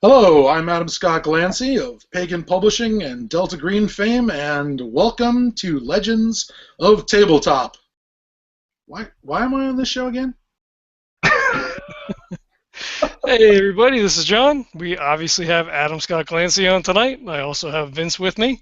Hello, I'm Adam Scott Glancy of Pagan Publishing and Delta Green fame, and welcome to Legends of Tabletop. Why am I on this show again? Hey everybody, this is John. We obviously have Adam Scott Glancy on tonight. I also have Vince with me.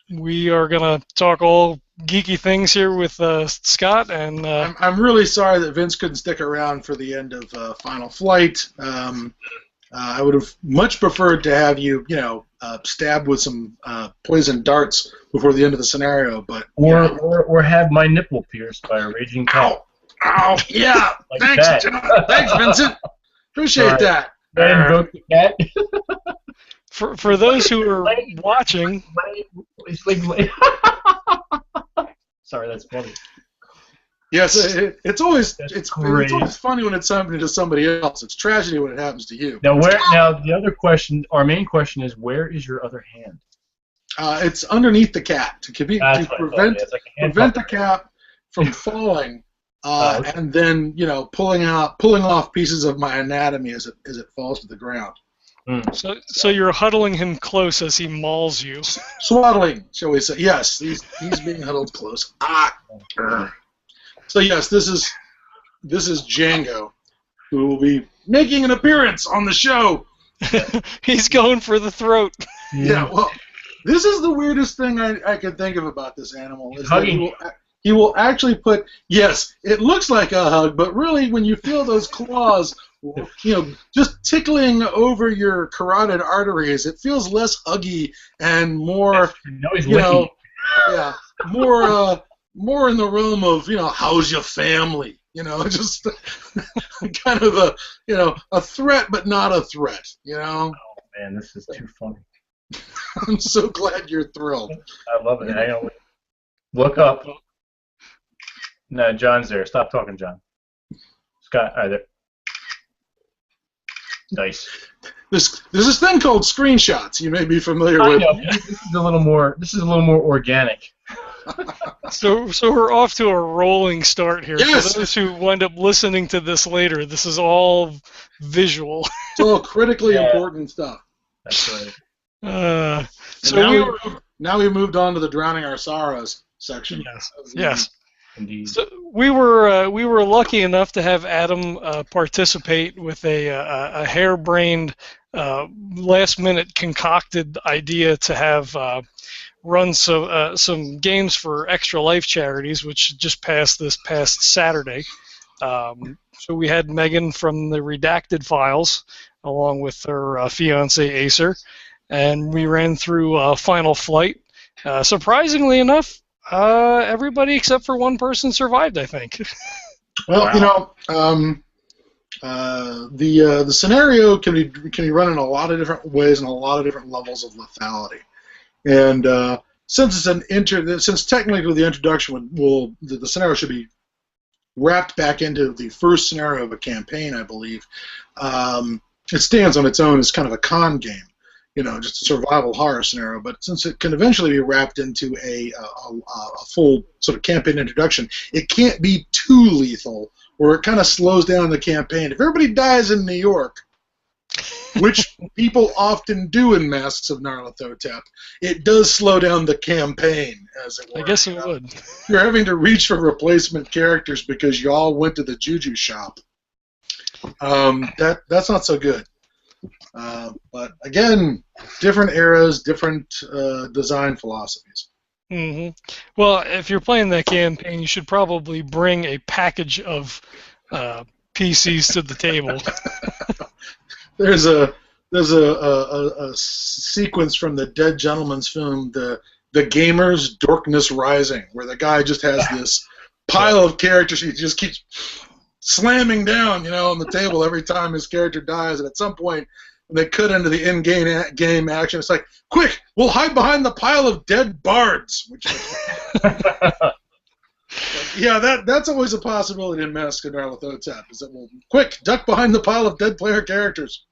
We are going to talk all geeky things here with Scott. And I'm really sorry that Vince couldn't stick around for the end of Final Flight. I would have much preferred to have you, stabbed with some poison darts before the end of the scenario, but or have my nipple pierced by a raging cat. Ow! Yeah. Like Thanks, that. John. Thanks, Vincent. Appreciate that. I invoke the cat. for those who are watching, sorry, that's funny. Yes, it's always great. funny when it's happening to somebody else. It's tragedy when it happens to you. Now, the other question, our main question is, where is your other hand? It's underneath the cat to prevent the cat from falling, Okay. and then pulling off pieces of my anatomy as it falls to the ground. so you're huddling him close as he mauls you. Swaddling, shall we say? Yes, he's being huddled close. So yes, this is Django, who will be making an appearance on the show. He's going for the throat. Yeah, well, this is the weirdest thing I can think of about this animal. Is Hugging. that he will actually put, yes, it looks like a hug, but really when you feel those claws, just tickling over your carotid arteries, it feels less huggy and more, more in the realm of, how's your family? Just kind of a threat, but not a threat, Oh, man, this is too funny. I'm so glad you're thrilled. I love it. Hang on. Look up. No, John's there. Stop talking, John. Scott, there. Nice. There's this thing called screenshots. You may be familiar I with. know. This is a little more organic. So we're off to a rolling start here. Yes. For those who wind up listening to this later, this is all visual. It's all critically important stuff. That's right. Now we moved on to the drowning our sorrows section. Yes. Indeed. So we were lucky enough to have Adam participate with a harebrained, last-minute concocted idea to have run some games for Extra Life charities, which just passed this past Saturday. So we had Megan from the Redacted Files, along with her fiance Acer, and we ran through Final Flight. Surprisingly enough, everybody except for one person survived, I think. Well, the scenario can be run in a lot of different ways and a lot of different levels of lethality. And since technically the introduction the scenario should be wrapped back into the first scenario of a campaign, I believe. It stands on its own as kind of a con game. Just a survival horror scenario, but since it can eventually be wrapped into a full sort of campaign introduction, it can't be too lethal, or it kind of slows down the campaign. If everybody dies in New York, which people often do in Masks of Nyarlathotep, it does slow down the campaign, as it were. I guess it would. You're having to reach for replacement characters because you all went to the juju shop. That's not so good. But again, different eras, different design philosophies. Mm-hmm. Well, if you're playing that campaign, you should probably bring a package of PCs to the table. There's a sequence from the Dead Gentleman's film, the Gamers Dorkness Rising, where the guy just has this pile of characters he just keeps slamming down, on the table every time his character dies, and at some point when they cut into the in-game action, it's like, quick, we'll hide behind the pile of dead bards. That's always a possibility in Mask of Nyarlathotep, is that we'll, quick, duck behind the pile of dead player characters.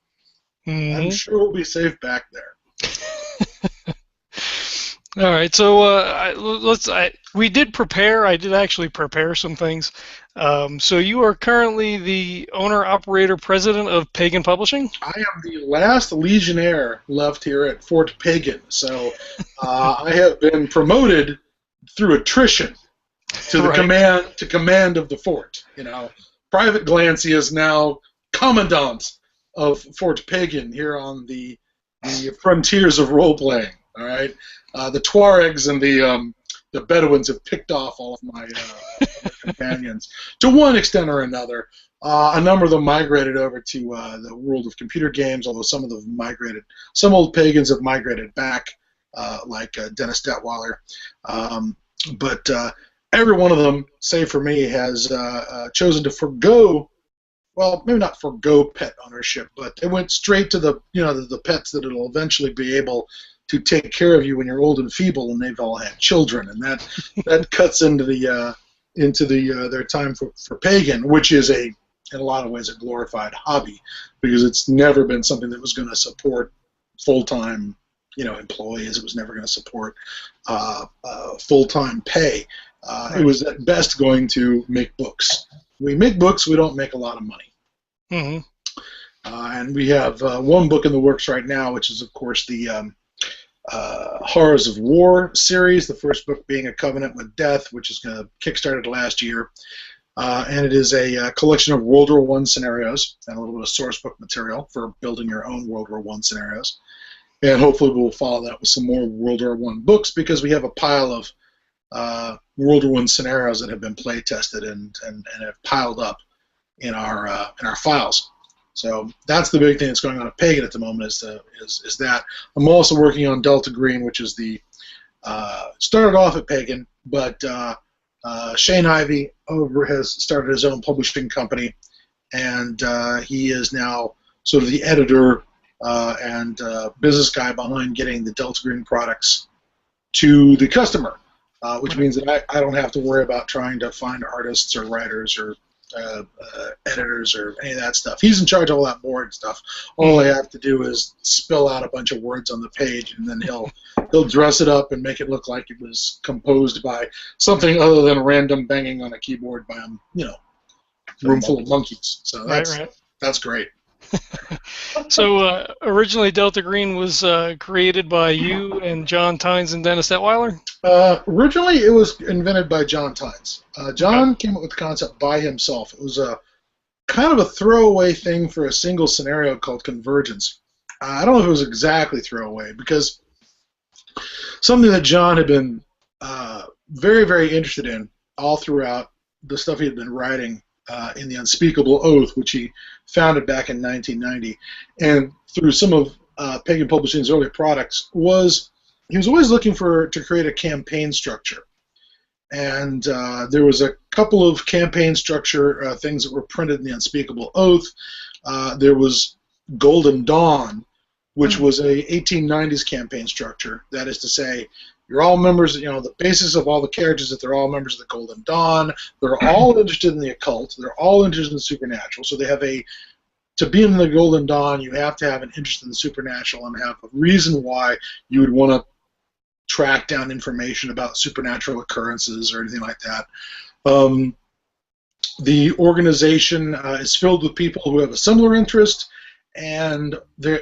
Mm-hmm. I'm sure we'll be safe back there. All right, so we did prepare. I did actually prepare some things. So you are currently the owner, operator, president of Pagan Publishing? I am the last Legionnaire left here at Fort Pagan, so I have been promoted through attrition to the command of the fort. Private Glancy is now commandant of Fort Pagan here on the frontiers of role playing. All right, the Tuaregs and the Bedouins have picked off all of my companions to one extent or another. A number of them migrated over to the world of computer games, although some of them migrated. Some old pagans have migrated back, like Dennis Detweiler. But every one of them, save for me, has chosen to forgo. Well, maybe not forgo pet ownership, but they went straight to the pets that will eventually be able to take care of you when you're old and feeble, and they've all had children, and that cuts into their time for Pagan, which is in a lot of ways a glorified hobby, because it's never been something that was going to support full-time employees. It was never going to support full-time pay. It was at best going to make books. We make books. We don't make a lot of money. Mm-hmm. And we have one book in the works right now, which is, of course, the Horrors of War series, the first book being A Covenant with Death, which is going to kickstarted last year. And it is a collection of World War I scenarios and a little bit of source book material for building your own World War I scenarios. And hopefully we'll follow that with some more World War I books, because we have a pile of World War I scenarios that have been play tested and have piled up in our files. So that's the big thing that's going on at Pagan at the moment is that. I'm also working on Delta Green, which is started off at Pagan, but Shane Ivey has started his own publishing company, and he is now sort of the editor and business guy behind getting the Delta Green products to the customer, which means that I don't have to worry about trying to find artists or writers or editors or any of that stuff. He's in charge of all that board stuff. All I have to do is spill out a bunch of words on the page, and then he'll dress it up and make it look like it was composed by something other than random banging on a keyboard by room full of monkeys. So that's great. So originally Delta Green was created by you and John Tynes and Dennis Detweiler? Originally it was invented by John Tynes. John came up with the concept by himself. It was a kind of a throwaway thing for a single scenario called Convergence. I don't know if it was exactly throwaway, because something that John had been very, very interested in all throughout the stuff he had been writing in The Unspeakable Oath, which he founded back in 1990, and through some of Pagan Publishing's early products, he was always looking to create a campaign structure. And there was a couple of campaign structure things that were printed in The Unspeakable Oath. There was Golden Dawn, which was a 1890s campaign structure. That is to say, you're all members, the basis of all the characters that they're all members of the Golden Dawn. They're all interested in the occult. They're all interested in the supernatural. So they have to be in the Golden Dawn, you have to have an interest in the supernatural and have a reason why you would want to track down information about supernatural occurrences or anything like that. The organization is filled with people who have a similar interest, and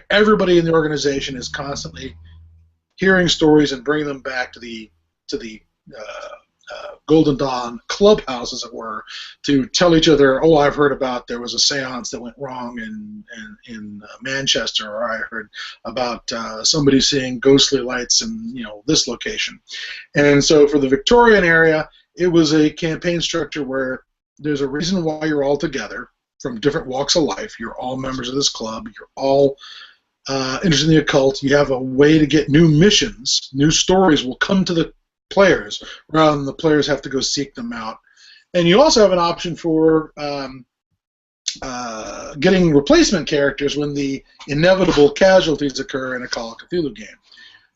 everybody in the organization is constantly hearing stories and bringing them back to the Golden Dawn clubhouse, as it were, to tell each other, oh, I've heard about there was a seance that went wrong in Manchester, or I heard about somebody seeing ghostly lights in this location. And so for the Victorian area, it was a campaign structure where there's a reason why you're all together from different walks of life. You're all members of this club. You're all interested in the occult. You have a way to get new missions. New stories will come to the players rather than the players have to go seek them out. And you also have an option for getting replacement characters when the inevitable casualties occur in a Call of Cthulhu game.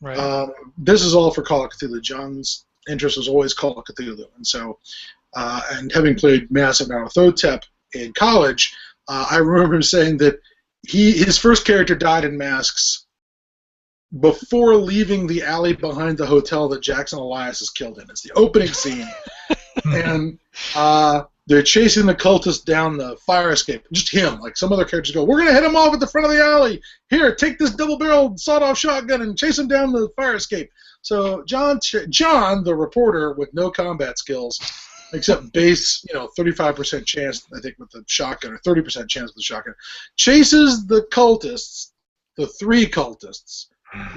Right. This is all for Call of Cthulhu. John's interest was always Call of Cthulhu, and so and having played Massive Narrathotep in college, I remember him saying that his first character died in Masks before leaving the alley behind the hotel that Jackson Elias is killed in. It's the opening scene. And they're chasing the cultist down the fire escape. Just him. Like some other characters go, we're going to hit him off at the front of the alley. Here, take this double-barreled sawed-off shotgun and chase him down the fire escape. So John, the reporter with no combat skills, except base, 35% chance, I think, with the shotgun, or 30% chance with the shotgun, chases the cultists, the 3 cultists,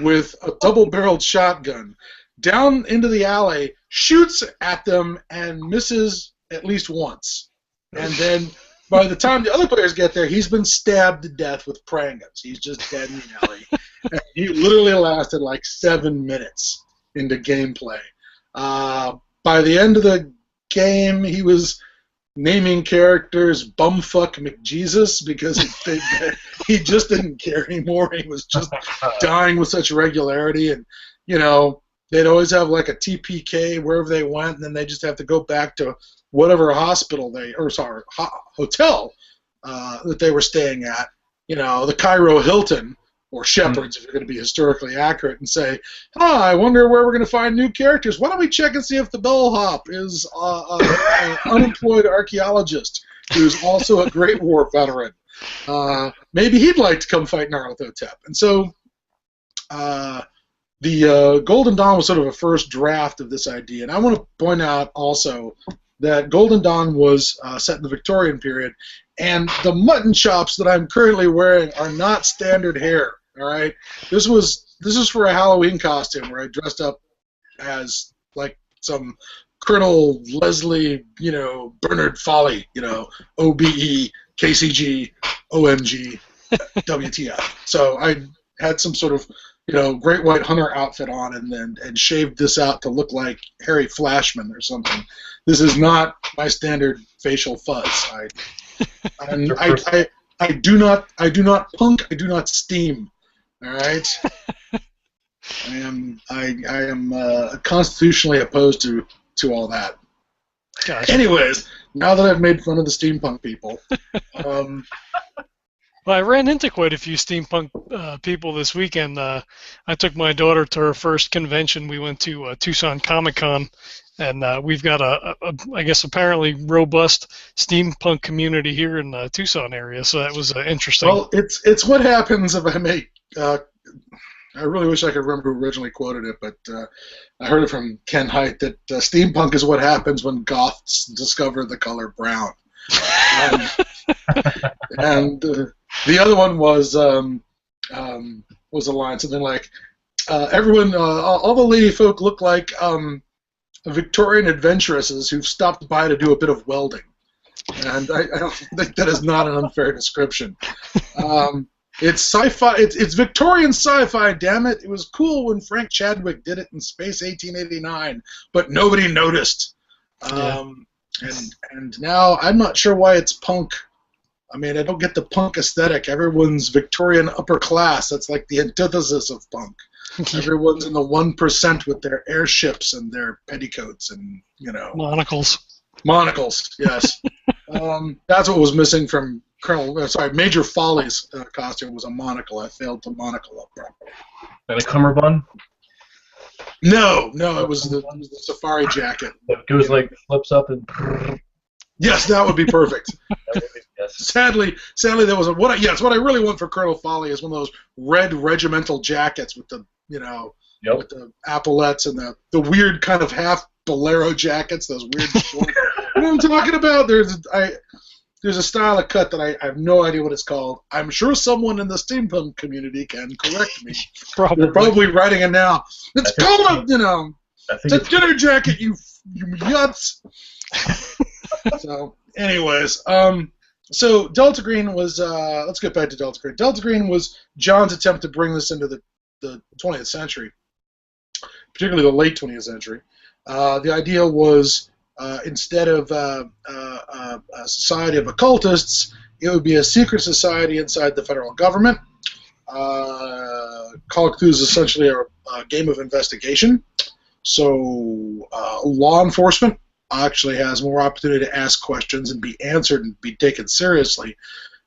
with a double-barreled shotgun down into the alley, shoots at them, and misses at least once. And then by the time the other players get there, he's been stabbed to death with praying guns. He's just dead in the alley. And he literally lasted like 7 minutes into gameplay. By the end of the game, he was naming characters Bumfuck McJesus because he just didn't care anymore. He was just dying with such regularity. And, they'd always have like a TPK wherever they went, and then they just have to go back to whatever hotel that they were staying at, the Cairo Hilton or Shepherd's, if you're going to be historically accurate, and say, I wonder where we're going to find new characters. Why don't we check and see if the bellhop is an unemployed archaeologist who's also a Great War veteran. Maybe he'd like to come fight Nyarlathotep. And so the Golden Dawn was sort of a first draft of this idea. And I want to point out also that Golden Dawn was set in the Victorian period, and the mutton chops that I'm currently wearing are not standard hair. All right, this is for a Halloween costume where I dressed up as like some Colonel Leslie, Bernard Folly, OBE, KCG, OMG, WTF. So I had some sort of Great White Hunter outfit on, and shaved this out to look like Harry Flashman or something. This is not my standard facial fuzz. I do not punk. I do not steam. All right. I am constitutionally opposed to all that. Gotcha. Anyways, now that I've made fun of the steampunk people. Well, I ran into quite a few steampunk people this weekend. I took my daughter to her first convention. We went to Tucson Comic-Con, and we've got I guess, apparently robust steampunk community here in the Tucson area, so that was interesting. Well, it's what happens if I make... I really wish I could remember who originally quoted it, but I heard it from Ken Hite that steampunk is what happens when goths discover the color brown. And the other one was a line, something like, everyone, all the lady folk look like Victorian adventuresses who've stopped by to do a bit of welding. And I don't think that is not an unfair description. It's sci-fi. It's Victorian sci-fi. Damn it! It was cool when Frank Chadwick did it in Space 1889, but nobody noticed. And now I'm not sure why it's punk. I mean, I don't get the punk aesthetic. Everyone's Victorian upper class. That's like the antithesis of punk. Everyone's in the 1% with their airships and their petticoats and monocles. Monocles, yes. That's what was missing from Major Folly's costume was a monocle. I failed to monocle up properly. And a cummerbund? No, it was the safari jacket. It goes flips up and... Yes, that would be perfect. Yes. Sadly, there was what I really want for Colonel Folly is one of those red regimental jackets with the with the epaulettes and the weird kind of half bolero jackets. Those weird short. You know what I'm talking about? There's a style of cut that I have no idea what it's called. I'm sure someone in the steampunk community can correct me. They're probably writing it now. It's called it's a dinner jacket, you yuts. So, anyways, so Delta Green was, let's get back to Delta Green. Delta Green was John's attempt to bring this into the 20th century, particularly the late 20th century. The idea was instead of a society of occultists, it would be a secret society inside the federal government. Call of Cthulhu is essentially a game of investigation. So law enforcement actually has more opportunity to ask questions and be answered and be taken seriously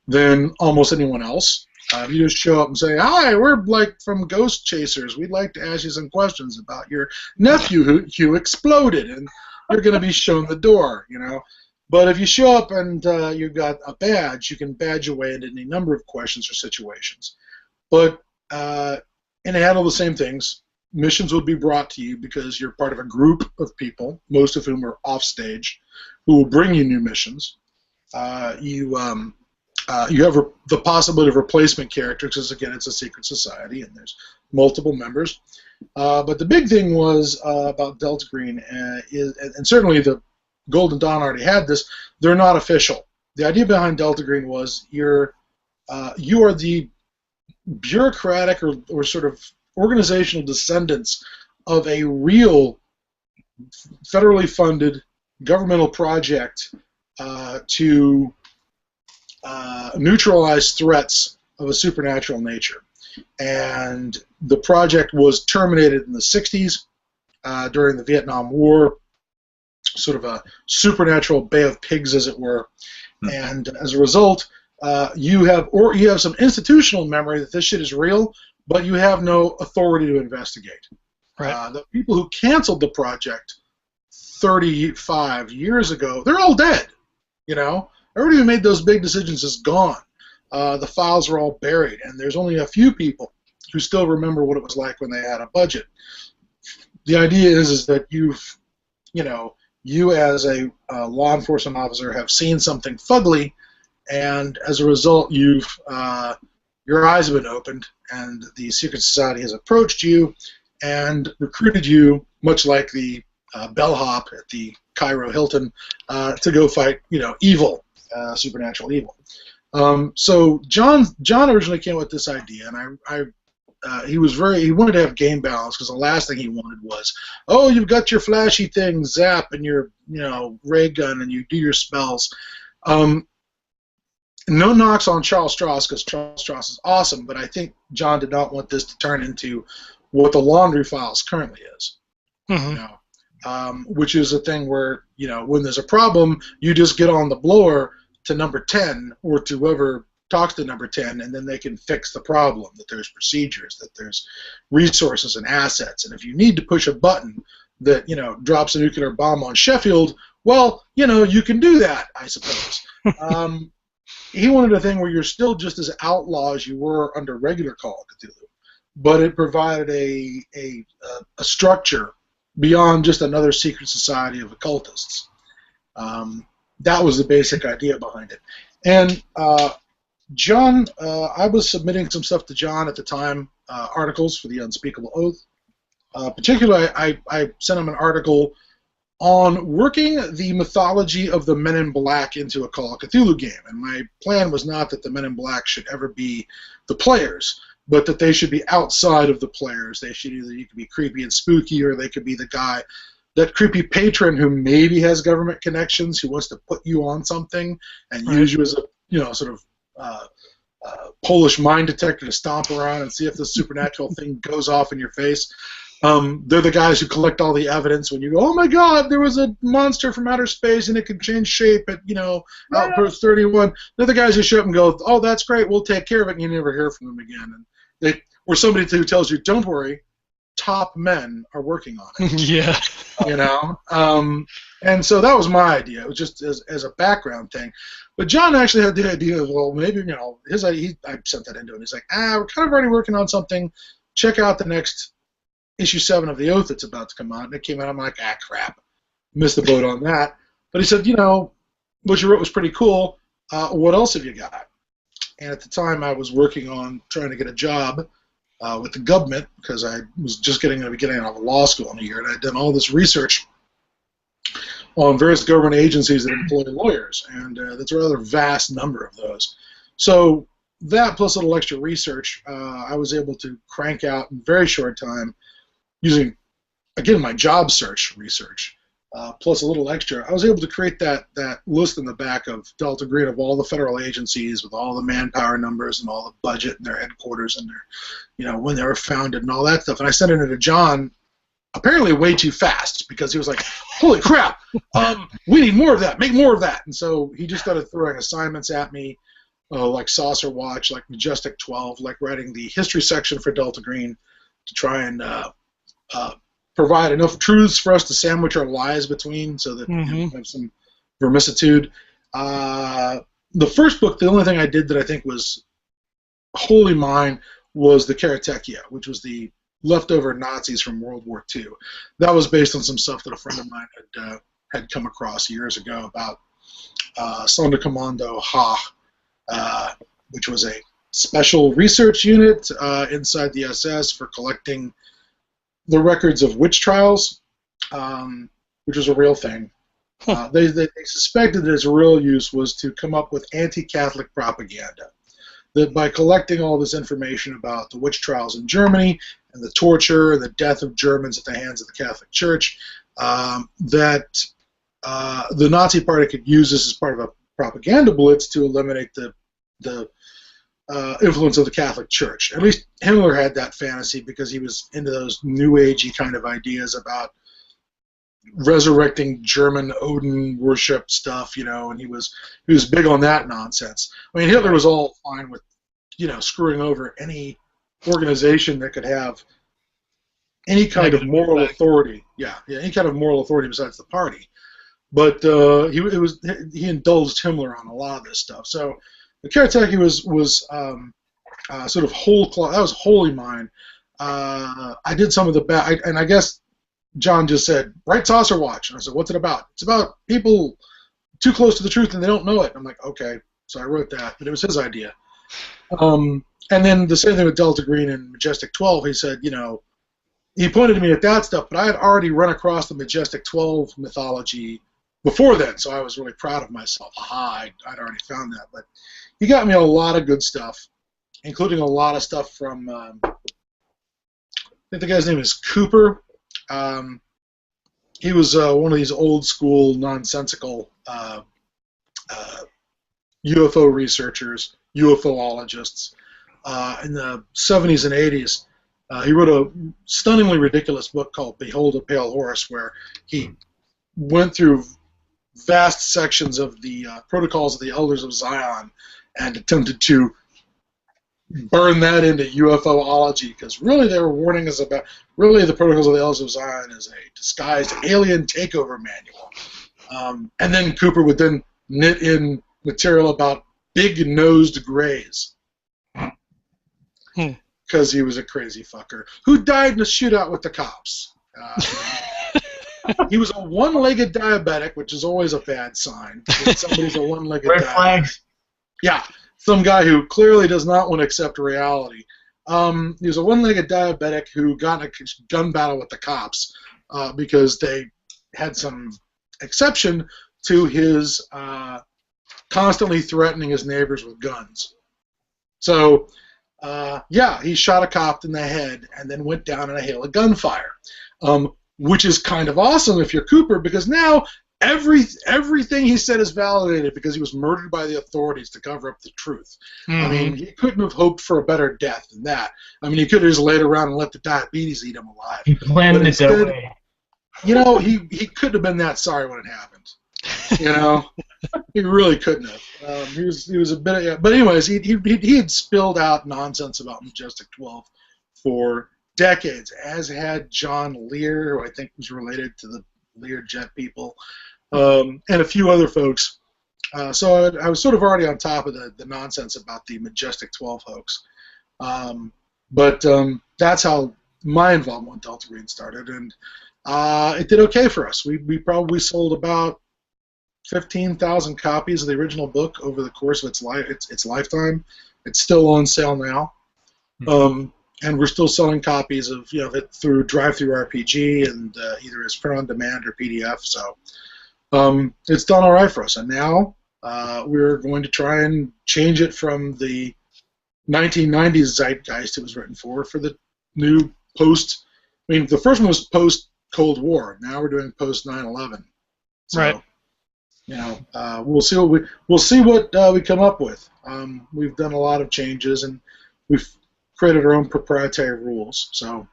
than almost anyone else. You just show up and say, "Hi, we're from Ghost Chasers. We'd like to ask you some questions about your nephew who exploded," and you're going to be shown the door. But if you show up and you've got a badge, you can badge your way into any number of questions or situations. But and it had all the same things. Missions would be brought to you because you're part of a group of people, most of whom are off stage, who will bring you new missions. You have the possibility of replacement characters because, again, it's a secret society and there's multiple members. But the big thing was about Delta Green, and certainly the Golden Dawn already had this, they're not official. The idea behind Delta Green was you are the bureaucratic or sort of organizational descendants of a real federally funded governmental project to neutralize threats of a supernatural nature. And the project was terminated in the 60s during the Vietnam War, sort of a supernatural Bay of Pigs, as it were. And as a result, you have some institutional memory that this shit is real, but you have no authority to investigate. Right. The people who canceled the project 35 years ago, they're all dead. You know, everybody who made those big decisions is gone. The files are all buried, and there's only a few people who still remember what it was like when they had a budget. The idea is that you as a law enforcement officer have seen something fugly, and as a result, your eyes have been opened, and the secret society has approached you and recruited you, much like the bellhop at the Cairo Hilton, to go fight, evil, supernatural evil. So John originally came with this idea, and he wanted to have game balance because the last thing he wanted was, oh, you've got your flashy thing, zap, and your ray gun, and you do your spells. No knocks on Charles Stross because Charles Stross is awesome, but I think John did not want this to turn into what the laundry files currently is. Mm-hmm. Which is a thing where when there's a problem, you just get on the blower to number 10 or to whoever talks to number 10, and then they can fix the problem, that there's procedures, that there's resources and assets. And if you need to push a button that drops a nuclear bomb on Sheffield, well, you can do that, I suppose. He wanted a thing where you're still just as outlaw as you were under regular Call of Cthulhu, but it provided a structure beyond just another secret society of occultists. That was the basic idea behind it. And John, I was submitting some stuff to John at the time, articles for the Unspeakable Oath. Particularly, I sent him an article on working the mythology of the Men in Black into a Call of Cthulhu game. And my plan was not that the Men in Black should ever be the players, but that they should be outside of the players. They should you could be creepy and spooky, or they could be the guy, that creepy patron who maybe has government connections, who wants to put you on something and use you as a sort of Polish mine detector to stomp around and see if the supernatural thing goes off in your face. They're the guys who collect all the evidence when you go, oh my God, there was a monster from outer space and it could change shape at Outpost 31. They're the guys who show up and go, oh, that's great, we'll take care of it, and you never hear from them again. And or somebody who tells you, don't worry, top men are working on it. Yeah. And so that was my idea. It was just as a background thing. But John actually had the idea of, well, maybe, I sent that into him. He's like, we're kind of already working on something. Check out the next issue 7 of The Oath that's about to come out. And it came out, I'm like, crap. Missed the boat on that. But he said, what you wrote was pretty cool. What else have you got? And at the time, I was working on trying to get a job with the government because I was just getting out of law school in a year, and I'd done all this research on various government agencies that employ lawyers, and that's a rather vast number of those. So that plus a little extra research, I was able to crank out in a very short time using, again, my job search research, plus a little extra. I was able to create that list in the back of Delta Green of all the federal agencies with all the manpower numbers and all the budget and their headquarters and their, when they were founded and all that stuff. And I sent it to John apparently way too fast because he was like, holy crap, we need more of that, make more of that. And so he just started throwing assignments at me, like Saucer Watch, like Majestic 12, like writing the history section for Delta Green to try and provide enough truths for us to sandwich our lies between so that we have some Vermicitude. The first book, the only thing I did that I think was wholly mine was the Karatechia, which was the leftover Nazis from World War II. That was based on some stuff that a friend of mine had come across years ago about Sonderkommando Ha, which was a special research unit inside the SS for collecting the records of witch trials, which was a real thing. They suspected that its real use was to come up with anti-Catholic propaganda. That by collecting all this information about the witch trials in Germany and the torture and the death of Germans at the hands of the Catholic Church, that the Nazi Party could use this as part of a propaganda blitz to eliminate the influence of the Catholic Church. At least Himmler had that fantasy because he was into those New Agey kind of ideas about resurrecting German Odin worship stuff, and he was big on that nonsense. I mean, Hitler was all fine with, screwing over any organization that could have any kind of moral authority. Yeah, any kind of moral authority besides the party. But he indulged Himmler on a lot of this stuff. So the Karateki was sort of whole cloth. That was wholly mine. I did some of the back, and I guess John just said, "Right saucer watch." And I said, "What's it about?" It's about people too close to the truth and they don't know it. I'm like, okay. So I wrote that, but it was his idea. And then the same thing with Delta Green and Majestic 12. He said, he pointed to me at that stuff, but I had already run across the Majestic 12 mythology before then, so I was really proud of myself. I'd already found that. But he got me a lot of good stuff, including a lot of stuff from, I think the guy's name is Cooper. He was one of these old school nonsensical UFO researchers, UFOologists. In the 70s and 80s, he wrote a stunningly ridiculous book called Behold a Pale Horse, where he went through vast sections of the Protocols of the Elders of Zion and attempted to burn that into UFOology, because really they were warning us about, really the Protocols of the Elders of Zion is a disguised alien takeover manual. And then Cooper would then knit in material about big-nosed grays, because he was a crazy fucker who died in a shootout with the cops. He was a one-legged diabetic, which is always a bad sign. If somebody's a one-legged Red diabetic. flags. Yeah. Some guy who clearly does not want to accept reality. He was a one-legged diabetic who got in a gun battle with the cops because they had some exception to his constantly threatening his neighbors with guns. So, he shot a cop in the head and then went down in a hail of gunfire, which is kind of awesome if you're Cooper, because now everything he said is validated because he was murdered by the authorities to cover up the truth. I mean, he couldn't have hoped for a better death than that. I mean, he could have just laid around and let the diabetes eat him alive. He planned it that way. He couldn't have been that sorry when it happened. He really couldn't have. He was a bit, but anyways, he had spilled out nonsense about Majestic 12 for decades, as had John Lear, who I think was related to the Lear jet people, and a few other folks. So I was sort of already on top of the nonsense about the Majestic 12 hoax. But that's how my involvement with Delta Green started, and it did okay for us. We probably sold about 15,000 copies of the original book over the course of its lifetime. It's still on sale now. And we're still selling copies of it through Drive-Thru-RPG and either as print on demand or PDF. So it's done all right for us. And now we're going to try and change it from the 1990s zeitgeist it was written for the new post. I mean, the first one was post Cold War. Now we're doing post 9/11. So, right. We'll see what we come up with. We've done a lot of changes and we've created our own proprietary rules. So,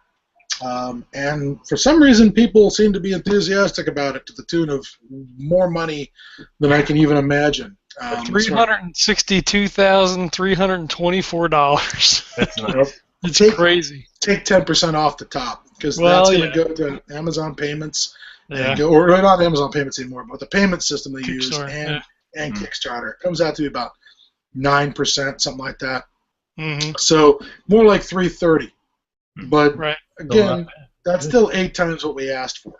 and for some reason, people seem to be enthusiastic about it to the tune of more money than I can even imagine. $362,324. That's nice. It's crazy. Take 10% off the top, because that's going to go to Amazon payments or not Amazon Payments anymore, but the payment system they use and Kickstarter. It comes out to be about 9%, something like that. Mm-hmm. So more like 330. But again, that's still 8 times what we asked for.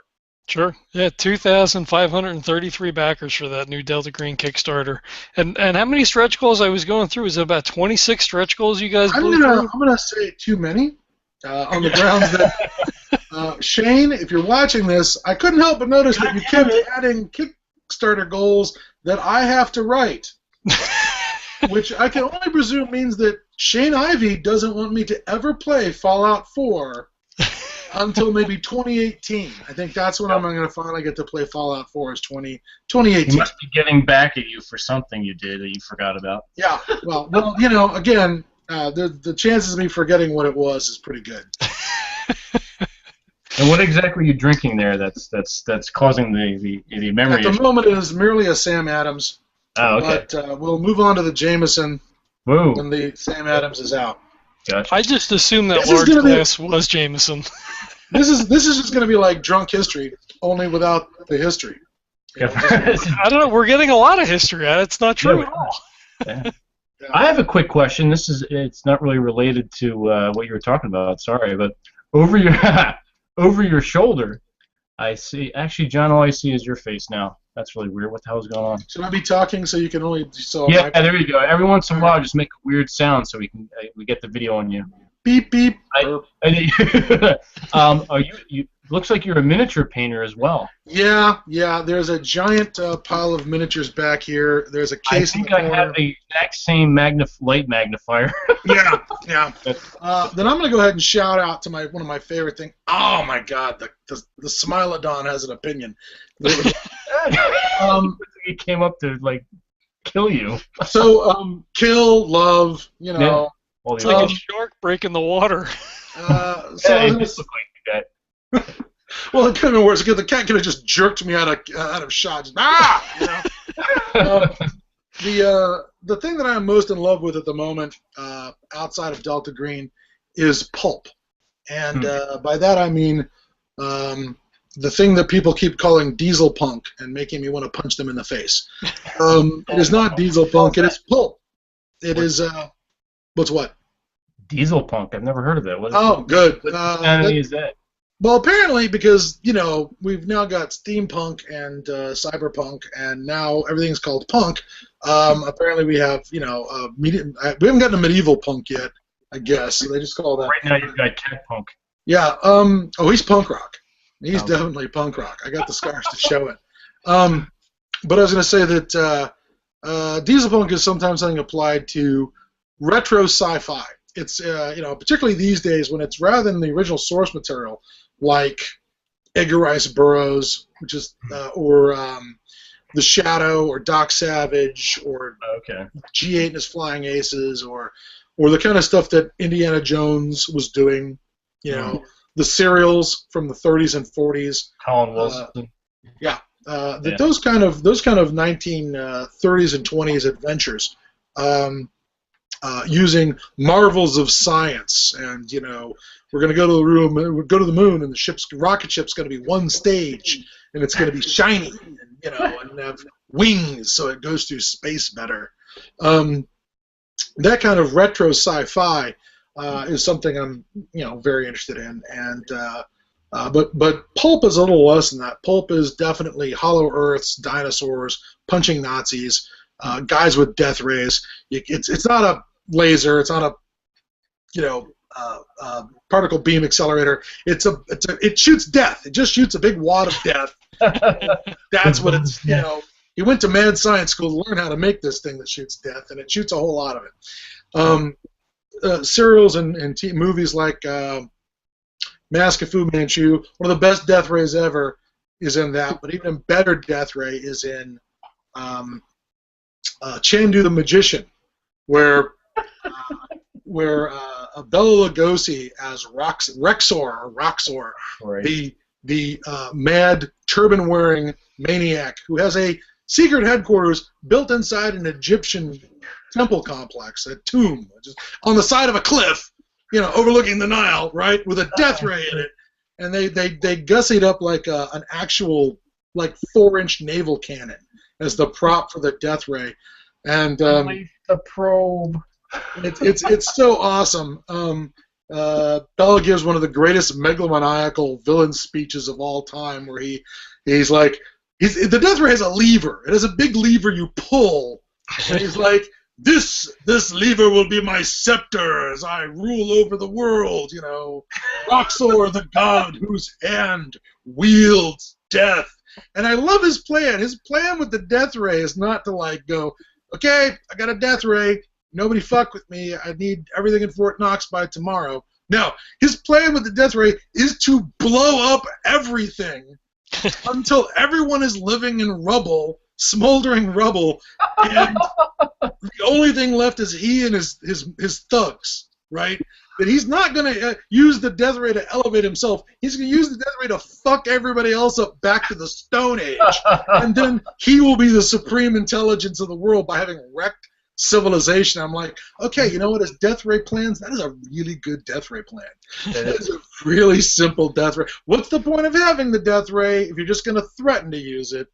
Sure. Yeah, 2,533 backers for that new Delta Green Kickstarter. And how many stretch goals I was going through? Is it about 26 stretch goals you guys blew through? I'm gonna say too many. On the grounds that Shane, if you're watching this, I couldn't help but notice that you kept adding Kickstarter goals that I have to write, which I can only presume means that Shane Ivey doesn't want me to ever play Fallout 4 until maybe 2018. I think that's when I'm going to finally get to play Fallout 4 is 2018. He must be getting back at you for something you did that you forgot about. Yeah. Well, again. The chances of me forgetting what it was is pretty good. And what exactly are you drinking there? That's causing the memory. At the moment, it is merely a Sam Adams. Oh, okay. But we'll move on to the Jameson when the Sam Adams is out. Gotcha. I just assumed that large glass was Jameson. This is just going to be like drunk history, only without the history. I don't know. We're getting a lot of history out of it. It's not true at all. Yeah. I have a quick question. It's not really related to what you were talking about. Sorry, but over your shoulder, I see. Actually, John, all I see is your face now. That's really weird. What the hell is going on? Should I be talking so you can only Yeah, there you go. Every once in a while, just make a weird sound so we get the video on you. Beep beep. Looks like you're a miniature painter as well. Yeah. There's a giant pile of miniatures back here. There's a case. I think I have the exact same light magnifier. Yeah. Then I'm gonna go ahead and shout out to one of my favorite things. Oh my God, the Smilodon has an opinion. He came up to kill you. So kill, love, Yeah. It's like a shark breaking the water. It just looked like that. Well, it could have been worse. The cat could have just jerked me out of shot. Just, the thing that I'm most in love with at the moment, outside of Delta Green, is pulp, and by that I mean the thing that people keep calling diesel punk and making me want to punch them in the face. It is not diesel punk. It is pulp. It is. What's what? Diesel punk. I've never heard of that. Good. What is that? Well, apparently, because we've now got steampunk and cyberpunk, and now everything's called punk. Apparently, we have we haven't gotten a medieval punk yet, I guess. So they just call that. Right now, you've got cat punk. Yeah. He's punk rock. He's definitely punk rock. I got the scars to show it. But I was going to say that diesel punk is sometimes something applied to retro sci-fi. It's particularly these days when it's rather than the original source material like Edgar Rice Burroughs, which is or The Shadow or Doc Savage or G8 and his Flying Aces or the kind of stuff that Indiana Jones was doing. The serials from the 30s and 40s. Colin Wilson. Those kind of 1930s and 20s adventures. Using marvels of science, and we're going to go to the moon, and the rocket ship's going to be one stage, and it's going to be shiny, and have wings, so it goes through space better. That kind of retro sci-fi is something I'm very interested in, and but pulp is a little less than that. Pulp is definitely Hollow Earths, dinosaurs, punching Nazis, guys with death rays. It's not a laser. It's not a particle beam accelerator. It shoots death. It just shoots a big wad of death. That's what it's. He went to mad science school to learn how to make this thing that shoots death, and it shoots a whole lot of it. Serials and movies like Mask of Fu Manchu. One of the best death rays ever is in that, but even a better death ray is in Chandu the Magician, where Bela Lugosi as Roxor, right. the mad turban-wearing maniac who has a secret headquarters built inside an Egyptian temple complex, a tomb, just on the side of a cliff, overlooking the Nile, right, with a death ray in it. and they gussied up like an actual like 4-inch naval cannon as the prop for the death ray, and the probe. It's so awesome. Bella gives one of the greatest megalomaniacal villain speeches of all time, where he's like, the death ray has a lever. It has a big lever you pull, and he's like, this lever will be my scepter as I rule over the world. You know, Roxor, the god whose hand wields death. And I love his plan. His plan with the death ray is not to like go, okay, I got a death ray. Nobody fuck with me. I need everything in Fort Knox by tomorrow. No, his plan with the death ray is to blow up everything until everyone is living in rubble, smoldering rubble, and the only thing left is he and his thugs, right? But he's not going to use the death ray to elevate himself. He's going to use the death ray to fuck everybody else up back to the Stone Age. And then he will be the supreme intelligence of the world by having wrecked civilization. I'm like, okay, you know what? His death ray plans, that is a really good death ray plan. That is a really simple death ray. What's the point of having the death ray if you're just going to threaten to use it?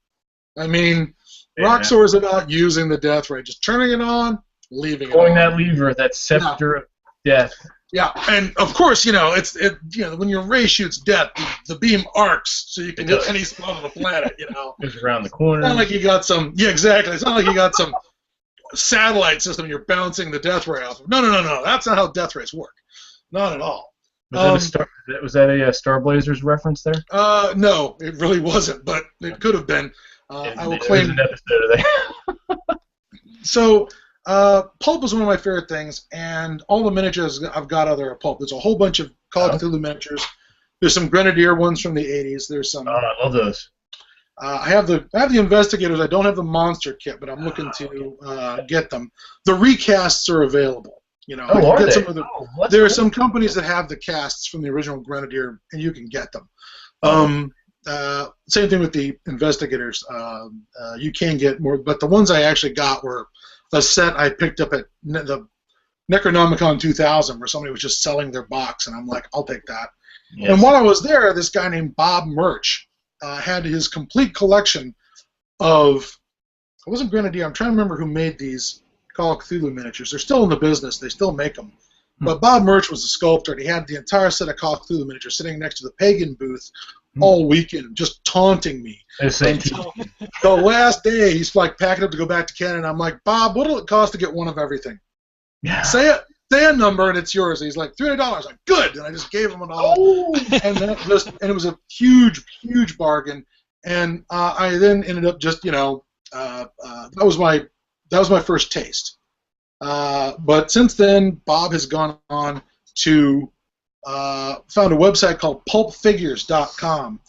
I mean, Roxor is about using the death ray, just turning it on, leaving it on. Pulling that lever, that scepter of death. Yeah, and of course, you know, when your ray shoots death, the beam arcs so you can hit any spot on the planet, you know. It's around the corner. It's not like you got some, yeah, exactly. It's not like you got some satellite system you're bouncing the death ray off of. No. That's not how death rays work. Not at all. Was that a Star Blazers reference there? No, it really wasn't, but it could have been. I will claim. An episode of that. So, pulp is one of my favorite things, and all the miniatures I've got other pulp. There's a whole bunch of Call of Cthulhu miniatures. There's some Grenadier ones from the 80s. There's some. Oh, I love those. I have the Investigators. I don't have the Monster kit, but I'm looking to get them. The recasts are available. You know, are they? There are some companies that have the casts from the original Grenadier, and you can get them. Same thing with the Investigators. You can get more, but the ones I actually got were a set I picked up at the Necronomicon 2000, where somebody was just selling their box, and I'm like, I'll take that. Yes. And while I was there, this guy named Bob Murch had his complete collection of, it wasn't Grenadier, I'm trying to remember who made these Call of Cthulhu miniatures. They're still in the business, they still make them. But Bob Murch was a sculptor, and he had the entire set of Call of Cthulhu miniatures sitting next to the Pagan booth all weekend, just taunting me. Until the last day, he's like packing up to go back to Canada, and I'm like, Bob, what'll it cost to get one of everything? Yeah. Say a number, and it's yours. And he's like, $300. I'm like, good. And I just gave him it all. And it was a huge, huge bargain. And I then ended up just, you know, that was my first taste. But since then, Bob has gone on to found a website called pulpfigures.com.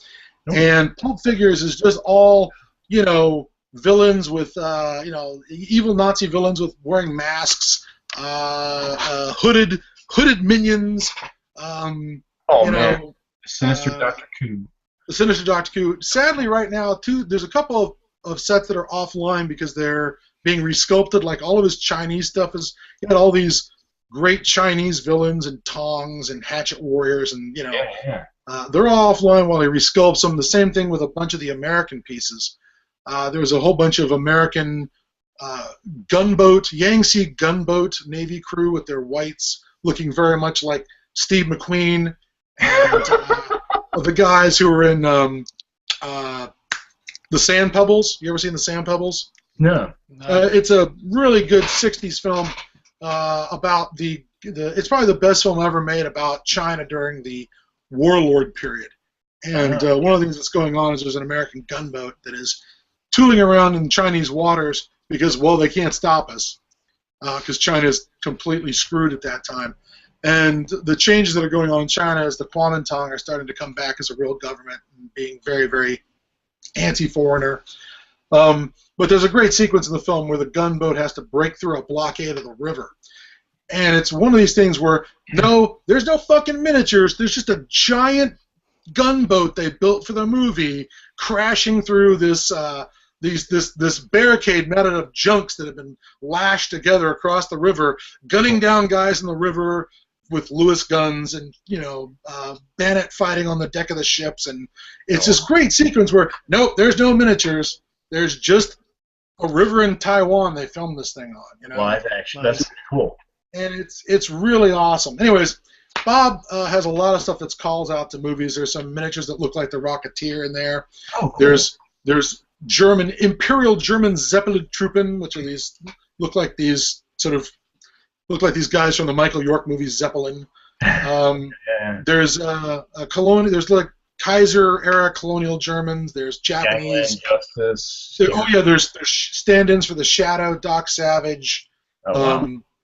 And Pulp Figures is just all, you know, villains with, you know, evil Nazi villains with wearing masks, hooded minions. Sinister Dr. Coup. The Sinister Dr. Coup. Sadly, right now, there's a couple of sets that are offline because they're being resculpted. Like all of his Chinese stuff he had all these great Chinese villains and Tongs and Hatchet Warriors, and you know, they're all offline while he resculpts them. The same thing with a bunch of the American pieces. There was a whole bunch of American gunboat, Yangtze gunboat Navy crew with their whites looking very much like Steve McQueen, and the guys who were in the Sand Pebbles. You ever seen the Sand Pebbles? No. It's a really good 60s film about it's probably the best film ever made about China during the warlord period. And one of the things that's going on is there's an American gunboat that is tooling around in Chinese waters because, well, they can't stop us because China is completely screwed at that time. And the changes that are going on in China is the Kuomintang are starting to come back as a real government and being very, very anti-foreigner. But there's a great sequence in the film where the gunboat has to break through a blockade of the river. And it's one of these things where, no, there's no fucking miniatures. There's just a giant gunboat they built for the movie crashing through this barricade made out of junks that have been lashed together across the river, gunning down guys in the river, with Lewis guns and bayonet fighting on the deck of the ships, and it's this great sequence where nope, there's no miniatures, there's just a river in Taiwan they filmed this thing on. Live action. That's cool. And it's really awesome. Anyways, Bob has a lot of stuff that's calls out to movies. There's some miniatures that look like the Rocketeer in there. Oh, cool. There's Imperial German Zeppelin Truppen, which are these look like these guys from the Michael York movie Zeppelin. There's there's like Kaiser era colonial Germans. There's Japanese. Justice. There's stand-ins for the Shadow, Doc Savage,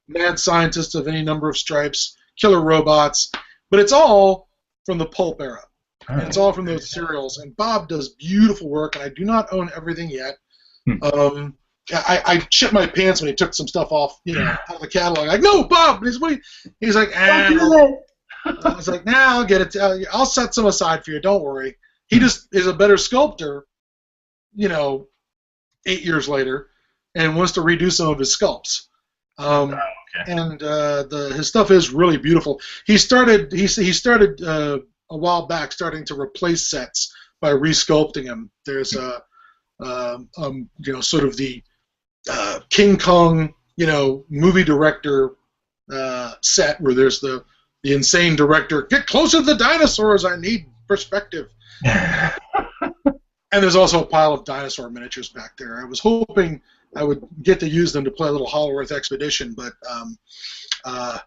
mad scientists of any number of stripes, killer robots, but it's all from the pulp era. And it's all from those serials. And Bob does beautiful work, and I do not own everything yet. I shit my pants when he took some stuff off, out of the catalog. Like, no, Bob. He's like, I was like, nah, I'll get it. I'll set some aside for you. Don't worry. He just is a better sculptor, 8 years later, and wants to redo some of his sculpts. And his stuff is really beautiful. He started a while back starting to replace sets by resculpting them. There's sort of the King Kong, movie director set where there's the insane director, get closer to the dinosaurs, I need perspective. And there's also a pile of dinosaur miniatures back there. I was hoping I would get to use them to play a little Hollow Earth Expedition, but Hollow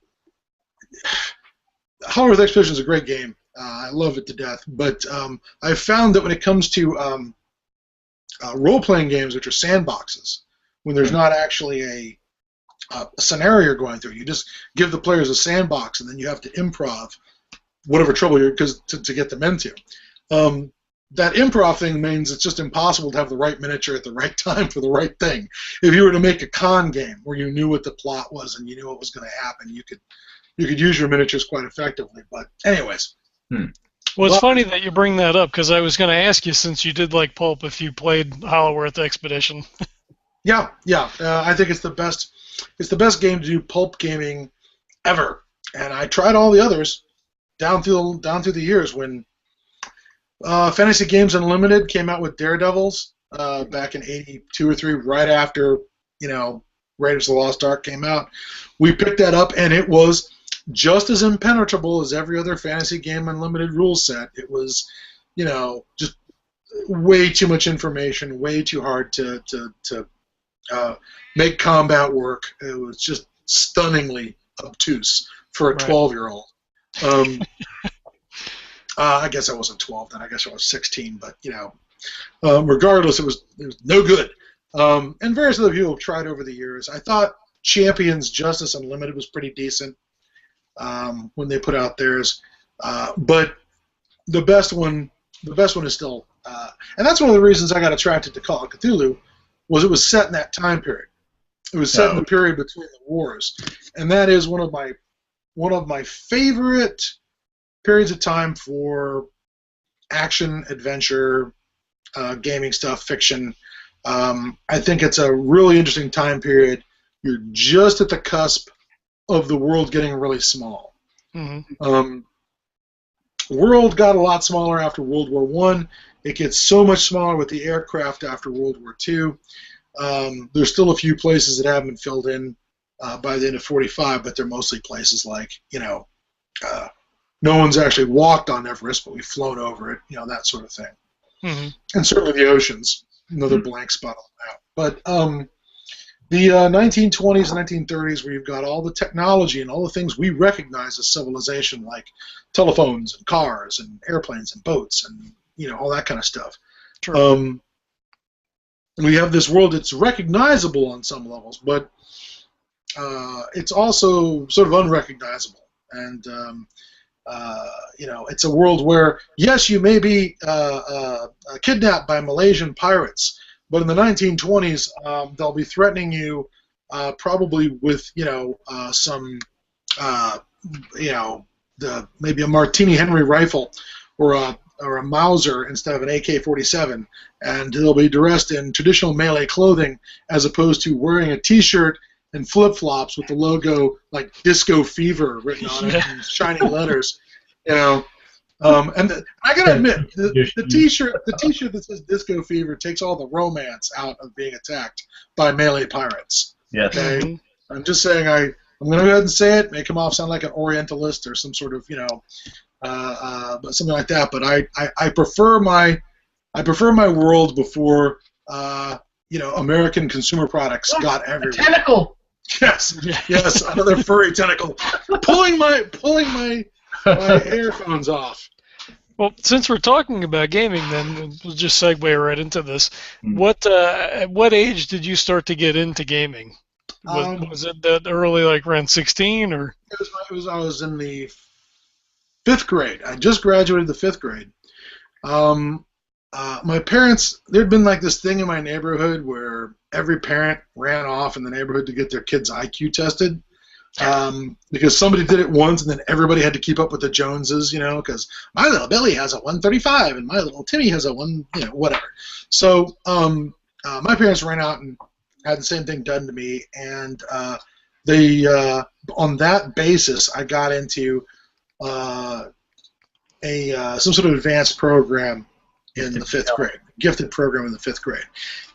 Earth Expedition is a great game. I love it to death. But I've found that when it comes to role-playing games, which are sandboxes, when there's not actually a scenario you're going through, you just give the players a sandbox, and then you have to improv whatever trouble you're to get them into. That improv thing means it's just impossible to have the right miniature at the right time for the right thing. If you were to make a con game where you knew what the plot was and you knew what was going to happen, you could use your miniatures quite effectively. But anyways. Well, it's funny that you bring that up, because I was going to ask you, since you did like pulp, if you played Hollow Earth Expedition. Yeah. I think it's the best. It's the best game to do pulp gaming ever. And I tried all the others down through the years when Fantasy Games Unlimited came out with Daredevils back in '82 or '83, right after Raiders of the Lost Ark came out. We picked that up, and it was just as impenetrable as every other Fantasy Game Unlimited rule set. It was, just way too much information, way too hard to make combat work. It was just stunningly obtuse for a 12-year-old. I guess I wasn't 12 then. I guess I was 16. But regardless, it was no good. And various other people have tried over the years. I thought Champions Justice Unlimited was pretty decent when they put out theirs, but the best one is still, and that's one of the reasons I got attracted to Call of Cthulhu, was it was set in that time period. It was set in the period between the wars, and that is one of my favorite periods of time for action, adventure, gaming stuff, fiction. I think it's a really interesting time period. You're just at the cusp of the world getting really small. Mm-hmm. World got a lot smaller after World War I. It gets so much smaller with the aircraft after World War II. There's still a few places that haven't been filled in by the end of '45, but they're mostly places like, no one's actually walked on Everest, but we've flown over it, that sort of thing. Mm-hmm. And certainly the oceans, another blank spot on the map. But the 1920s and 1930s, where you've got all the technology and all the things we recognize as civilization, like telephones and cars and airplanes and boats and all that kind of stuff. Sure. We have this world that's recognizable on some levels, but it's also sort of unrecognizable. And it's a world where, yes, you may be kidnapped by Malaysian pirates, but in the 1920s, they'll be threatening you probably with, some, maybe a Martini Henry rifle or a Mauser instead of an AK-47, and they'll be dressed in traditional Malay clothing as opposed to wearing a T-shirt and flip-flops with the logo like Disco Fever written on it in shiny letters, you know. I gotta admit, the T-shirt that says Disco Fever takes all the romance out of being attacked by melee pirates. Yes. Okay? Mm-hmm. I'm just saying I'm gonna go ahead and say it, make him off sound like an Orientalist or some sort of but something like that. But I prefer my world before American consumer products got everywhere. Tentacle. Yes, another furry tentacle, pulling my earphones off. Well, since we're talking about gaming, then we'll just segue right into this. At what age did you start to get into gaming? Was it that early, like around 16, or? I was in the 5th grade. I just graduated the 5th grade. My parents, there'd been like this thing in my neighborhood where every parent ran off in the neighborhood to get their kids' IQ tested. Because somebody did it once, and then everybody had to keep up with the Joneses, because my little Billy has a 135, and my little Timmy has a whatever. So my parents ran out and had the same thing done to me, and on that basis, I got into some sort of advanced program in the 5th grade, gifted program in the 5th grade.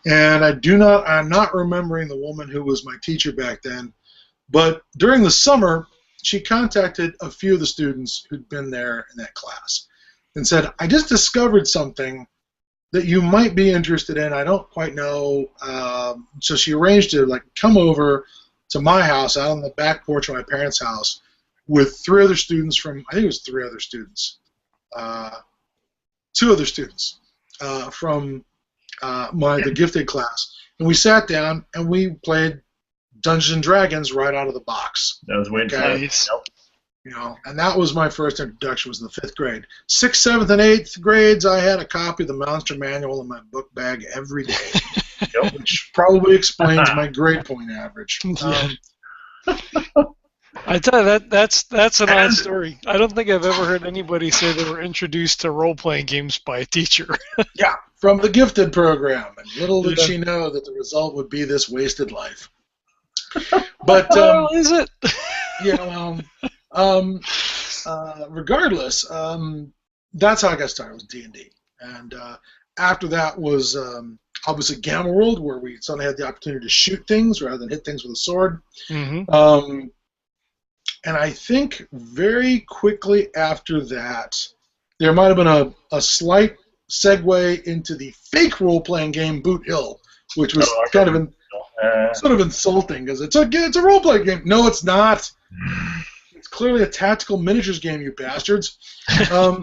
And I'm not remembering the woman who was my teacher back then, but during the summer, she contacted a few of the students who'd been there in that class and said, I just discovered something that you might be interested in. I don't quite know. So she arranged to come over to my house out on the back porch of my parents' house with 3 other students from, I think it was 3 other students, 2 other students from the gifted class. And we sat down and we played Dungeons and Dragons right out of the box. That was waiting for Nice. And that was my first introduction, was in the 5th grade. 6th, 7th, and 8th grades, I had a copy of the Monster Manual in my book bag every day, which probably explains my grade point average. I tell you, that's an odd story. I don't think I've ever heard anybody say they were introduced to role-playing games by a teacher. Yeah, from the gifted program, and little did she know that the result would be this wasted life. But is it? Regardless, that's how I got started with D&D, and after that was obviously Gamma World, where we suddenly had the opportunity to shoot things rather than hit things with a sword. Mm-hmm. And I think very quickly after that, there might have been a slight segue into the fake role-playing game Boot Hill, which was kind of sort of insulting, because it's a role-playing game. No, it's not. It's clearly a tactical miniatures game, you bastards. It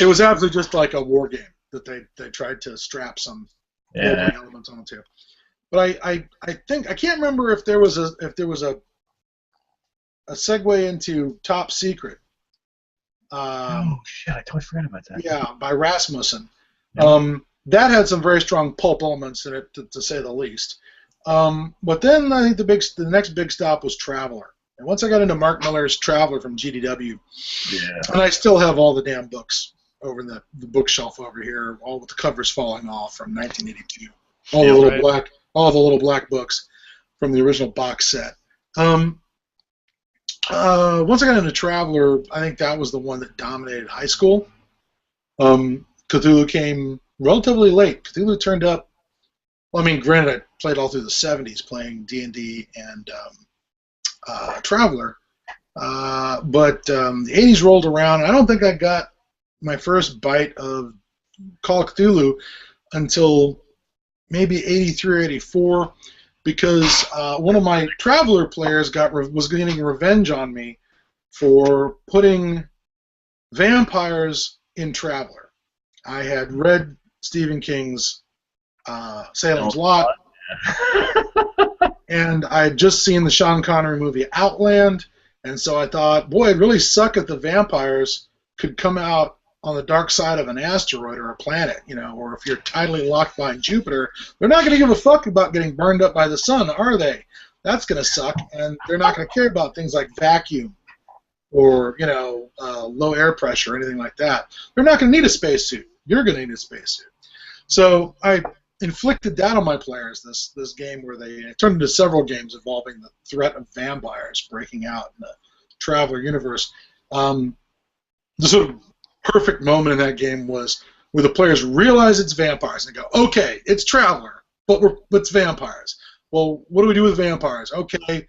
was absolutely just like a war game that they tried to strap some role-playing elements onto. But I think I can't remember if there was a segue into Top Secret. Oh shit! I totally forgot about that. Yeah, by Rasmussen. Yeah. That had some very strong pulp elements in it, to say the least. But then I think the next big stop was Traveler. And once I got into Mark Miller's Traveler from GDW, and I still have all the damn books over in the bookshelf over here, all with the covers falling off from 1982. All the little black books from the original box set. Once I got into Traveler, I think that was the one that dominated high school. Cthulhu came relatively late. Cthulhu turned up. Well, I mean, granted, I played all through the 70s playing D&D and Traveler, but the 80s rolled around, and I don't think I got my first bite of Call of Cthulhu until maybe 83 or 84, because one of my Traveler players was getting revenge on me for putting vampires in Traveler. I had read Stephen King's Salem's Lot, and I had just seen the Sean Connery movie Outland, and so I thought, boy, it'd really suck if the vampires could come out on the dark side of an asteroid or a planet, or if you're tidally locked behind Jupiter, they're not going to give a fuck about getting burned up by the sun, are they? That's going to suck, and they're not going to care about things like vacuum or, low air pressure or anything like that. They're not going to need a spacesuit. You're going to need a spacesuit. So I inflicted that on my players. This game where it turned into several games involving the threat of vampires breaking out in the Traveler universe. The sort of perfect moment in that game was where the players realize it's vampires and they go, okay, it's Traveler, but it's vampires. Well, what do we do with vampires? Okay,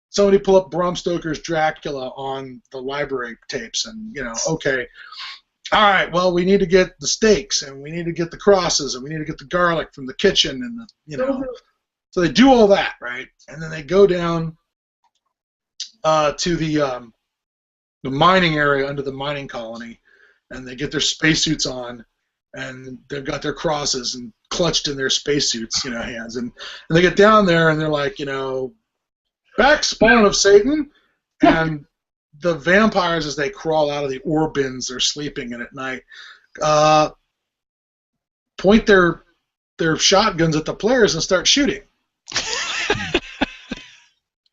somebody pull up Bram Stoker's Dracula on the library tapes, and okay. All right, well, we need to get the steaks, and we need to get the crosses, and we need to get the garlic from the kitchen, and so they do all that, right? And then they go down to the mining area under the mining colony, and they get their spacesuits on, and they've got their crosses and clutched in their spacesuits, hands, and they get down there, and they're like, back spawn of Satan, and the vampires, as they crawl out of the ore bins they're sleeping in at night, point their shotguns at the players and start shooting.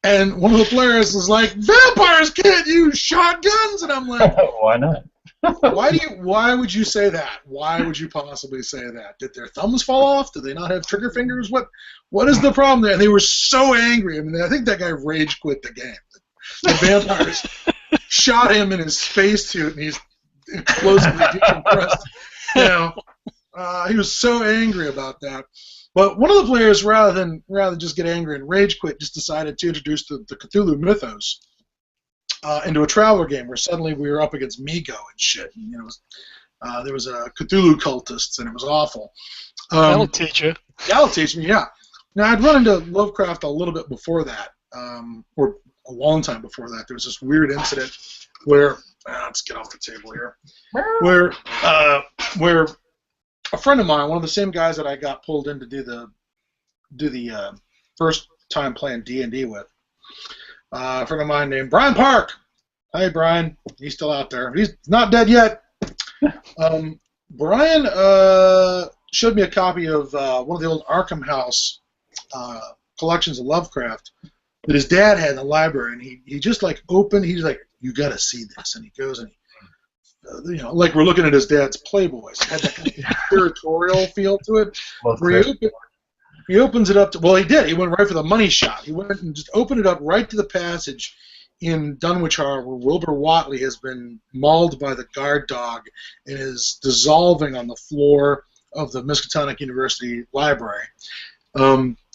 And one of the players is like, vampires can't use shotguns, and I'm like, why not? Why would you say that? Why would you possibly say that? Did their thumbs fall off? Did they not have trigger fingers? What is the problem there? And they were so angry. I mean, I think that guy rage quit the game. The vampires shot him in his spacesuit, and he's explosively decompressed. He was so angry about that. But one of the players, rather than just get angry and rage quit, just decided to introduce the Cthulhu mythos into a Traveler game, where suddenly we were up against Migo and shit. And, there was a Cthulhu cultists, and it was awful. That'll teach you. That'll teach me, yeah. Now, I'd run into Lovecraft a little bit before that, or a long time before that. There was this weird incident where let's get off the table here, where a friend of mine, one of the same guys that I got pulled in to do the first time playing D&D with, a friend of mine named Brian Park. Hey, Brian. He's still out there. He's not dead yet. Brian showed me a copy of one of the old Arkham House collections of Lovecraft that his dad had in the library, and he just opened. He's like, "You got to see this," and he goes and like we're looking at his dad's Playboys. It had that kind of curatorial feel to it. Where he opens it up to. Well, he did. He went right for the money shot. He went and just opened it up right to the passage in Dunwich Harbor where Wilbur Whatley has been mauled by the guard dog and is dissolving on the floor of the Miskatonic University Library.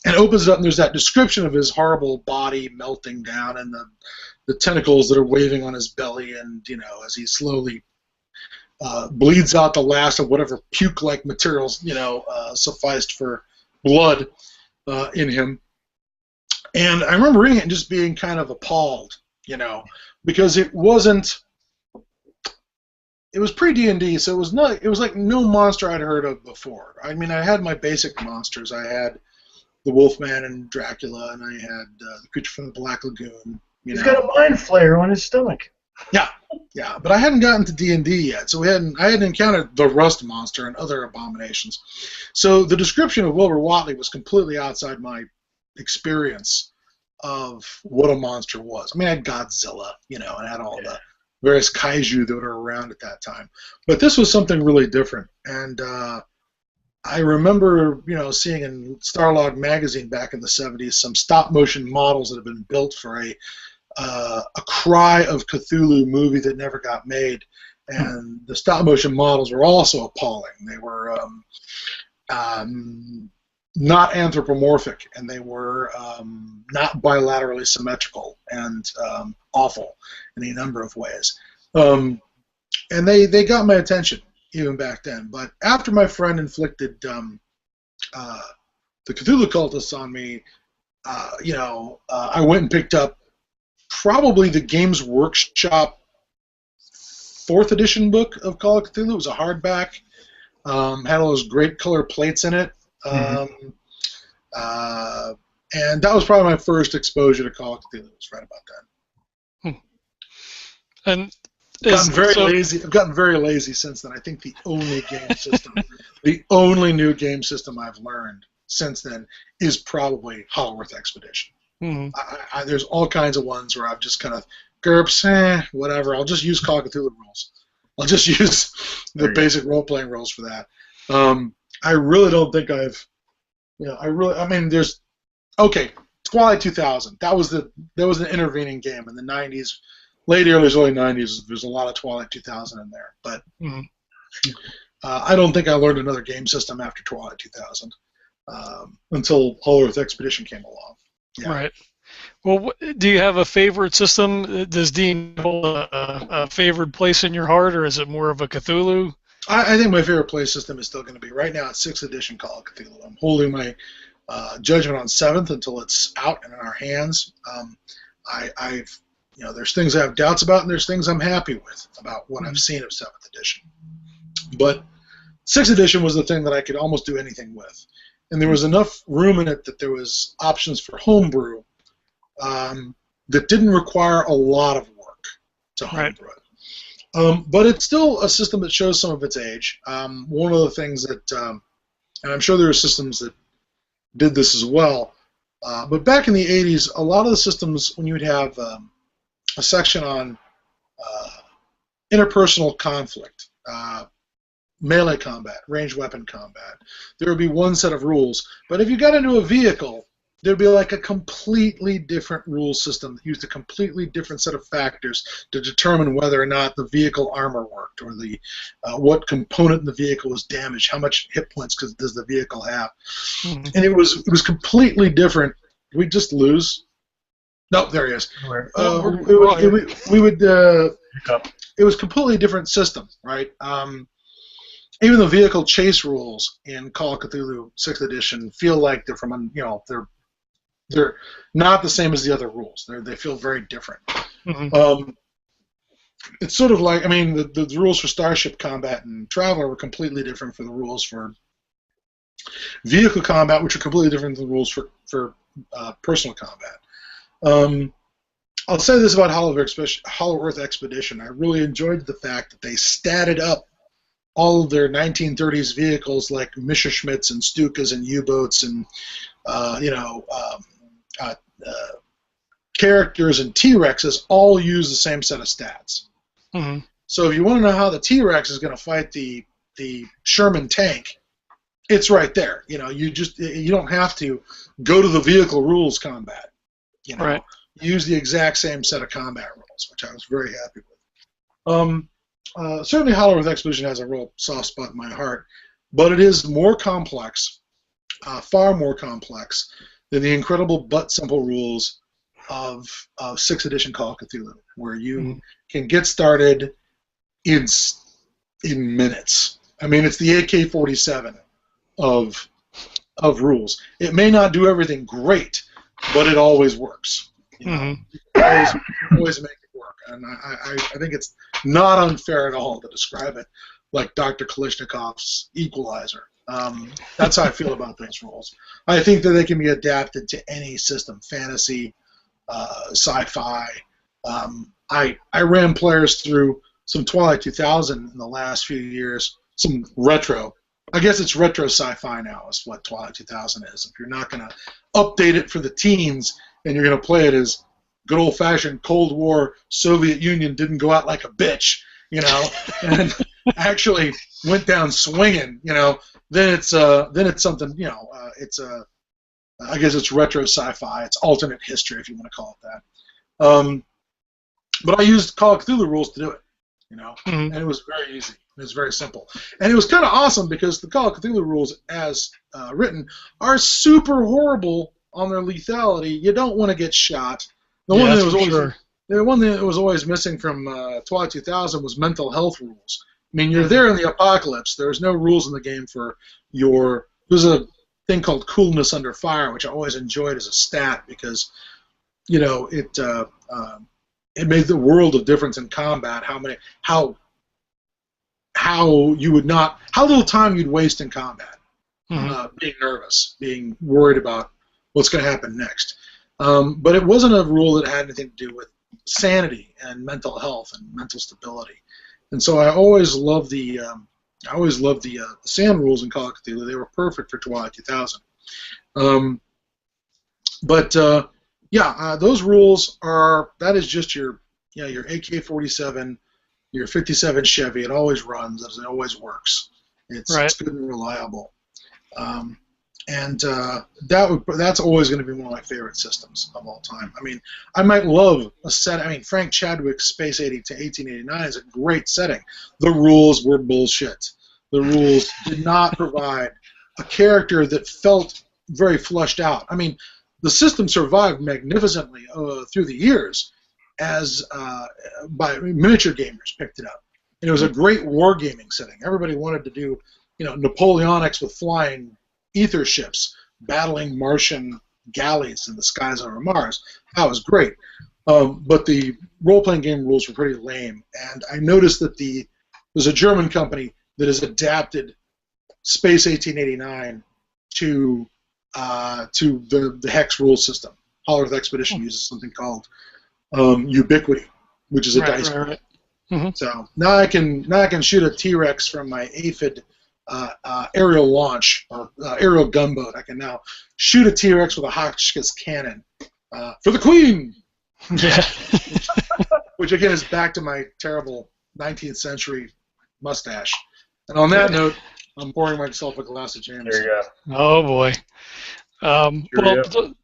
And opens it up, and there's that description of his horrible body melting down and the tentacles that are waving on his belly, and as he slowly bleeds out the last of whatever puke-like materials sufficed for blood in him. And I remember reading it and just being kind of appalled, because it wasn't. It was pre-D&D, so it was like no monster I'd heard of before. I mean, I had my basic monsters. I had the Wolfman and Dracula, and I had the creature from the Black Lagoon. He's got a mind flayer on his stomach. Yeah, but I hadn't gotten to D&D yet, so I hadn't encountered the Rust Monster and other abominations. So the description of Wilbur Whatley was completely outside my experience of what a monster was. I mean, I had Godzilla, and I had all the various kaiju that were around at that time. But this was something really different, and I remember, seeing in Starlog magazine back in the 70s some stop-motion models that had been built for a Cry of Cthulhu movie that never got made, and the stop-motion models were also appalling. They were not anthropomorphic, and they were not bilaterally symmetrical, and awful in a number of ways. And they got my attention even back then. But after my friend inflicted the Cthulhu cultists on me, I went and picked up probably the Games Workshop 4th edition book of Call of Cthulhu. It was a hardback, had all those great color plates in it, and that was probably my first exposure to Call of Cthulhu. It was right about then. And I've gotten very lazy since then. I think the only game system, the only new game system I've learned since then is probably Hollowworth Expedition. Mm-hmm. There's all kinds of ones where I've just kind of GURPS, whatever. I'll just use Call of Cthulhu rules. I'll just use the basic role-playing rules for that. I really don't think I've I mean, there's okay. Twilight 2000. That was an intervening game in the 90s, late early 90s. There's a lot of Twilight 2000 in there, but I don't think I learned another game system after Twilight 2000 until Hollow Earth Expedition came along. Yeah. Right. Well, do you have a favorite system? Does D hold a favorite place in your heart, or is it more of a Cthulhu? I think my favorite play system is still going to be right now. It's 6th edition Call of Cthulhu. I'm holding my judgment on 7th until it's out and in our hands. I've there's things I have doubts about, and there's things I'm happy with about what I've seen of 7th edition. But 6th edition was the thing that I could almost do anything with, and there was enough room in it that there was options for homebrew that didn't require a lot of work to homebrew it. But it's still a system that shows some of its age. One of the things that, and I'm sure there are systems that did this as well, but back in the 80s, a lot of the systems, when you would have a section on interpersonal conflict, melee combat, ranged weapon combat, there would be one set of rules. But if you got into a vehicle, there'd be like a completely different rule system that used a completely different set of factors to determine whether or not the vehicle armor worked, or the what component in the vehicle was damaged, how much hit points does the vehicle have. And it was completely different. Did we just lose? No, there he is. It was completely different system, right? Even the vehicle chase rules in Call of Cthulhu 6th edition feel like they're from, they're not the same as the other rules. They feel very different. It's sort of like, I mean, the rules for starship combat and Traveler were completely different from the rules for vehicle combat, which are completely different than the rules for personal combat. I'll say this about Hollow Earth Expedition. I really enjoyed the fact that they statted up all of their 1930s vehicles like Messerschmitts and Stukas and U-boats and characters and T-Rexes all use the same set of stats. So if you want to know how the T-Rex is going to fight the Sherman tank, it's right there. You don't have to go to the vehicle rules combat. You use the exact same set of combat rules, which I was very happy with. Certainly Hollow Earth Expedition has a real soft spot in my heart, but it is more complex, far more complex than the incredible but simple rules of 6th edition Call of Cthulhu, where you can get started in minutes. I mean, it's the AK-47 of rules. It may not do everything great, but it always works. You always make it work, and I think it's not unfair at all to describe it like Dr. Kalishnikov's Equalizer. That's how I feel about those rules. I think that they can be adapted to any system, fantasy, sci-fi. I ran players through some Twilight 2000 in the last few years, some retro. I guess it's retro sci-fi now is what Twilight 2000 is. If you're not going to update it for the teens and you're going to play it as good old-fashioned Cold War Soviet Union didn't go out like a bitch, and actually went down swinging, then it's something, I guess it's retro sci-fi. It's alternate history, if you want to call it that. But I used Call of Cthulhu rules to do it, and it was very easy. It was very simple, and it was kind of awesome because the Call of Cthulhu rules, as written, are super horrible on their lethality. You don't want to get shot. The one that was always missing from Twilight 2000 was mental health rules. I mean, you're there in the apocalypse. There's no rules in the game for there's a thing called coolness under fire, which I always enjoyed as a stat because, it made the world of difference in combat. How little time you'd waste in combat, being nervous, being worried about what's going to happen next. But it wasn't a rule that had anything to do with sanity and mental health and mental stability. And so I always loved the sand rules in Call of Cthulhu. They were perfect for Twilight 2000. Those rules that is just your AK-47, your 57 Chevy. It always runs. It always works. It's good and reliable. And that's always going to be one of my favorite systems of all time. I mean, I might love a set. I mean, Frank Chadwick's Space 80 to 1889 is a great setting. The rules were bullshit. The rules did not provide a character that felt very fleshed out. I mean, the system survived magnificently through the years as by miniature gamers picked it up. And it was a great wargaming setting. Everybody wanted to do, Napoleonics with flying ether ships battling Martian galleys in the skies over Mars. That was great. But the role-playing game rules were pretty lame. And I noticed that there's a German company that has adapted Space 1889 to the Hex rule system. Hollerith Expedition uses something called Ubiquity, which is a dice. Right. Mm-hmm. So now I can shoot a T-Rex from my aphid aerial launch or aerial gunboat. I can now shoot a T-Rex with a Hotchkiss cannon for the Queen. Yeah. Which again is back to my terrible 19th century mustache. And on that note, I'm pouring myself a glass of Jameson. There you go. Oh boy.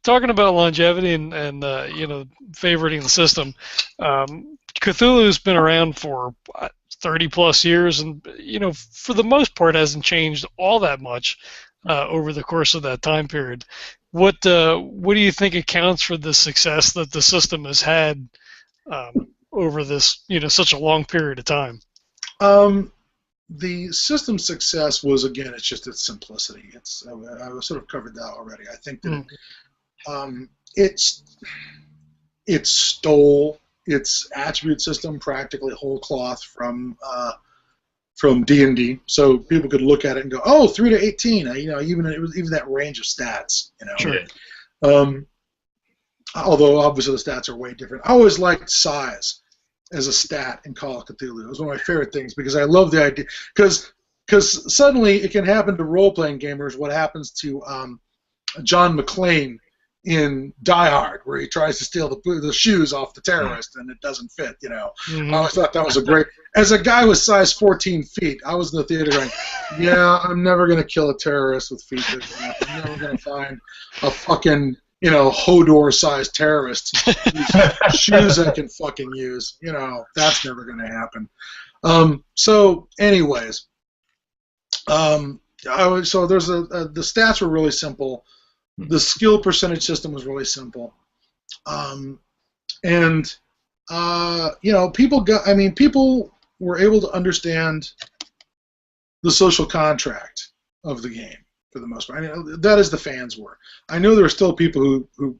Talking about longevity and favoriting the system, Cthulhu's been around for 30 plus years, and for the most part hasn't changed all that much over the course of that time period. What do you think accounts for the success that the system has had over this such a long period of time? The system's success was, again, it's just its simplicity. I sort of covered that already. I think that it stole its attribute system practically whole cloth from D&D, so people could look at it and go, "Oh, 3 to 18." Even that range of stats. Sure. Although obviously the stats are way different. I always liked size as a stat in Call of Cthulhu. It was one of my favorite things because I love the idea. Because suddenly it can happen to role-playing gamers what happens to John McClane in Die Hard, where he tries to steal the shoes off the terrorist and it doesn't fit. Mm-hmm. I always thought that was a great. As a guy with size 14 feet, I was in the theater going, "Yeah, I'm never gonna kill a terrorist with feet big enough. I'm never gonna find a fucking Hodor-sized terrorist whose shoes I can fucking use. That's never going to happen." So, anyways, the stats were really simple. The skill percentage system was really simple, people were able to understand the social contract of the game. For the most part, that is the fans were. I know there are still people who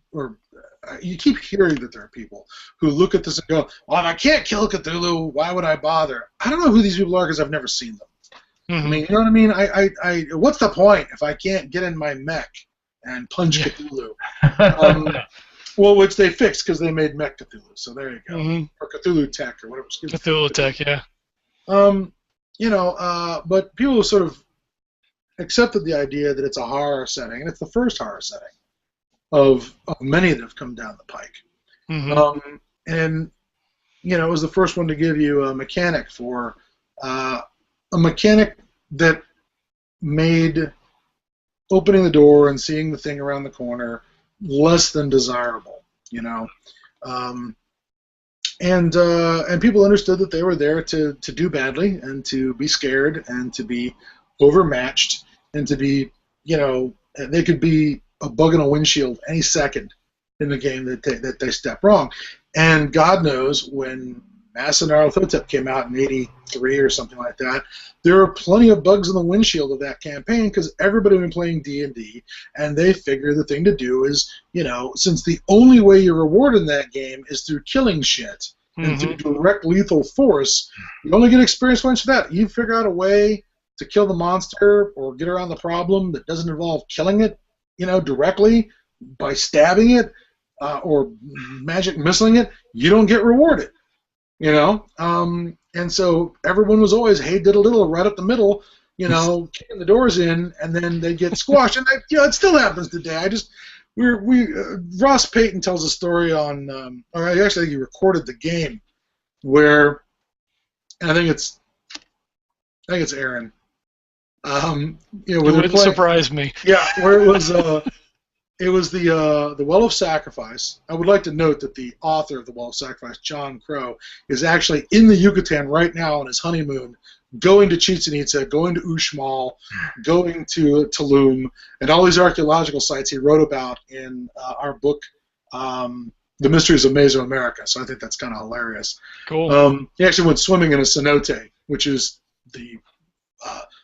you keep hearing that there are people who look at this and go, "Well, if I can't kill Cthulhu, why would I bother?" I don't know who these people are because I've never seen them. Mm-hmm. I mean, you know what I mean? I what's the point if I can't get in my mech and punch Cthulhu? Well, which they fixed because they made Mech Cthulhu, so there you go. Mm-hmm. Or Cthulhu Tech or whatever. Cthulhu Tech, yeah. But people sort of accepted the idea that it's a horror setting, and it's the first horror setting of many that have come down the pike. Mm-hmm. It was the first one to give you a mechanic that made opening the door and seeing the thing around the corner less than desirable. And people understood that they were there to do badly and to be scared and to be overmatched and to be, they could be a bug in a windshield any second in the game that they step wrong. And God knows when Mass and Nyarlathotep came out in '83 or something like that, there were plenty of bugs in the windshield of that campaign because everybody had been playing D&D, and they figured the thing to do is, since the only way you're rewarded in that game is through killing shit and through direct lethal force, you only get experience points for that. You figure out a way to kill the monster or get around the problem that doesn't involve killing it, directly by stabbing it or magic missiling it, you don't get rewarded, and so everyone was always, hey, diddle right up the middle, kicking the doors in, and then they get squashed, and it still happens today. Ross Payton tells a story on, or I actually think he recorded the game where, and I think it's Aaron. Where It wouldn't surprise me. Yeah, where it was the Well of Sacrifice. I would like to note that the author of the Well of Sacrifice, John Crow, is actually in the Yucatan right now on his honeymoon, going to Chichen Itza, going to Uxmal, going to Tulum, and all these archaeological sites he wrote about in our book, The Mysteries of Mesoamerica. So I think that's kind of hilarious. Cool. He actually went swimming in a cenote, which is the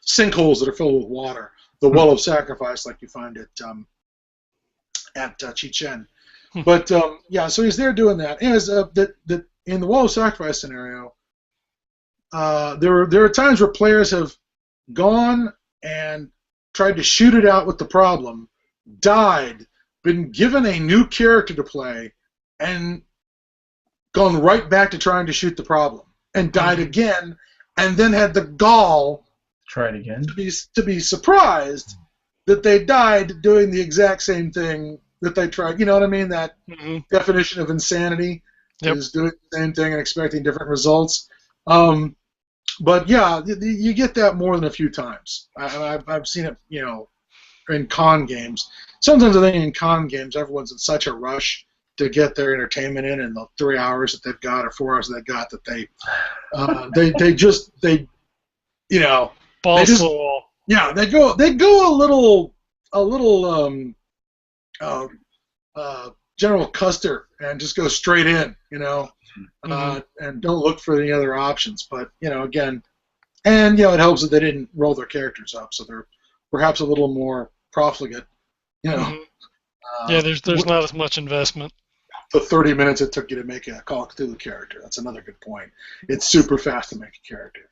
sinkholes that are filled with water. The Well of Sacrifice, like you find at Chichen. But so he's there doing that. Anyways, that in the Wall of Sacrifice scenario, there are times where players have gone and tried to shoot it out with the problem, died, been given a new character to play, and gone right back to trying to shoot the problem, and died again, and then had the gall try it again to be surprised that they died doing the exact same thing that they tried. You know what I mean? That definition of insanity is doing the same thing and expecting different results. But yeah, you get that more than a few times. I've seen it, in con games. Sometimes I think in con games, everyone's in such a rush to get their entertainment in the 3 hours that they've got or 4 hours that they've got that they balls to the wall. Yeah, they go a little General Custer and just go straight in, and don't look for any other options. But again, and it helps that they didn't roll their characters up, so they're perhaps a little more profligate. There's not as much investment. The 30 minutes it took you to make a Call of Cthulhu character. That's another good point. It's super fast to make a character.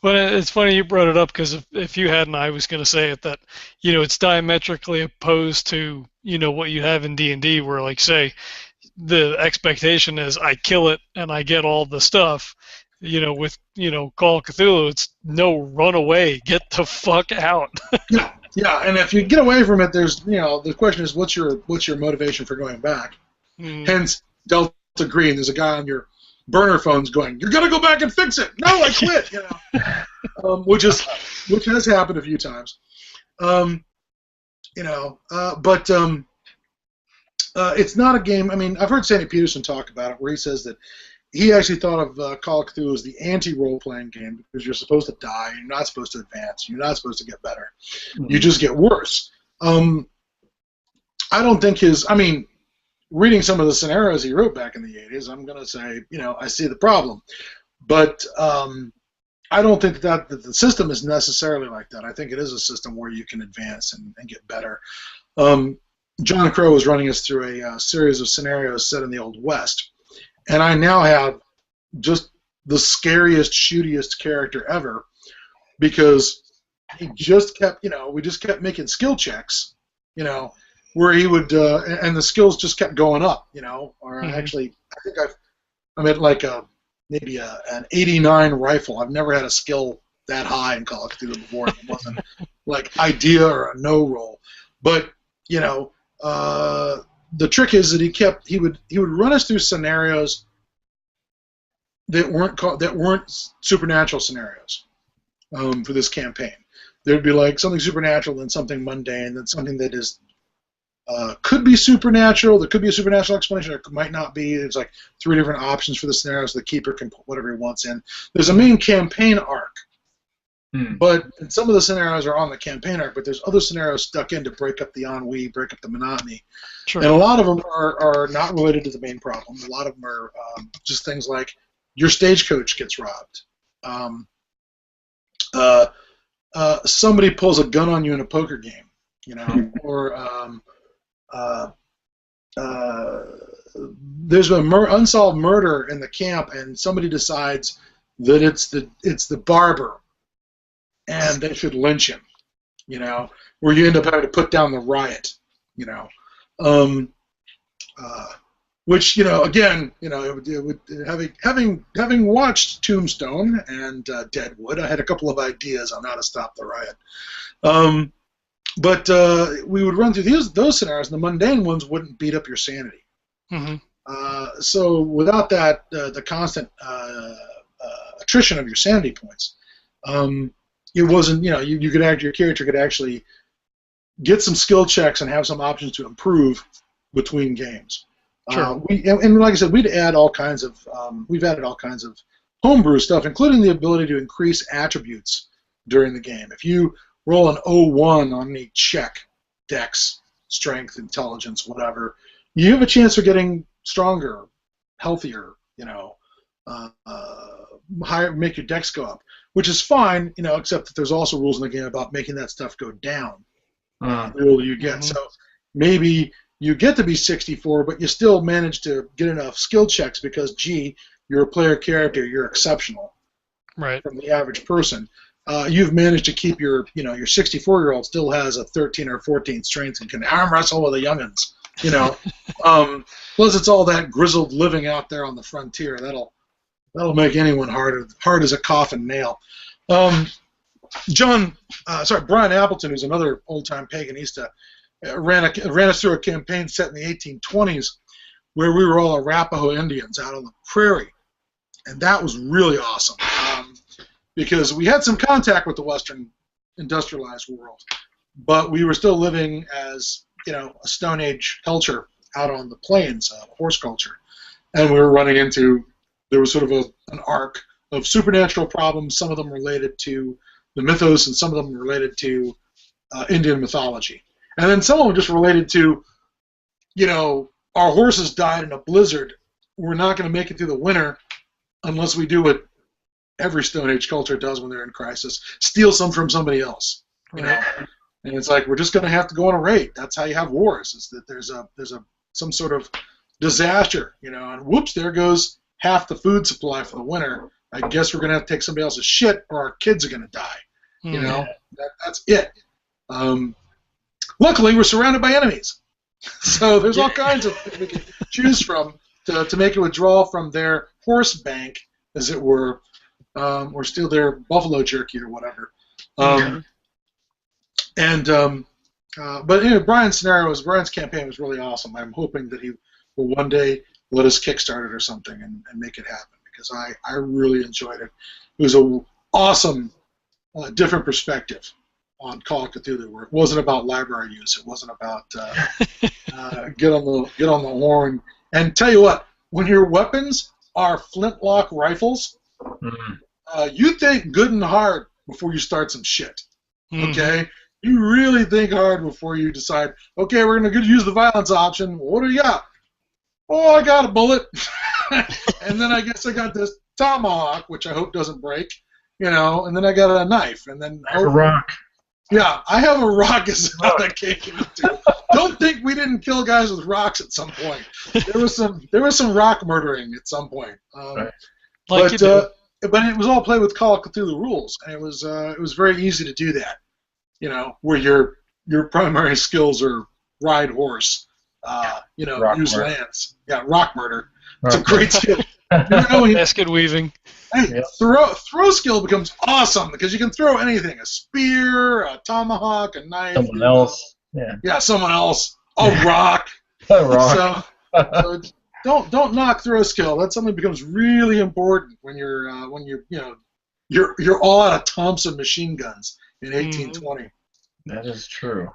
Well, it's funny you brought it up because if you hadn't, I was going to say it that it's diametrically opposed to what you have in D&D, where like say the expectation is I kill it and I get all the stuff. With Call of Cthulhu, it's no, run away, get the fuck out. Yeah, and if you get away from it, there's the question is what's your motivation for going back? Hence Delta Green. There's a guy on your burner phones going, "You're gonna go back and fix it." No, I quit. Which has happened a few times. It's not a game. I mean, I've heard Sandy Peterson talk about it, where he says that he actually thought of Call of Cthulhu as the anti-role-playing game because you're supposed to die, you're not supposed to advance, you're not supposed to get better. You just get worse. I don't think reading some of the scenarios he wrote back in the 80s, I'm going to say, I see the problem. But I don't think that the system is necessarily like that. I think it is a system where you can advance and get better. John Crow was running us through a series of scenarios set in the Old West. And I now have just the scariest, shootiest character ever because he just kept, we just kept making skill checks, where he would, and the skills just kept going up, or actually, I think I'm at like maybe an 89 rifle. I've never had a skill that high in Call of Cthulhu before. It wasn't like idea or a no roll. But, the trick is that he would run us through scenarios that weren't supernatural scenarios for this campaign. There'd be like something supernatural, then something mundane, then something that is could be supernatural. There could be a supernatural explanation, or it might not be. There's like 3 different options for the scenarios. The keeper can put whatever he wants in. There's a main campaign arc. But some of the scenarios are on the campaign arc, but there's other scenarios stuck in to break up the ennui, break up the monotony. Sure. And a lot of them are not related to the main problem. A lot of them are just things like your stagecoach gets robbed. Somebody pulls a gun on you in a poker game, or there's been unsolved murder in the camp, and somebody decides that it's the barber, and they should lynch him, where you end up having to put down the riot, which again, it would having watched Tombstone and Deadwood, I had a couple of ideas on how to stop the riot. But we would run through those scenarios, and the mundane ones wouldn't beat up your sanity. So without that, the constant attrition of your sanity points, it wasn't, you could your character could actually get some skill checks and have some options to improve between games. Sure. And like I said, we've added all kinds of homebrew stuff, including the ability to increase attributes during the game. If you roll an 01 on any check, dex, strength, intelligence, whatever, you have a chance of getting stronger, healthier, higher, make your dex go up, which is fine, except that there's also rules in the game about making that stuff go down the older you get. So maybe you get to be 64, but you still manage to get enough skill checks because, gee, you're a player character, you're exceptional from the average person. You've managed to keep your 64-year-old still has a 13 or 14 strength and can arm wrestle with the youngins. Plus it's all that grizzled living out there on the frontier. That'll make anyone hard as a coffin nail. Brian Appleton, who's another old-time paganista, ran us through a campaign set in the 1820s where we were all Arapaho Indians out on the prairie, and that was really awesome because we had some contact with the Western industrialized world, but we were still living as a Stone Age culture out on the plains, horse culture, and we were running into there was sort of an arc of supernatural problems, some of them related to the mythos and some of them related to Indian mythology. And then some of them just related to, our horses died in a blizzard. We're not going to make it through the winter unless we do what every Stone Age culture does when they're in crisis, steal some from somebody else. And it's like we're just going to have to go on a raid. That's how you have wars. Is that there's some sort of disaster, and whoops, there goes half the food supply for the winter. I guess we're going to have to take somebody else's shit, or our kids are going to die. That's it. Luckily, we're surrounded by enemies, so there's all kinds of things we can choose from to make a withdrawal from their horse bank, as it were, or steal their buffalo jerky or whatever. But Brian's campaign was really awesome. I'm hoping that he will one day let us kickstart it or something and make it happen because I really enjoyed it. It was an awesome, different perspective on Call of Cthulhu, where it wasn't about library use. It wasn't about get on the horn. And tell you what, when your weapons are flintlock rifles, you think good and hard before you start some shit. Okay, you really think hard before you decide. Okay, we're gonna use the violence option. Well, what do you got? Oh, I got a bullet, and then I guess I got this tomahawk, which I hope doesn't break. And then I got a knife, and then a rock. Yeah, I have a rock as well that came into. Don't think we didn't kill guys with rocks at some point. There was some rock murdering at some point. But it was all played with Call of Cthulhu rules, and it was very easy to do that. Where your primary skills are ride horse, use lance. Yeah, rock murder. It's a great skill. Basket weaving. Hey, throw skill becomes awesome because you can throw anything: a spear, a tomahawk, a knife. Someone else. Yeah, someone else. A rock. A rock. So don't knock throw skill. That's something that becomes really important when you're all out of Thompson machine guns in 1820. That is true.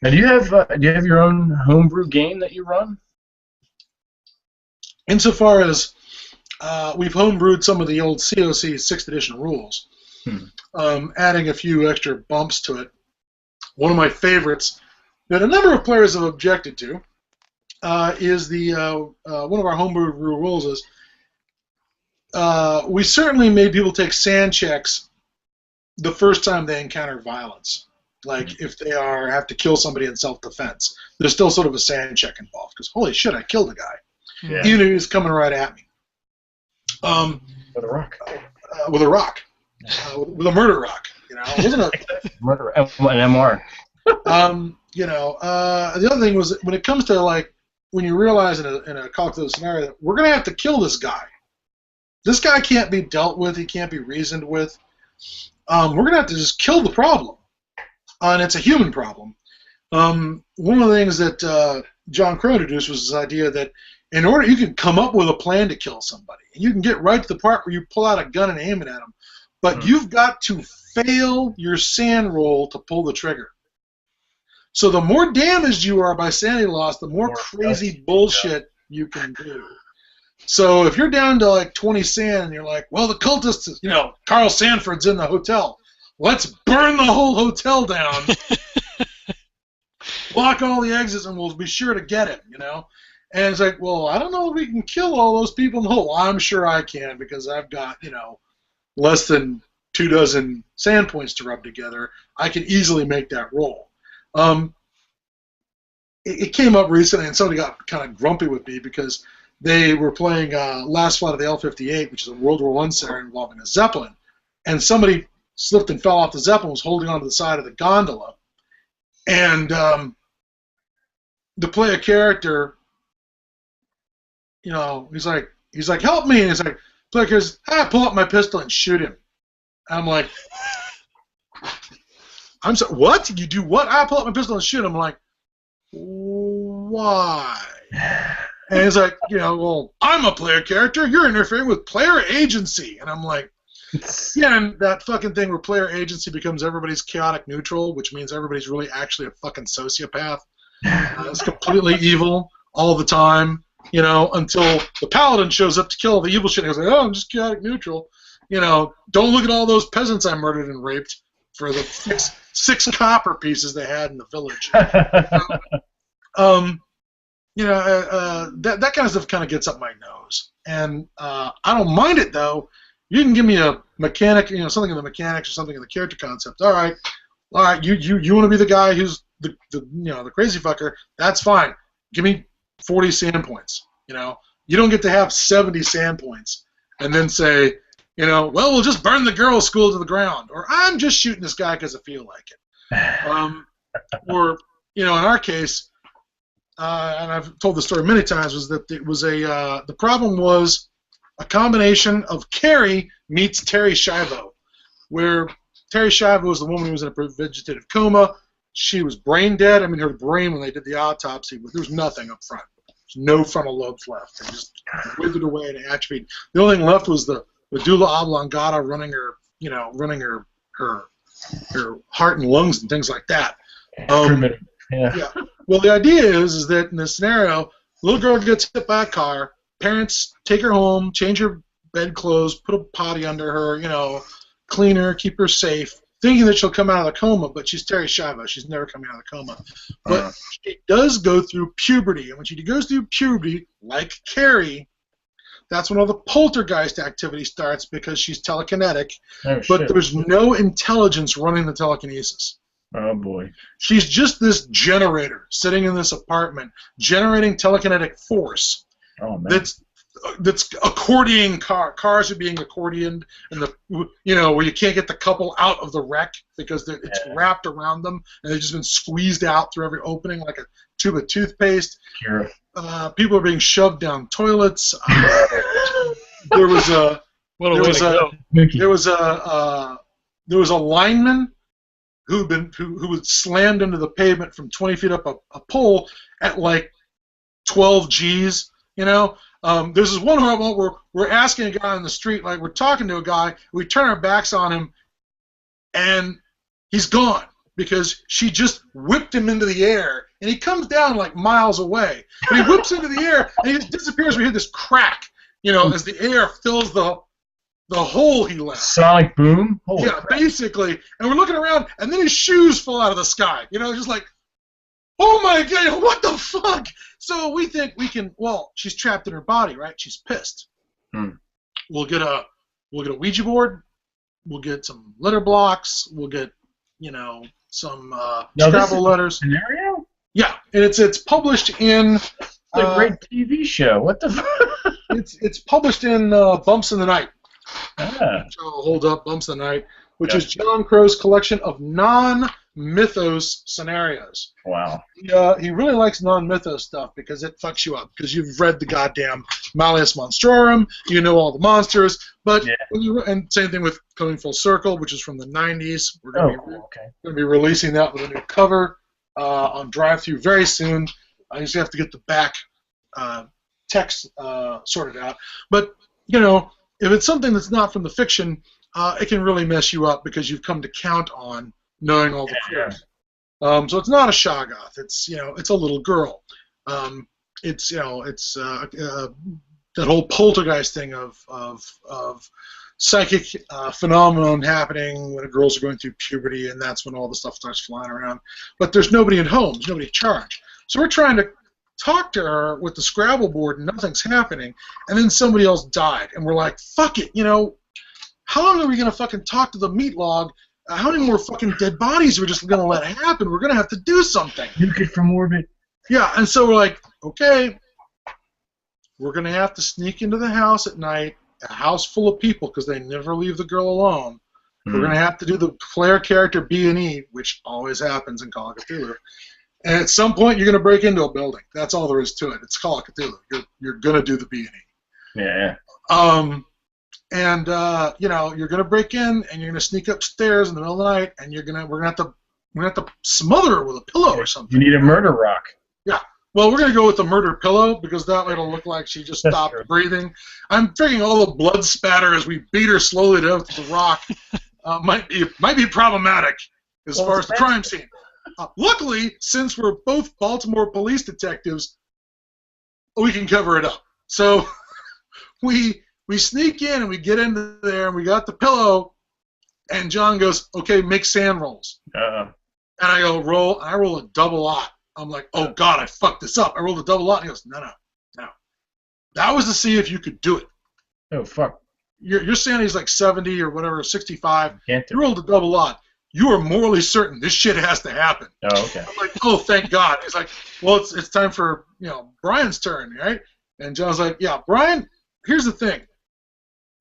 Now, do you have your own homebrew game that you run? Insofar as we've homebrewed some of the old COC 6th edition rules, adding a few extra bumps to it. One of my favorites that a number of players have objected to is one of our homebrew rules is we certainly made people take sand checks the first time they encounter violence. Like if they have to kill somebody in self-defense, there's still sort of a sand check involved because holy shit, I killed a guy. Yeah. Even if he was coming right at me. With a rock. With a rock. With a murder rock. It wasn't a murder. An MR. The other thing was when it comes to when you realize in a Call of Cthulhu scenario that we're gonna have to kill this guy. This guy can't be dealt with. He can't be reasoned with. We're gonna have to just kill the problem, and it's a human problem. One of the things that John Crow introduced was this idea that in order you can come up with a plan to kill somebody, and you can get right to the part where you pull out a gun and aim it at them, but you've got to fail your sand roll to pull the trigger. So the more damaged you are by sanity loss, the more crazy bullshit you can do. So if you're down to like 20 sand and you're like, well, the cultists, Carl Sanford's in the hotel. Let's burn the whole hotel down. Block all the exits and we'll be sure to get him, And it's like, well, I don't know if we can kill all those people in the hole. Well, I'm sure I can because I've got, less than 24 sand points to rub together. I can easily make that roll. It came up recently and somebody got kind of grumpy with me because they were playing Last Flight of the L-58, which is a World War I scenario involving a Zeppelin, and somebody slipped and fell off the Zeppelin, was holding onto the side of the gondola, and to play a character, he's like, help me, and he's like, play a character, pull up my pistol and shoot him. And I'm like, I'm sorry, what? You do what? I pull up my pistol and shoot him. I'm like, why? And he's like, well, I'm a player character. You're interfering with player agency. And I'm like, yeah, and that fucking thing where player agency becomes everybody's chaotic neutral, which means everybody's really actually a fucking sociopath. It's completely evil all the time, until the paladin shows up to kill all the evil shit. And he's like, oh, I'm just chaotic neutral. Don't look at all those peasants I murdered and raped for the six copper pieces they had in the village. That kind of stuff kind of gets up my nose, and I don't mind it though. You can give me a mechanic, something in the mechanics or something in the character concept. All right, you want to be the guy who's the crazy fucker? That's fine. Give me 40 sand points. You don't get to have 70 sand points and then say, well, we'll just burn the girls' school to the ground, or I'm just shooting this guy because I feel like it. Or in our case. And I've told the story many times, was that it was the problem was a combination of Carrie meets Terry Schiavo, where Terry Schiavo was the woman who was in a vegetative coma. She was brain dead. I mean, her brain, when they did the autopsy, there was nothing up front. There's no frontal lobes left. They just withered away and atrophied. The only thing left was the medulla oblongata running her heart and lungs and things like that. Yeah. Well, the idea is that in this scenario, little girl gets hit by a car. Parents take her home, change her bedclothes, put a potty under her, clean her, keep her safe, thinking that she'll come out of the coma. But she's Terry Schiavo. She's never coming out of the coma. But she does go through puberty, and when she goes through puberty, like Carrie, that's when all the poltergeist activity starts because she's telekinetic. But there's no intelligence running the telekinesis. Oh boy. She's just this generator sitting in this apartment generating telekinetic force. Oh man. That's accordioning cars are being accordioned, and where you can't get the couple out of the wreck because it's wrapped around them and they've just been squeezed out through every opening like a tube of toothpaste. Sure. People are being shoved down toilets. There was a lineman who was slammed into the pavement from 20 feet up a pole at like 12 G's. There's this one moment where we're asking a guy on the street, like we're talking to a guy, we turn our backs on him, and he's gone because she just whipped him into the air, and he comes down like miles away. But he whips into the air, and he just disappears. We hear this crack, as the air fills the hole he left. Sonic boom? Holy crap. Basically. And we're looking around, and then his shoes fall out of the sky. Just like, oh my God, what the fuck? So we think we can, she's trapped in her body, right? She's pissed. We'll get a Ouija board. We'll get some letter blocks. We'll get, some Scrabble letters. Scenario? Yeah, and it's published in... It's a great TV show. What the fuck? It's published in Bumps in the Night. Ah. Which I'll hold up, Bumps in the Night, which is John Crow's collection of non-mythos scenarios. Wow. He really likes non-mythos stuff because it fucks you up, because you've read the goddamn Malleus Monstrorum, you know all the monsters, but and same thing with Coming Full Circle, which is from the 90s. We're going to be releasing that with a new cover on drive-thru very soon. I just have to get the back text sorted out. But, if it's something that's not from the fiction, it can really mess you up because you've come to count on knowing all the clues. Yeah. So it's not a Shoggoth. It's it's a little girl. It's that whole poltergeist thing of psychic phenomenon happening when girls are going through puberty, and that's when all the stuff starts flying around. But there's nobody at home. There's nobody in charge. So we're trying to talk to her with the Scrabble board, and nothing's happening. And then somebody else died, and we're like, fuck it, how long are we gonna fucking talk to the meat log? How many more fucking dead bodies are we just gonna let happen? We're gonna have to do something. Nuke it from orbit. Yeah, and so we're like, okay, we're gonna have to sneak into the house at night, a house full of people because they never leave the girl alone. We're gonna have to do the player character B&E, which always happens in Call of Cthulhu. And at some point, you're gonna break into a building. That's all there is to it. It's Call of Cthulhu. You're gonna do the B&E. Yeah. And you're gonna break in, and you're gonna sneak upstairs in the middle of the night, and we're gonna have to smother her with a pillow or something. You need a murder rock. Yeah. Well, we're gonna go with the murder pillow because that way it'll look like she just stopped breathing. I'm thinking all the blood spatter as we beat her slowly to death with the rock might be problematic as far as the crime scene. Luckily, since we're both Baltimore police detectives, we can cover it up. So we sneak in and we get into there and we got the pillow, and John goes, "Okay, make sand rolls." And I go, roll. And I roll a double lot. I'm like, oh God, I fucked this up. I rolled a double lot. And he goes, no. That was to see if you could do it. Oh fuck. Your sanity's like 70 or whatever, 65. You rolled a double lot. You are morally certain this shit has to happen. Oh, okay. I'm like, oh, thank God. He's like, well, it's time for Brian's turn, right? And John's like, yeah, Brian. Here's the thing.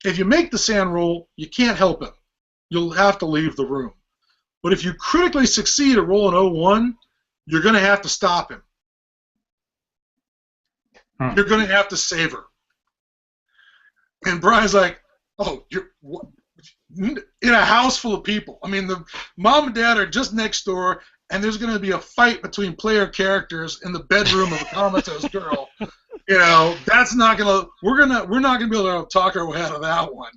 If you make the sand roll, you can't help him. You'll have to leave the room. But if you critically succeed at rolling 01, you're going to have to stop him. You're going to have to save her. And Brian's like, oh, you're in a house full of people. I mean, the mom and dad are just next door, and there's going to be a fight between player characters in the bedroom of a comatose girl. That's not going to. We're not going to be able to talk our way out of that one.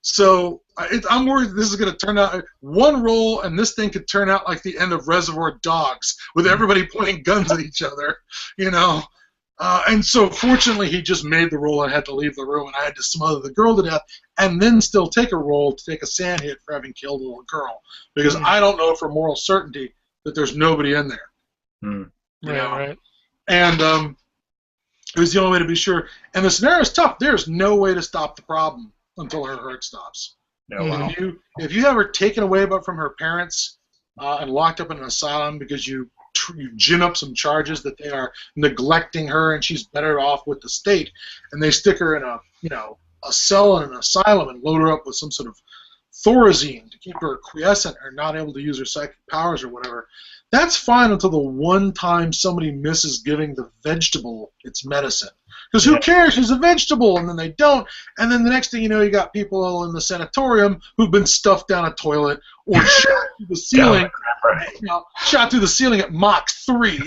So I'm worried this is going to turn out one roll, and this thing could turn out like the end of Reservoir Dogs, with everybody pointing guns at each other, and so fortunately he just made the roll and had to leave the room, and I had to smother the girl to death, and then still take a roll to take a sand hit for having killed a little girl, because I don't know for moral certainty that there's nobody in there. Right. And it was the only way to be sure. And the scenario's tough. There's no way to stop the problem until her hurt stops. No, wow. If you have her taken away from her parents and locked up in an asylum because you gin up some charges that they are neglecting her and she's better off with the state, and they stick her in a cell in an asylum and load her up with some sort of Thorazine to keep her quiescent or not able to use her psychic powers or whatever, that's fine until the one time somebody misses giving the vegetable its medicine. Because who cares? She's a vegetable, and then they don't. And then the next thing you know, you got people in the sanatorium who've been stuffed down a toilet or shot through the ceiling, shot through the ceiling at Mach 3,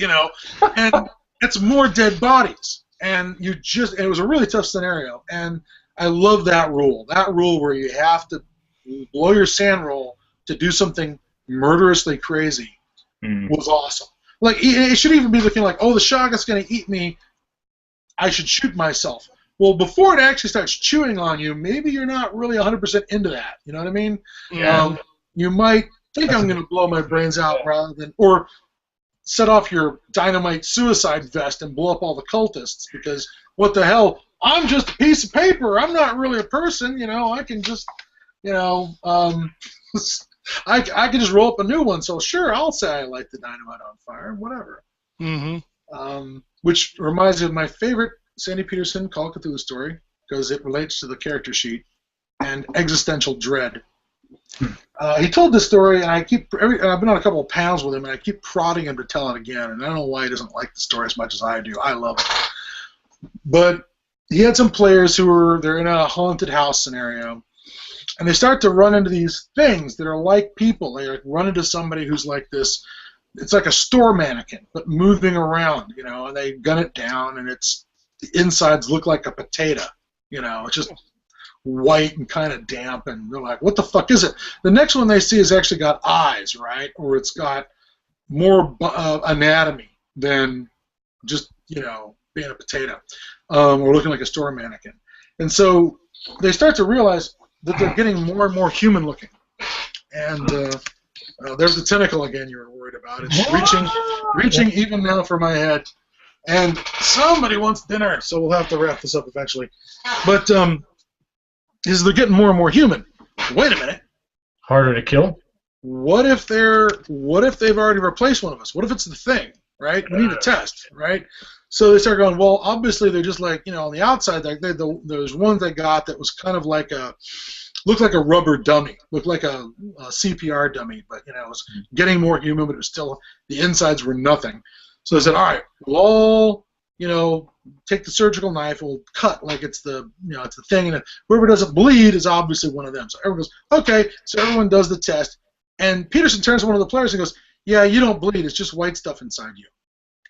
and it's more dead bodies. And it was a really tough scenario. And I love that rule. That rule where you have to blow your sand roll to do something murderously crazy was awesome. Like, it should even be looking like, oh, the Shoggoth's going to eat me. I should shoot myself. Well, before it actually starts chewing on you, maybe you're not really 100% into that. You know what I mean? Yeah. You might think I'm going to blow my brains out or set off your dynamite suicide vest and blow up all the cultists, because what the hell? I'm just a piece of paper. I'm not really a person. I can just, I can just roll up a new one. So sure, I'll say I light the dynamite on fire, whatever. Which reminds me of my favorite Sandy Peterson Call of Cthulhu story, because it relates to the character sheet and existential dread. He told this story, and I've been on a couple of panels with him, and I keep prodding him to tell it again. And I don't know why he doesn't like the story as much as I do. I love it. But he had some players they're in a haunted house scenario, and they start to run into these things that are like people. They run into somebody who's like this. It's like a store mannequin, but moving around, and they gun it down, and the insides look like a potato, it's just, white and kind of damp, and they're like, what the fuck is it? The next one they see has actually got eyes, right? Or it's got more anatomy than just, being a potato, or looking like a store mannequin. And so they start to realize that they're getting more and more human looking. And there's the tentacle again you were worried about. It's reaching even now for my head. And somebody wants dinner, so we'll have to wrap this up eventually. But they're getting more and more human. Wait a minute. Harder to kill? What if they've already replaced one of us? What if it's the thing, right? We need a test, right? So they start going, well, obviously they're just like, on the outside, there's one they got that was kind of like looked like a rubber dummy, looked like a CPR dummy, but, it was getting more human, but it was still, the insides were nothing. So they said, all right, we'll all, take the surgical knife, we'll cut like it's the, it's the thing, and whoever doesn't bleed is obviously one of them. So everyone goes, okay, so everyone does the test, and Peterson turns to one of the players and goes, yeah, you don't bleed, it's just white stuff inside you.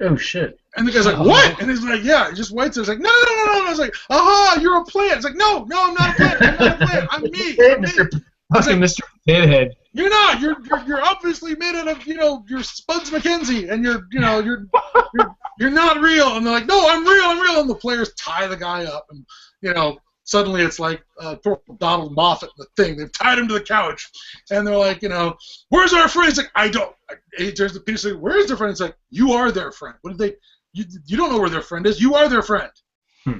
Oh, shit. And the guy's like, what? And he's like, yeah, it's just white stuff. He's like, no. I was like, aha, you're a plant. It's like, no, I'm not a plant. I'm not a plant. I'm me. Mr. Potato Head. You're not. You're obviously made out of, you're Spuds McKenzie, and you're not real. And they're like, no, I'm real. And the players tie the guy up, and suddenly it's like poor Donald Moffat, the thing. They've tied him to the couch, and they're like, where's our friend? He's like, I don't. He turns to Peter and says, where's their friend? It's like, you are their friend. What did they? You don't know where their friend is. You are their friend.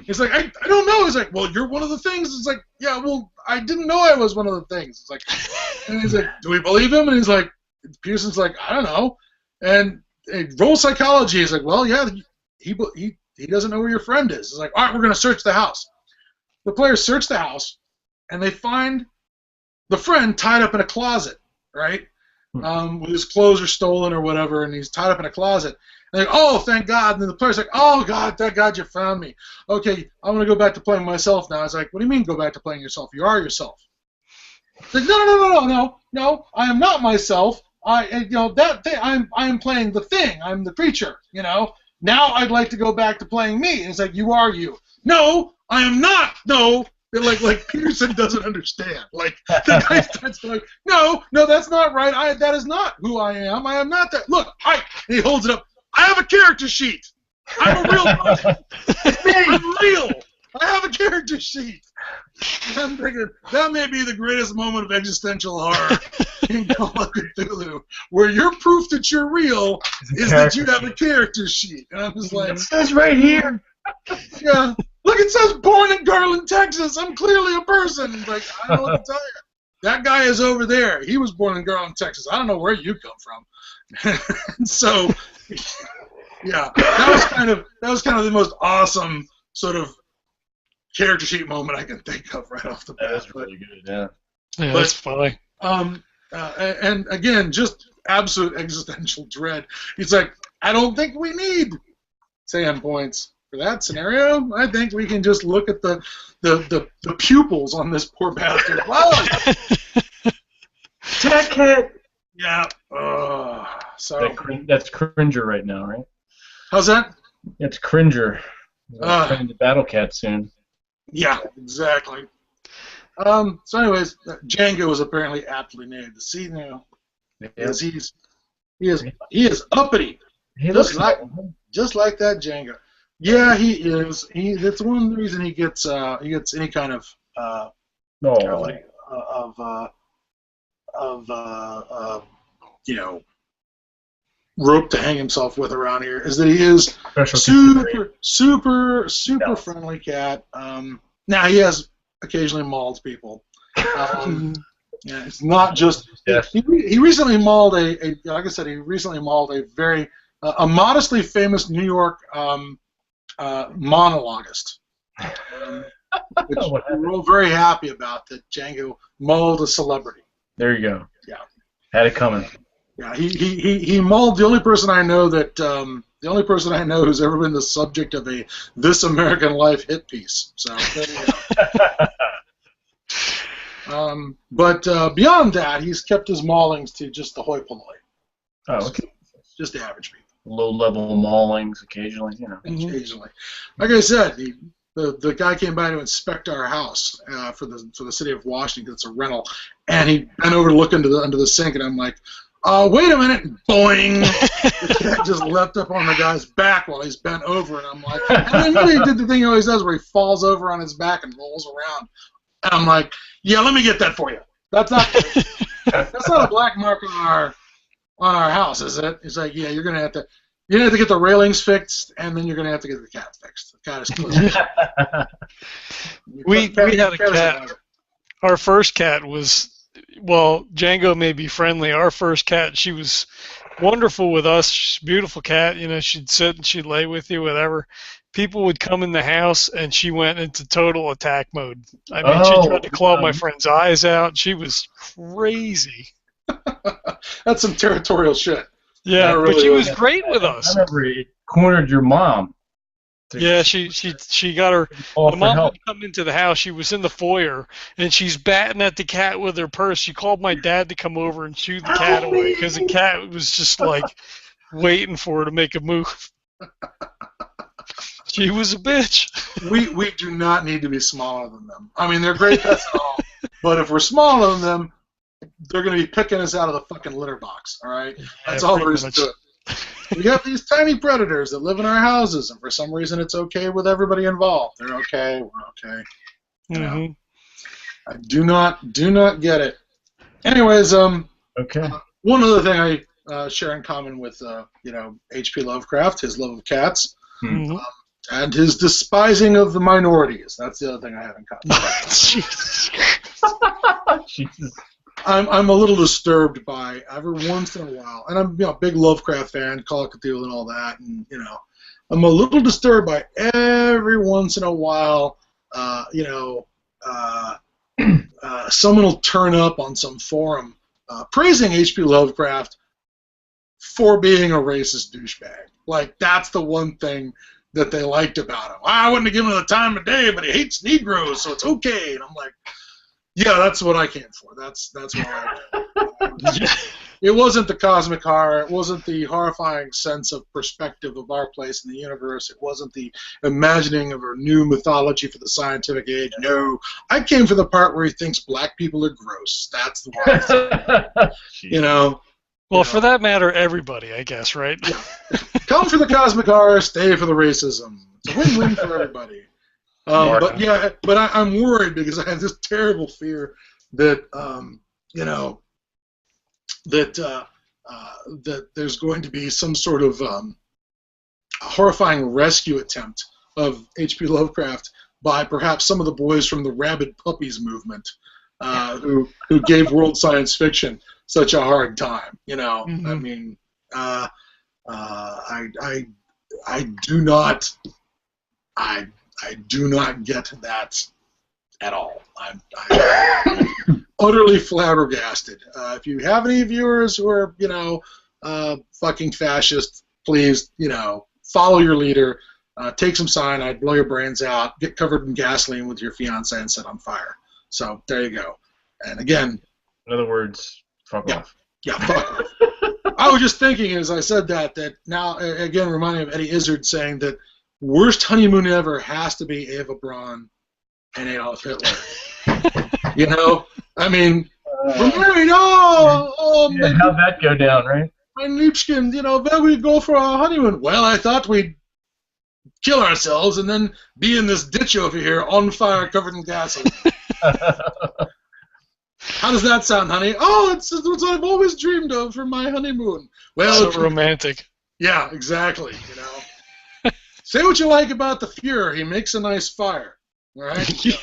He's like, I don't know. He's like, well, you're one of the things. It's like, yeah, well, I didn't know I was one of the things. It's like, and he's like, do we believe him? And he's like, Peterson's like, I don't know. And roll psychology. He's like, well, yeah, he doesn't know where your friend is. It's like, all right, we're gonna search the house. The players search the house, and they find the friend tied up in a closet, right? With his clothes are stolen or whatever, and he's tied up in a closet. And they're like, oh, thank God. And then the player's like, oh, God, thank God you found me. Okay, I'm going to go back to playing myself now. I was like, what do you mean go back to playing yourself? You are yourself. It's like, no, I am not myself. I am playing the thing. I'm the creature, Now I'd like to go back to playing me. And it's like, you are you. No, I am not. No. Like Peterson doesn't understand. Like the guy starts going, no, that's not right. That is not who I am. I am not that. Look, and he holds it up. I have a character sheet. I'm a real person. I'm real. I have a character sheet. And I'm thinking that may be the greatest moment of existential horror in Call of Cthulhu, where your proof that you're real is that you have a character sheet. And I'm just like, it says right here. Yeah. Look, it says born in Garland, Texas. I'm clearly a person. It's like, I don't know what to tell you. That guy is over there. He was born in Garland, Texas. I don't know where you come from. And so, yeah, that was kind of the most awesome sort of character sheet moment I can think of right off the bat. That's really good. Yeah. Yeah, that's funny. And again, just absolute existential dread. He's like, I don't think we need SAM points for that scenario. I think we can just look at the pupils on this poor bastard. Wow. Tech hit. Yeah. So that's Cringer right now, right? How's that? It's Cringer. Playing the Battle Cat soon. Yeah, exactly. So anyways, Django is apparently aptly named. See now, because he is uppity. He looks just like that Django. Yeah, he is. That's one reason he gets any kind of rope to hang himself with around here, is that he is super friendly cat. Now he has occasionally mauled people. Yeah, it's not just. Yes. He recently mauled like I said, he recently mauled a very a modestly famous New York monologuist, which we're all very happy about, that Django mauled a celebrity. There you go. Yeah, had it coming. Yeah, he mauled the only person I know who's ever been the subject of a This American Life hit piece. So there you go. But beyond that, he's kept his maulings to just the hoi polloi. Oh, okay. Just the average people. Low-level maulings occasionally, Occasionally. Like I said, the guy came by to inspect our house for the city of Washington. It's a rental, and he bent over to look under the sink, and I'm like, wait a minute, and boing! The cat just leapt up on the guy's back while he's bent over, and I'm like, and then he did the thing he always does where he falls over on his back and rolls around. And I'm like, yeah, let me get that for you. That's not a black mark on our house, is it? He's like, yeah, you're gonna have to get the railings fixed, and then you're gonna have to get the cat fixed. The cat is closed. we had a cat. Our first cat was, well, Django may be friendly. Our first cat, she was wonderful with us. She's a beautiful cat. You know, she'd sit and she'd lay with you, whatever. People would come in the house, and she went into total attack mode. I mean, she tried to claw my friend's eyes out. She was crazy. That's some territorial shit. Yeah, really but she was great with us. I remember it cornered your mom. Yeah, she got her. The mom would come into the house. She was in the foyer, and she's batting at the cat with her purse. She called my dad to come over and shoo the cat away because the cat was just like waiting for her to make a move. She was a bitch. We do not need to be smaller than them. I mean, they're great pets and all, but if we're smaller than them, they're going to be picking us out of the fucking litter box, all right? That's all there is to it. We got these tiny predators that live in our houses, and for some reason it's okay with everybody involved. They're okay, we're okay. You know? I do not get it. Anyways, okay. One other thing I share in common with H.P. Lovecraft, his love of cats, and his despising of the minorities. That's the other thing I have in common. Jesus. Jesus. I'm a little disturbed by every once in a while, and I'm a big Lovecraft fan, Call of Cthulhu and all that, and I'm a little disturbed by every once in a while, someone will turn up on some forum praising H.P. Lovecraft for being a racist douchebag. Like, that's the one thing that they liked about him. I wouldn't have given him the time of day, but he hates Negroes, so it's okay. And I'm like, yeah, that's what I came for. That's what I did. It wasn't the cosmic horror. It wasn't the horrifying sense of perspective of our place in the universe. It wasn't the imagining of a new mythology for the scientific age. No, I came for the part where he thinks black people are gross. That's the one. Well, for that matter, everybody, I guess, right? Yeah. Come for the cosmic horror, stay for the racism. It's a win-win for everybody. But I'm worried because I have this terrible fear that that there's going to be some sort of horrifying rescue attempt of H.P. Lovecraft by perhaps some of the boys from the Rabid Puppies movement who gave world science fiction such a hard time. I mean, I do not get that at all. I'm utterly flabbergasted. If you have any viewers who are, fucking fascist, please, follow your leader, take some cyanide, blow your brains out, get covered in gasoline with your fiancé and set on fire. So there you go. And again, in other words, fuck off. Yeah, fuck off. I was just thinking as I said that now, again, reminding me of Eddie Izzard saying that worst honeymoon ever has to be Eva Braun and Adolf Hitler. I mean, we're married. How'd that go down, right? My Nietzschean, where we'd go for our honeymoon. Well, I thought we'd kill ourselves and then be in this ditch over here on fire covered in gasoline. How does that sound, honey? Oh, it's what I've always dreamed of for my honeymoon. Well, so romantic. Yeah, exactly. Say what you like about the Fuhrer. He makes a nice fire. All right.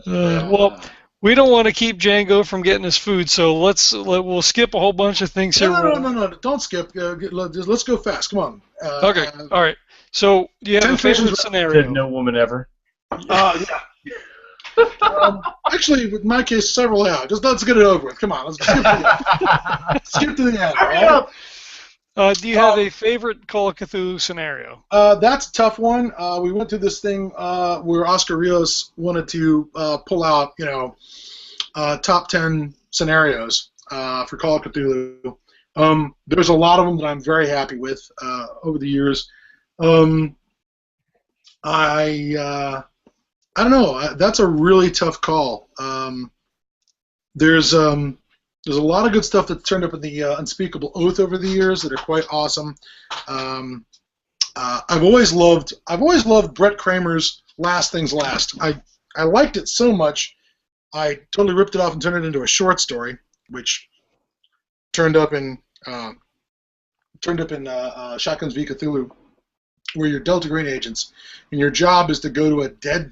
Well, we don't want to keep Django from getting his food, so we'll skip a whole bunch of things here. No. Don't skip. Let's go fast. Come on. Okay. All right. So, do you have a favorite scenario? No woman ever. Yeah. Actually, in my case, several have. Just let's get it over with. Come on, let's skip to the end. Skip to the end. Right? Do you have a favorite Call of Cthulhu scenario? That's a tough one. We went through this thing where Oscar Rios wanted to pull out, top 10 scenarios for Call of Cthulhu. There's a lot of them that I'm very happy with over the years. I don't know. That's a really tough call. There's a lot of good stuff that's turned up in the Unspeakable Oath over the years that are quite awesome. I've always loved Brett Kramer's Last Things Last. I liked it so much, I totally ripped it off and turned it into a short story, which turned up in Shotguns v Cthulhu, where you're Delta Green agents, and your job is to go to a dead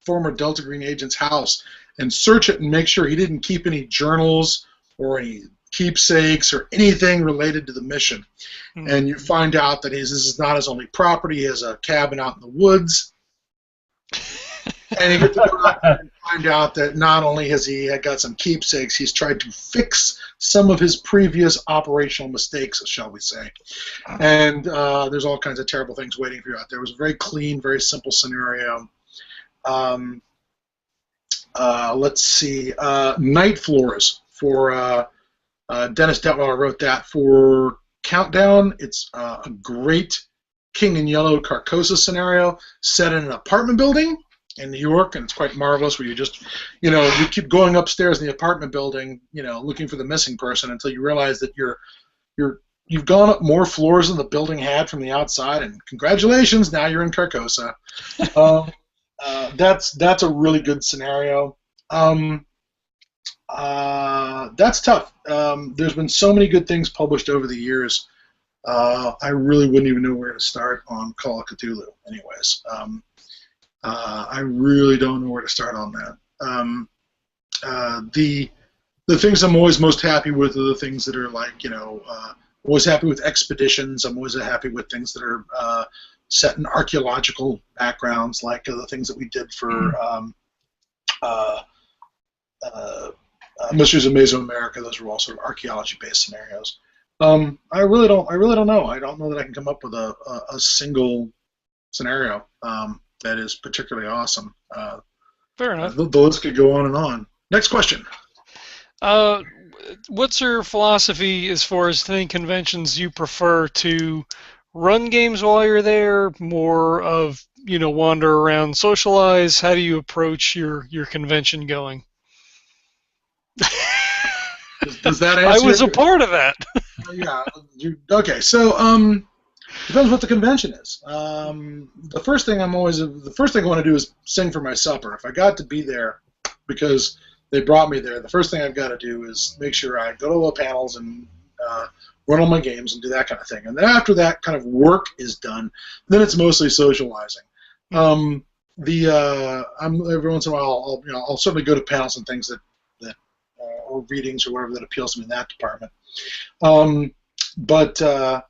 former Delta Green agent's house and search it and make sure he didn't keep any journals or any keepsakes or anything related to the mission. Mm-hmm. And you find out that this is not his only property. He has a cabin out in the woods. And you get to go out and find out that not only has he got some keepsakes, he's tried to fix some of his previous operational mistakes, shall we say. And there's all kinds of terrible things waiting for you out there. It was a very clean, very simple scenario. Let's see. Night Floors for Dennis Detweiler wrote that for Countdown. It's a great King in Yellow Carcosa scenario set in an apartment building in New York, and it's quite marvelous where you just, you keep going upstairs in the apartment building, looking for the missing person until you realize that you've gone up more floors than the building had from the outside, and congratulations, now you're in Carcosa. That's a really good scenario. That's tough. There's been so many good things published over the years. I really wouldn't even know where to start on Call of Cthulhu. Anyways, I really don't know where to start on that. The things I'm always most happy with are the things that are like, always happy with expeditions. I'm always happy with things that are set in archaeological backgrounds, like the things that we did for Mysteries of Mesoamerica. Those were all sort of archaeology-based scenarios. I really don't know. I don't know that I can come up with a single scenario that is particularly awesome. Fair enough. The list could go on and on. Next question. What's your philosophy as far as attending conventions? You prefer to run games while you're there, more of, wander around, socialize? How do you approach your convention going? Does that answer? I was a part of that. Yeah. Okay. So, depends what the convention is. The first thing I want to do is sing for my supper. If I got to be there because they brought me there, the first thing I've got to do is make sure I go to all the panels and run all my games and do that kind of thing. And then after that kind of work is done, then it's mostly socializing. Every once in a while, I'll certainly go to panels and things that or readings or whatever that appeals to me in that department. But the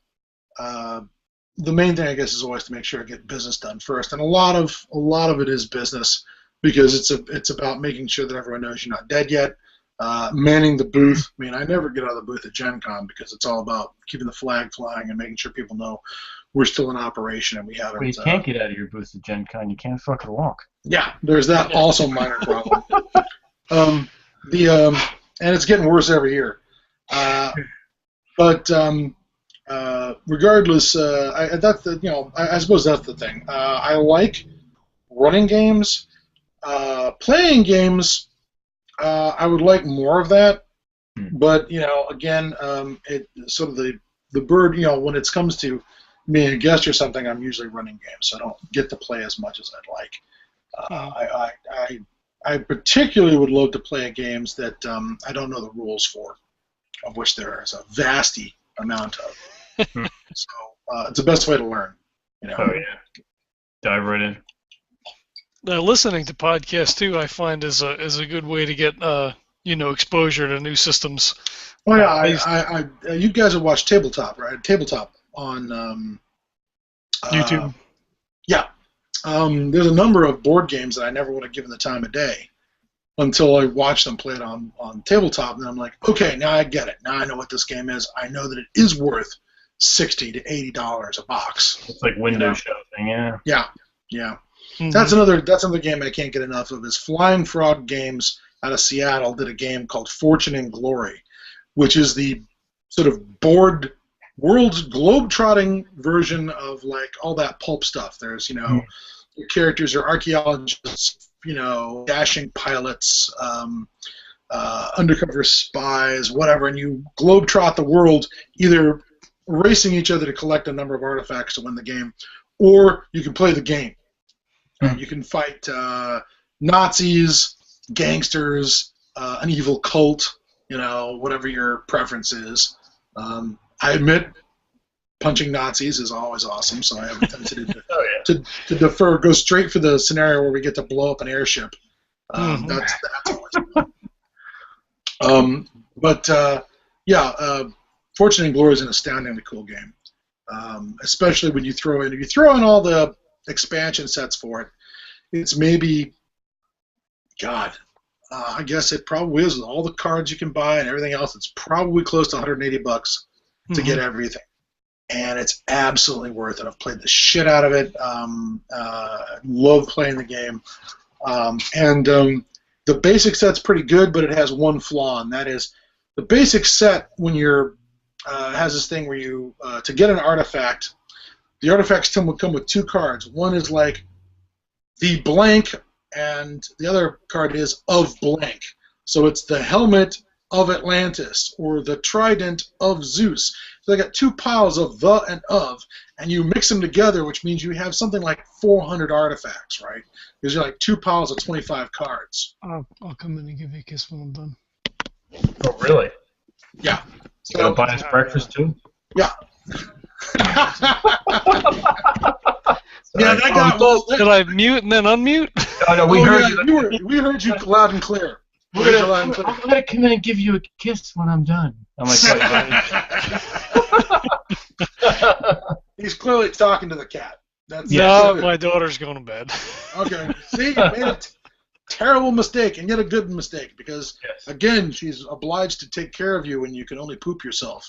main thing, I guess, is always to make sure I get business done first. And a lot of it is business because it's about making sure that everyone knows you're not dead yet. Manning the booth. I mean, I never get out of the booth at Gen Con because it's all about keeping the flag flying and making sure people know we're still in operation and we haven't. Well, you can't get out of your booth at Gen Con. You can't fucking walk. Yeah, there's that also minor problem. And it's getting worse every year. But regardless, I suppose that's the thing. I like running games. Playing games, I would like more of that. But again, it sort of the bird. When it comes to me and a guest or something, I'm usually running games, so I don't get to play as much as I'd like. I particularly would love to play games that I don't know the rules for, of which there is a vasty amount of. So it's the best way to learn. Oh yeah, dive right in. Listening to podcasts too, I find is a good way to get exposure to new systems. Oh yeah, you guys have watched Tabletop, right? Tabletop on YouTube. Yeah. There's a number of board games that I never would have given the time of day until I watched them play it on Tabletop, and I'm like, okay, now I get it. Now I know what this game is. I know that it is worth $60 to $80 a box. It's like window shopping, yeah. Yeah. Mm-hmm. That's another game I can't get enough of. Is Flying Frog Games out of Seattle did a game called Fortune and Glory, which is the sort of board world's globe-trotting version of like all that pulp stuff. There's Your characters are archaeologists, dashing pilots, undercover spies, whatever, and you globetrot the world, either racing each other to collect a number of artifacts to win the game, or you can play the game. You can fight Nazis, gangsters, an evil cult, whatever your preference is. I admit, punching Nazis is always awesome, so I have a tendency to defer, go straight for the scenario where we get to blow up an airship. That's always fun. Fortune and Glory is an astoundingly cool game, especially when you throw in all the expansion sets for it. It's maybe, I guess it probably is with all the cards you can buy and everything else. It's probably close to $180 to get everything, and it's absolutely worth it. I've played the shit out of it. Love playing the game, the basic set's pretty good, but it has one flaw, and that is the basic set when you're has this thing where you to get an artifact, the artifacts come with two cards. One is like the blank, and the other card is of blank. So it's the helmet of Atlantis or the trident of Zeus. So they got two piles of the and you mix them together, which means you have something like 400 artifacts, right? Because you're like two piles of 25 cards. I'll come in and give you a kiss when I'm done. Oh, really? Yeah. So, you buy us breakfast too? Yeah. Yeah, that got. Did I mute and then unmute? No, we heard you. We heard you loud and clear. I'm gonna come in and give you a kiss when I'm done. I'm like, He's clearly talking to the cat. No, my daughter's going to bed. Okay. See, you made a terrible mistake, and yet a good mistake, because again, she's obliged to take care of you when you can only poop yourself.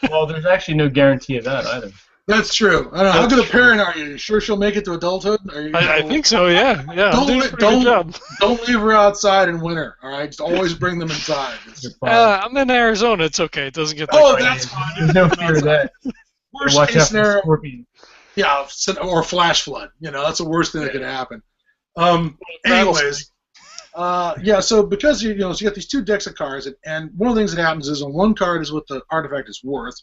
Well, there's actually no guarantee of that either. That's true. I don't know. How good a parent are you? You sure she'll make it to adulthood? I think so. Yeah. Don't leave her outside in winter. All right, just always bring them inside. I'm in Arizona. It's okay. It doesn't get that. Oh, that's fine. There's no fear of that. Worst case scenario. Yeah, or flash flood. That's the worst thing that could happen. Anyways, so because so you got these two decks of cards, and one of the things that happens is on one card is what the artifact is worth,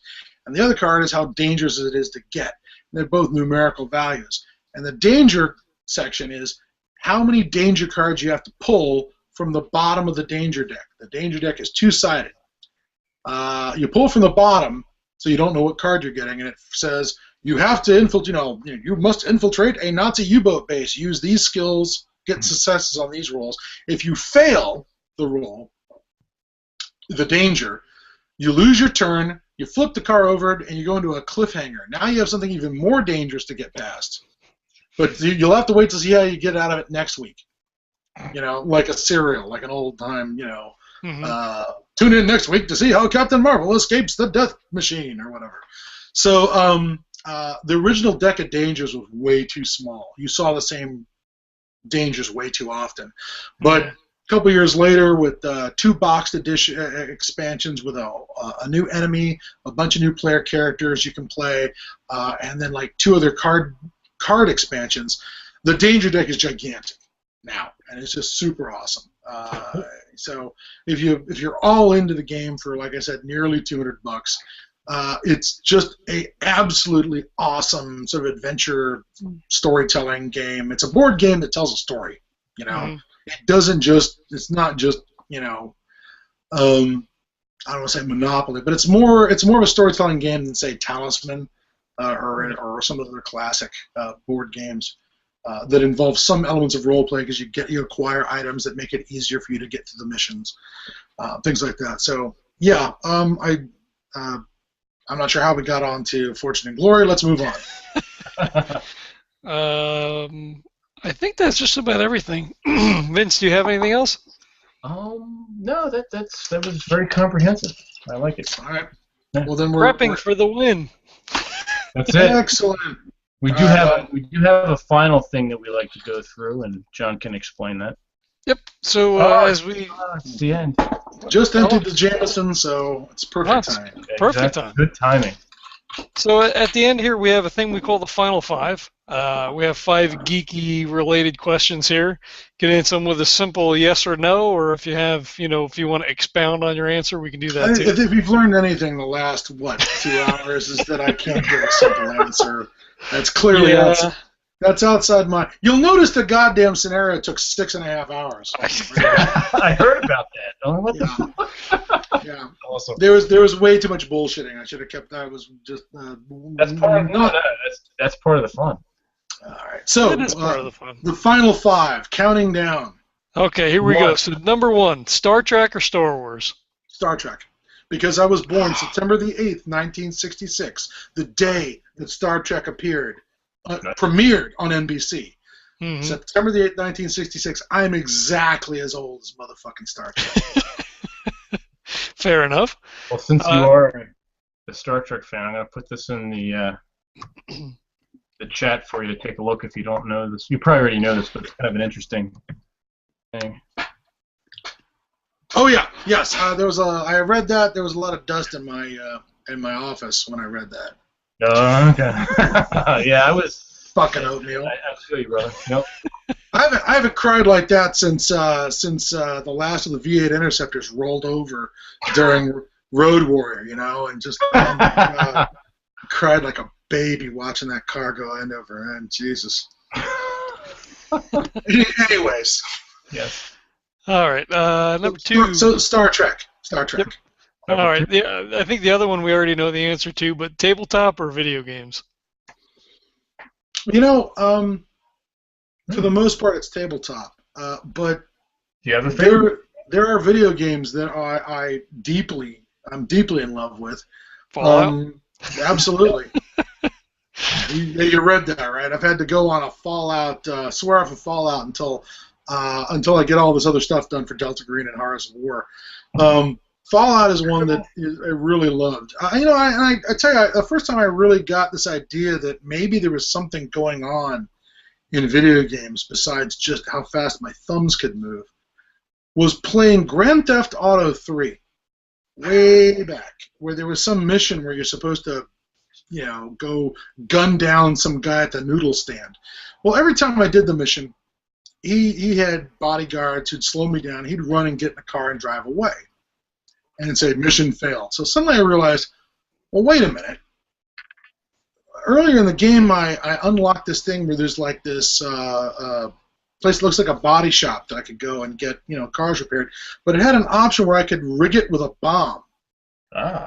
and the other card is how dangerous it is to get. And they're both numerical values. And the danger section is how many danger cards you have to pull from the bottom of the danger deck. The danger deck is two-sided. You pull from the bottom, so you don't know what card you're getting, and it says you have to you must infiltrate a Nazi U-boat base. Use these skills, get successes on these rolls. If you fail the roll, the danger, you lose your turn. You flip the car over, and you go into a cliffhanger. Now you have something even more dangerous to get past. But you'll have to wait to see how you get out of it next week. Like a serial, like an old-time, tune in next week to see how Captain Marvel escapes the death machine or whatever. So the original deck of dangers was way too small. You saw the same dangers way too often. But a couple years later, with two boxed edition expansions with a new enemy, a bunch of new player characters you can play, and then like two other card expansions, the danger deck is gigantic now, and it's just super awesome. So if you're all into the game for, like I said, nearly $200, it's just a absolutely awesome sort of adventure storytelling game. It's a board game that tells a story. It doesn't just. It's not just. I don't want to say Monopoly, but it's more of a storytelling game than, say, Talisman or some of the classic board games that involve some elements of role play, because you acquire items that make it easier for you to get to the missions, things like that. So yeah, I'm not sure how we got on to Fortune and Glory. Let's move on. I think that's just about everything. Vince, do you have anything else? No, that was very comprehensive. I like it. All right. Well, then we're prepping for the win. That's it. Excellent. We do have a final thing that we like to go through, and John can explain that. Yep. So it's the end. Just emptied the Jameson, so it's perfect timing. Perfect time. Good timing. So at the end here, we have a thing we call the Final Five. We have 5 geeky related questions here. Get in some with a simple yes or no, or if you have, if you want to expound on your answer, we can do that too. If we've learned anything the last 2 hours is that I can't give a simple answer. That's clearly that's outside my. You'll notice the goddamn scenario took 6.5 hours. I heard about that. Oh, what the fuck? Yeah. Awesome. There was way too much bullshitting. I should have kept that. It was just that's part of that's part of the fun. All right. So that is part of the fun. The final 5, counting down. Okay, here we go. So number 1, Star Trek or Star Wars? Star Trek. Because I was born September the 8th, 1966, the day that Star Trek premiered on NBC. Mm-hmm. September the 8th, 1966. I am exactly as old as motherfucking Star Trek. Fair enough. Well, since you are a Star Trek fan, I'm going to put this in the chat for you to take a look if you don't know this. You probably already know this, but it's kind of an interesting thing. Oh yeah, yes. I read that. There was a lot of dust in my office when I read that. Oh, okay. Yeah, I was fucking oatmeal. I feel you, brother. Nope. I haven't cried like that since the last of the V8 interceptors rolled over during Road Warrior, and just oh my God, cried like a baby watching that car go end over end. Jesus. Anyways. Yes. All right. Number 2. So Star Trek. Yep. All right. I think the other one we already know the answer to, but tabletop or video games? For the most part, it's tabletop. But do you have a favorite? There are video games that I'm deeply in love with. Fallout. Absolutely. You read that, right? I've had to go on a Fallout, swear off a Fallout until I get all this other stuff done for Delta Green and Horrors of War. Fallout is one that I really loved. I tell you, the first time I really got this idea that maybe there was something going on in video games besides just how fast my thumbs could move was playing Grand Theft Auto 3 way back, where there was some mission where you're supposed to go gun down some guy at the noodle stand. Well, every time I did the mission, he had bodyguards who'd slow me down. He'd run and get in a car and drive away and say, mission failed. So suddenly I realized, well, wait a minute. Earlier in the game, I unlocked this thing where there's like this place that looks like a body shop that I could go and get cars repaired, but it had an option where I could rig it with a bomb.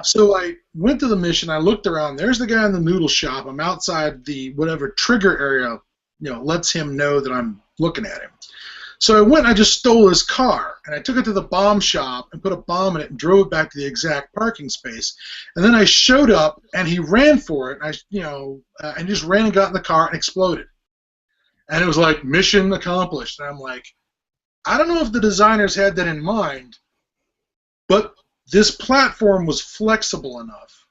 So I went to the mission. I looked around. There's the guy in the noodle shop. I'm outside the whatever trigger area, lets him know that I'm looking at him. So I went and I just stole his car, and I took it to the bomb shop and put a bomb in it and drove it back to the exact parking space. And then I showed up, and he ran for it, and and he just ran and got in the car and exploded. And it was like, mission accomplished. And I'm like, I don't know if the designers had that in mind, but this platform was flexible enough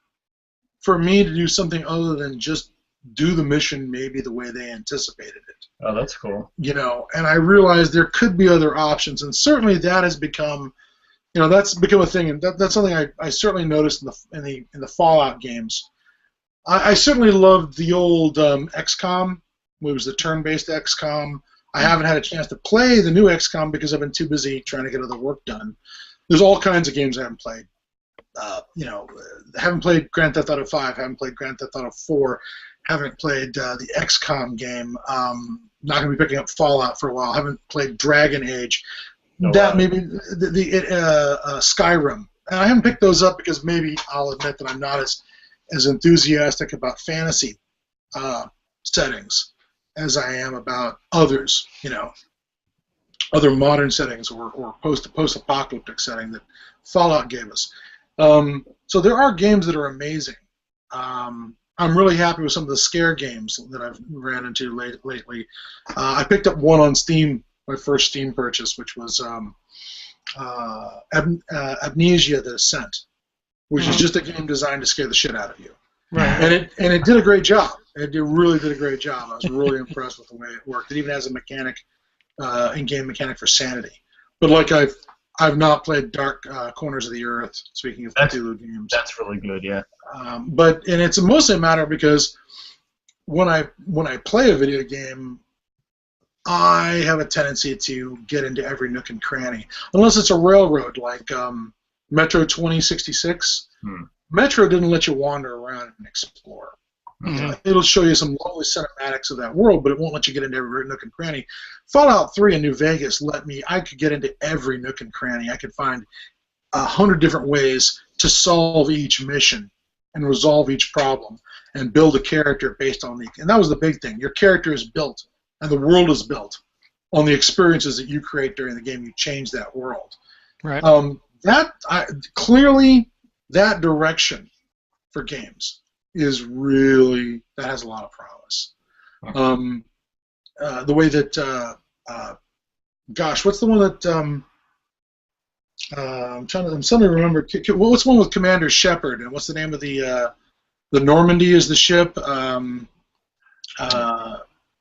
for me to do something other than just do the mission maybe the way they anticipated it. Oh, that's cool. And I realized there could be other options, and certainly that has become, that's become a thing, and that's something I certainly noticed in the Fallout games. I certainly loved the old XCOM. It was the turn-based XCOM. I haven't had a chance to play the new XCOM because I've been too busy trying to get other work done. There's all kinds of games I haven't played. Haven't played Grand Theft Auto 5, haven't played Grand Theft Auto 4, haven't played the XCOM game. Not going to be picking up Fallout for a while. Haven't played Dragon Age. Maybe the Skyrim. And I haven't picked those up because maybe I'll admit that I'm not as enthusiastic about fantasy settings as I am about others. Other modern settings or post-apocalyptic setting that Fallout gave us. So there are games that are amazing. I'm really happy with some of the scare games that I've ran into lately. I picked up one on Steam, my first Steam purchase, which was Amnesia: The Ascent, which is just a game designed to scare the shit out of you. Right. And it did a great job. It really did a great job. I was really impressed with the way it worked. It even has a mechanic, in-game mechanic for sanity. But like I've not played Dark Corners of the Earth. Speaking of Cthulhu games, that's really good. Yeah. But it's mostly a matter because when I play a video game, I have a tendency to get into every nook and cranny, unless it's a railroad like Metro 2066. Metro didn't let you wander around and explore. It'll show you some lovely cinematics of that world, but it won't let you get into every nook and cranny. Fallout 3 in New Vegas I could get into every nook and cranny. I could find 100 different ways to solve each mission and resolve each problem and build a character based on and that was the big thing. Your character is built and the world is built on the experiences that you create during the game. You change that world. Right. Clearly that direction for games is really, that has a lot of promise. The way that gosh, what's the one that I'm suddenly remember. What's the one with Commander Shepard, and what's the name of the Normandy is the ship?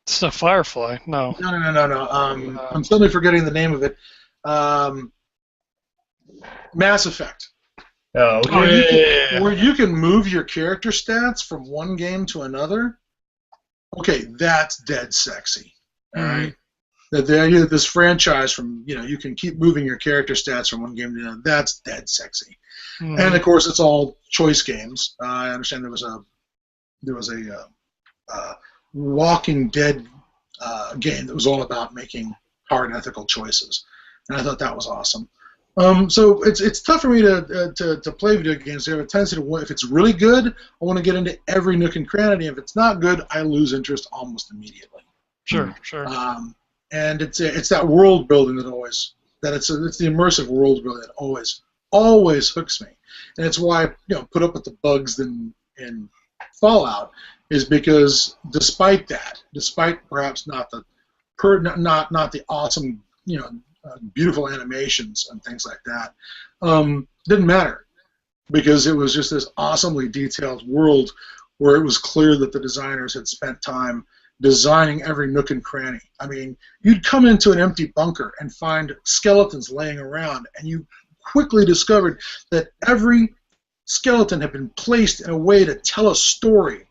It's not Firefly. No. No. I'm suddenly forgetting the name of it. Mass Effect. Oh, okay. Where you can move your character stats from one game to another. Okay, that's dead sexy. All right. The idea that this franchise you can keep moving your character stats from one game to another, that's dead sexy. And of course, it's all choice games. I understand there was a Walking Dead game that was all about making hard ethical choices, and I thought that was awesome. So it's tough for me to play video games. I have a tendency to, if it's really good, I want to get into every nook and cranny. If it's not good, I lose interest almost immediately. Sure. And it's that world building it's the immersive world building that always hooks me, and it's why I put up with the bugs in Fallout, is because despite perhaps not the awesome beautiful animations and things like that, didn't matter, because it was just this awesomely detailed world where it was clear that the designers had spent time designing every nook and cranny. I mean, you'd come into an empty bunker and find skeletons laying around, and you quickly discovered that every skeleton had been placed in a way to tell a story,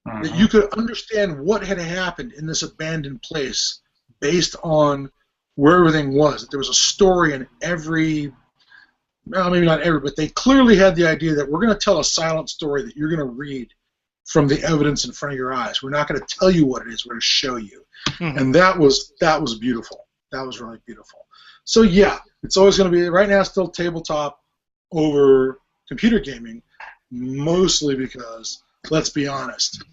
that you could understand what had happened in this abandoned place based on where everything was. That there was a story in every, well, maybe not every, but they clearly had the idea that we're going to tell a silent story that you're going to read from the evidence in front of your eyes. We're not going to tell you what it is. We're going to show you. And that was beautiful. That was really beautiful. So yeah, it's always going to be, right now, still tabletop over computer gaming, mostly because, let's be honest,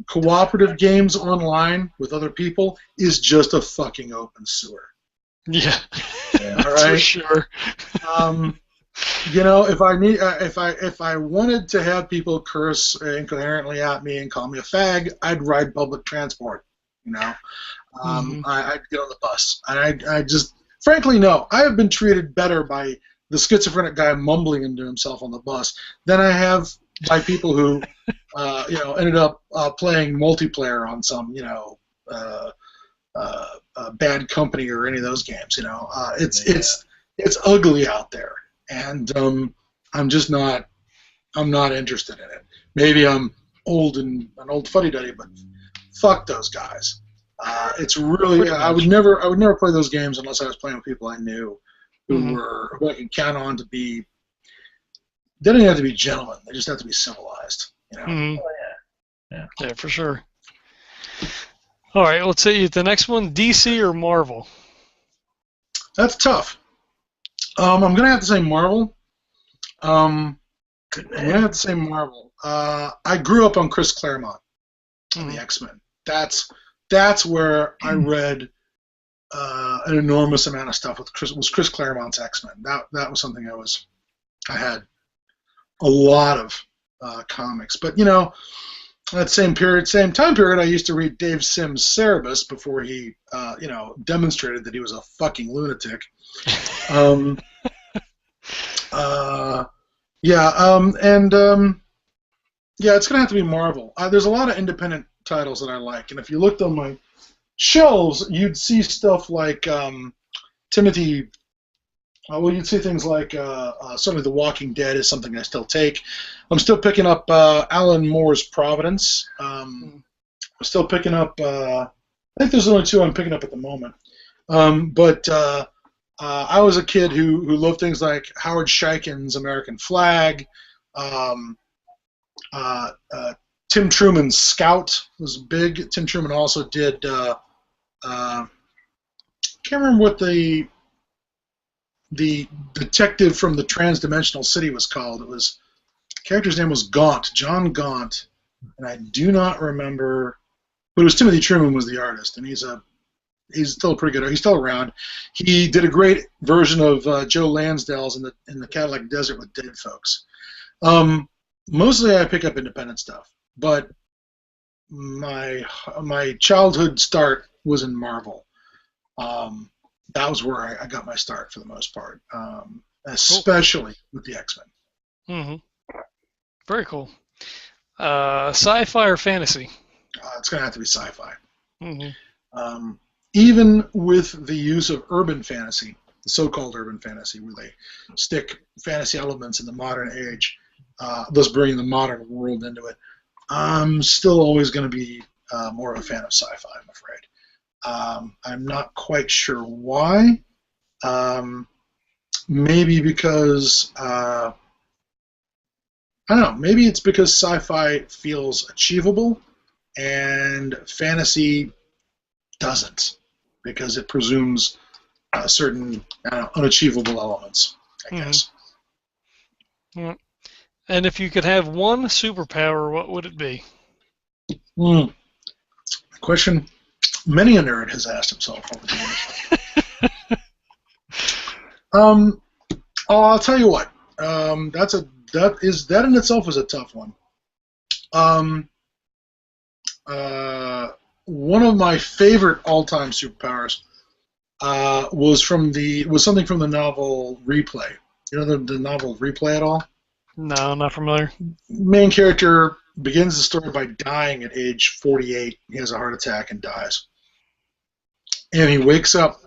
cooperative games online with other people is just a fucking open sewer. Yeah, all right? For sure. If I wanted to have people curse incoherently at me and call me a fag, I'd ride public transport. I'd get on the bus, and I just, frankly, no. I have been treated better by the schizophrenic guy mumbling into himself on the bus than I have by people who, ended up playing multiplayer on some, Bad Company or any of those games. It's ugly out there, and I'm not interested in it. Maybe I'm old and an old fuddy-duddy, but fuck those guys. It's really, I would never play those games unless I was playing with people I knew who I could count on to be. They don't have to be gentlemen. They just have to be civilized. Yeah, for sure. All right, let's see the next one: DC or Marvel? That's tough. I'm gonna have to say Marvel. I'm gonna have to say Marvel. I grew up on Chris Claremont and the X-Men. That's where I read an enormous amount of stuff with Chris Claremont's X-Men. That was something I had a lot of comics. But that same time period, I used to read Dave Sims' Cerebus before he demonstrated that he was a fucking lunatic. It's gonna have to be Marvel. There's a lot of independent titles that I like, and if you looked on my shelves, you'd see stuff like Timothy Well, you'd see things like certainly The Walking Dead is something I still take. I'm still picking up Alan Moore's Providence. I'm still picking up. I think there's only two I'm picking up at the moment. But I was a kid who loved things like Howard Scheichen's American Flag. Um, Tim Truman's Scout was big. Tim Truman also did. Can't remember what the detective from the Transdimensional City was called. It was the character's name was Gaunt, John Gaunt, and I do not remember. But it was Timothy Truman was the artist, and he's still a pretty good. He's still around. He did a great version of Joe Lansdale's in the Cadillac Desert with Dead Folks. Mostly I pick up independent stuff, but my childhood start was in Marvel. That was where I got my start for the most part, especially with the X-Men. Mm-hmm. Very cool. Sci-fi or fantasy? It's going to have to be sci-fi. Mm-hmm. Even with the use of urban fantasy, the so-called urban fantasy, where they stick fantasy elements in the modern age, thus bringing the modern world into it, I'm still always going to be more of a fan of sci-fi, I'm afraid. I'm not quite sure why. Maybe because I don't know. Maybe it's because sci-fi feels achievable, and fantasy doesn't, because it presumes certain unachievable elements, I guess. Mm-hmm. And if you could have one superpower, what would it be? A question many a nerd has asked himself over the years. I'll tell you what. That in itself is a tough one. One of my favorite all-time superpowers was something from the novel Replay. You know the novel Replay at all? No, not familiar. Main character begins the story by dying at age 48. He has a heart attack and dies. And he wakes up,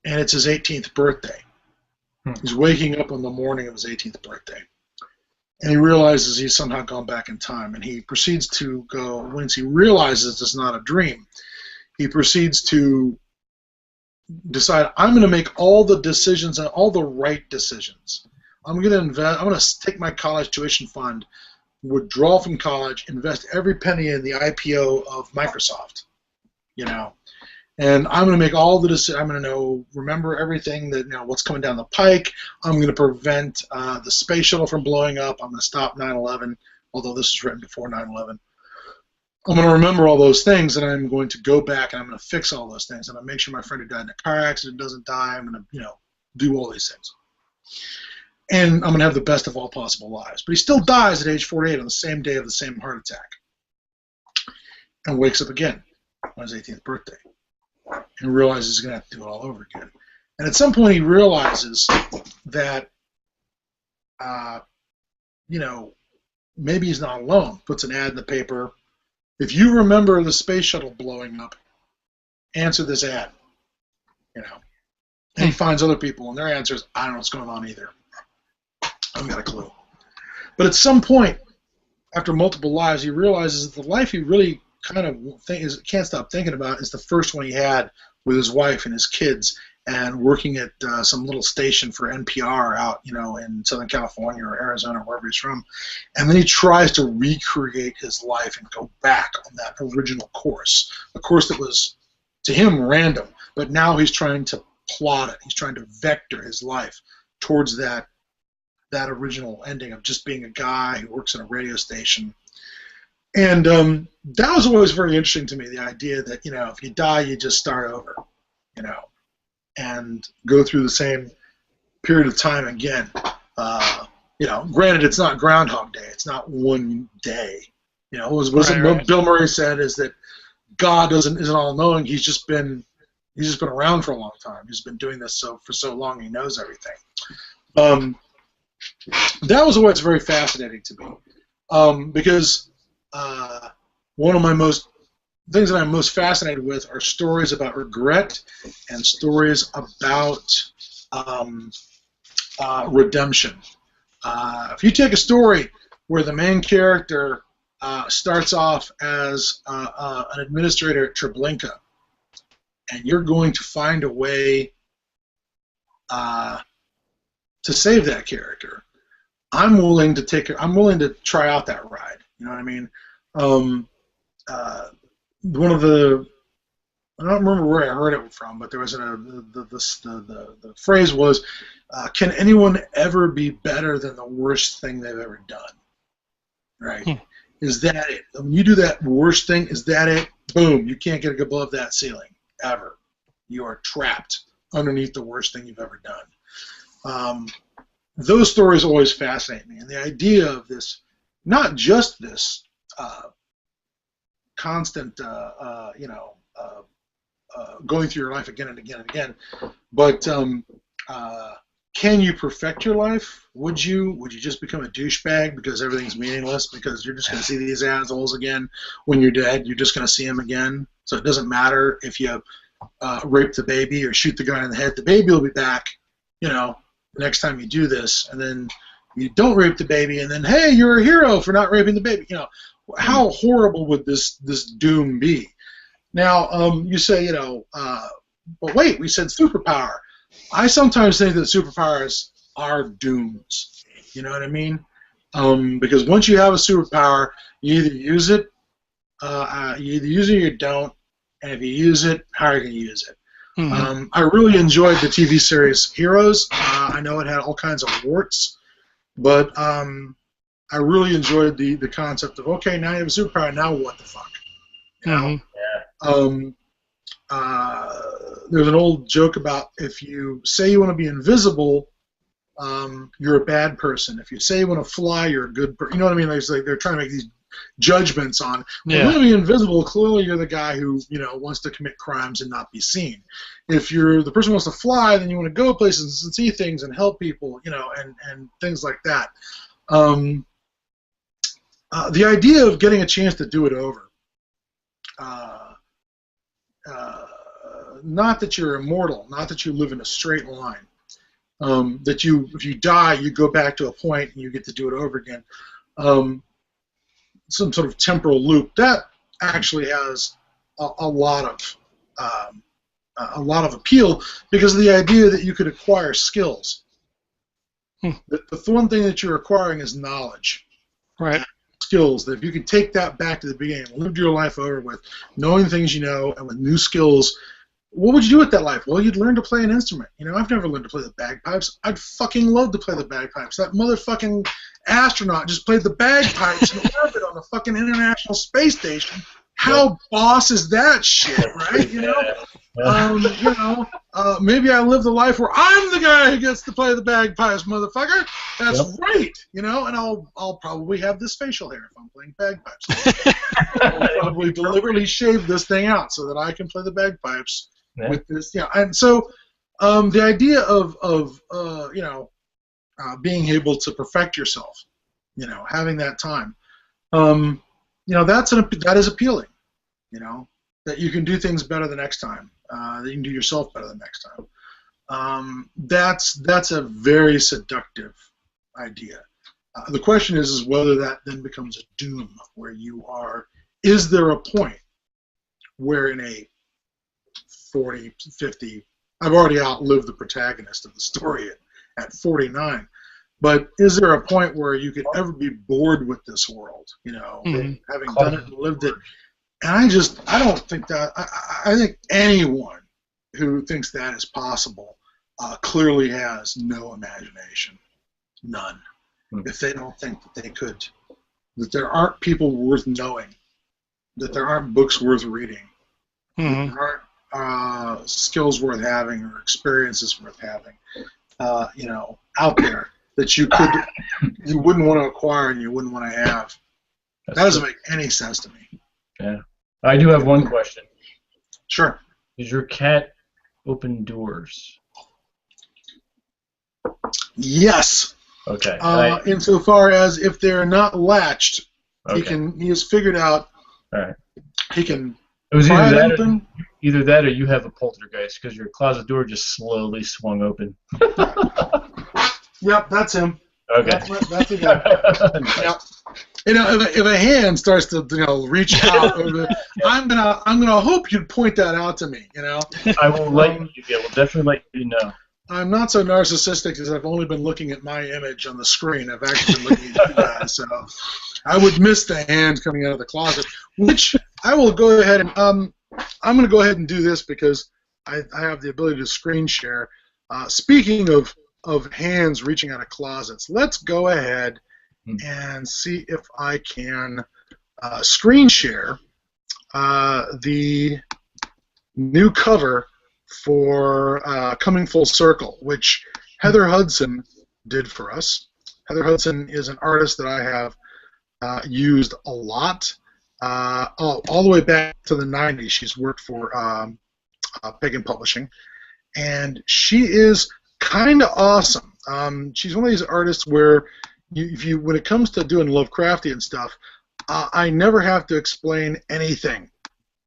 and it's his 18th birthday. He's waking up on the morning of his 18th birthday. And he realizes he's somehow gone back in time. And he proceeds to go, once he realizes it's not a dream, he proceeds to decide, I'm going to make all the decisions and all the right decisions. I'm going to invest. I'm going to take my college tuition fund, withdraw from college, invest every penny in the IPO of Microsoft, and I'm going to make all the decisions. I'm going to remember everything that what's coming down the pike. I'm going to prevent the space shuttle from blowing up. I'm going to stop 9/11, although this was written before 9/11. I'm going to remember all those things, and I'm going to go back and I'm going to fix all those things. I'm going to make sure my friend who died in a car accident doesn't die. I'm going to do all these things. And I'm going to have the best of all possible lives. But he still dies at age 48 on the same day of the same heart attack. And wakes up again on his 18th birthday. And realizes he's going to have to do it all over again. And at some point he realizes that, maybe he's not alone. Puts an ad in the paper. If you remember the space shuttle blowing up, answer this ad. And he finds other people, and their answer is, I don't know what's going on either. I haven't got a clue. But at some point, after multiple lives, he realizes that the life he really kind of can't stop thinking about is the first one he had with his wife and his kids, and working at some little station for NPR out, in Southern California or Arizona, or wherever he's from. And then he tries to recreate his life and go back on that original course, a course that was, to him, random. But now he's trying to plot it. He's trying to vector his life towards that original ending of just being a guy who works in a radio station. And that was always very interesting to me, the idea that, if you die, you just start over, and go through the same period of time again. Granted, it's not Groundhog Day. It's not one day. What Bill Murray said is that God isn't all-knowing. He's just been around for a long time. He's been doing this for so long he knows everything. That was always very fascinating to me, because one of my things that I'm most fascinated with are stories about regret and stories about redemption. If you take a story where the main character starts off as an administrator at Treblinka, and you're going to find a way to save that character, I'm willing to try out that ride. You know what I mean? One of the, I don't remember where I heard it from, but there was the phrase was, "Can anyone ever be better than the worst thing they've ever done?" Right? Is that it? When you do that worst thing, is that it? Boom! You can't get above that ceiling ever. You are trapped underneath the worst thing you've ever done. Those stories always fascinate me, and the idea of this, not just this constant, going through your life again and again and again, but can you perfect your life? Would you just become a douchebag because everything's meaningless, because you're just going to see these assholes again when you're dead? You're just going to see them again, so it doesn't matter if you rape the baby or shoot the guy in the head. The baby will be back, the next time you do this, and then you don't rape the baby, and then, hey, you're a hero for not raping the baby. How horrible would this doom be? Now, you say, but wait, we said superpower. I sometimes think that superpowers are dooms. You know what I mean? Because once you have a superpower, you either use it or you don't, and if you use it, how are you going to use it? Mm-hmm. I really enjoyed the TV series Heroes. I know it had all kinds of warts, but I really enjoyed the concept of, okay, now you have a superpower, now what the fuck? Mm-hmm. There's an old joke about, if you say you want to be invisible, you're a bad person. If you say you want to fly, you're a good person. You know what I mean? It's like they're trying to make these judgments on. Well, you want to be invisible, clearly you're the guy who wants to commit crimes and not be seen. If you're the person who wants to fly, then you want to go places and see things and help people, and things like that. The idea of getting a chance to do it over. Not that you're immortal, not that you live in a straight line. That if you die, you go back to a point and you get to do it over again. Some sort of temporal loop that actually has a lot of appeal, because of the idea that you could acquire skills. The one thing that you're acquiring is knowledge. Right. Skills that if you can take that back to the beginning, live your life over with knowing things you know and with new skills, what would you do with that life? Well, you'd learn to play an instrument. I've never learned to play the bagpipes. I'd fucking love to play the bagpipes. That motherfucking astronaut just played the bagpipes in orbit on the fucking International Space Station. How boss is that shit, right? Maybe I live the life where I'm the guy who gets to play the bagpipes, motherfucker. That's great, and I'll probably have this facial hair if I'm playing bagpipes. I'll probably deliberately shave this thing out so that I can play the bagpipes with this. And so the idea of being able to perfect yourself, having that time, that is appealing. That you can do things better the next time. That you can do yourself better the next time. That's a very seductive idea. The question is whether that then becomes a doom, where you are. Is there a point where in a 40, 50, I've already outlived the protagonist of the story at 49, but is there a point where you could ever be bored with this world, having done it and lived it? And I don't think that, I think anyone who thinks that is possible clearly has no imagination. None. If they don't think that they could, that there aren't people worth knowing, that there aren't books worth reading, that there aren't skills worth having or experiences worth having, out there that you wouldn't want to acquire and you wouldn't want to have. That doesn't make any sense to me. Yeah. I do have one question. Sure. Does your cat open doors? Yes. Okay. Insofar as if they're not latched, okay. he has figured out. All right. He can it was pry either it that open. either that or you have a poltergeist because your closet door just slowly swung open. Yep, that's him. Okay. That's a guy. Yep. You know, if a hand starts to reach out, I'm gonna hope you'd point that out to me. You know. I will let you. Yeah, we'll definitely let you know. I'm not so narcissistic as I've only been looking at my image on the screen. I've actually been looking at you guys, so I would miss the hand coming out of the closet. Which I will go ahead and I'm going to go ahead and do this because I have the ability to screen share. Speaking of hands reaching out of closets, let's go ahead and see if I can screen share the new cover for Coming Full Circle, which Heather Hudson did for us. Heather Hudson is an artist that I have used a lot. All the way back to the 90s, she's worked for Pagan Publishing, and she is kind of awesome. She's one of these artists where when it comes to doing Lovecraftian stuff, I never have to explain anything.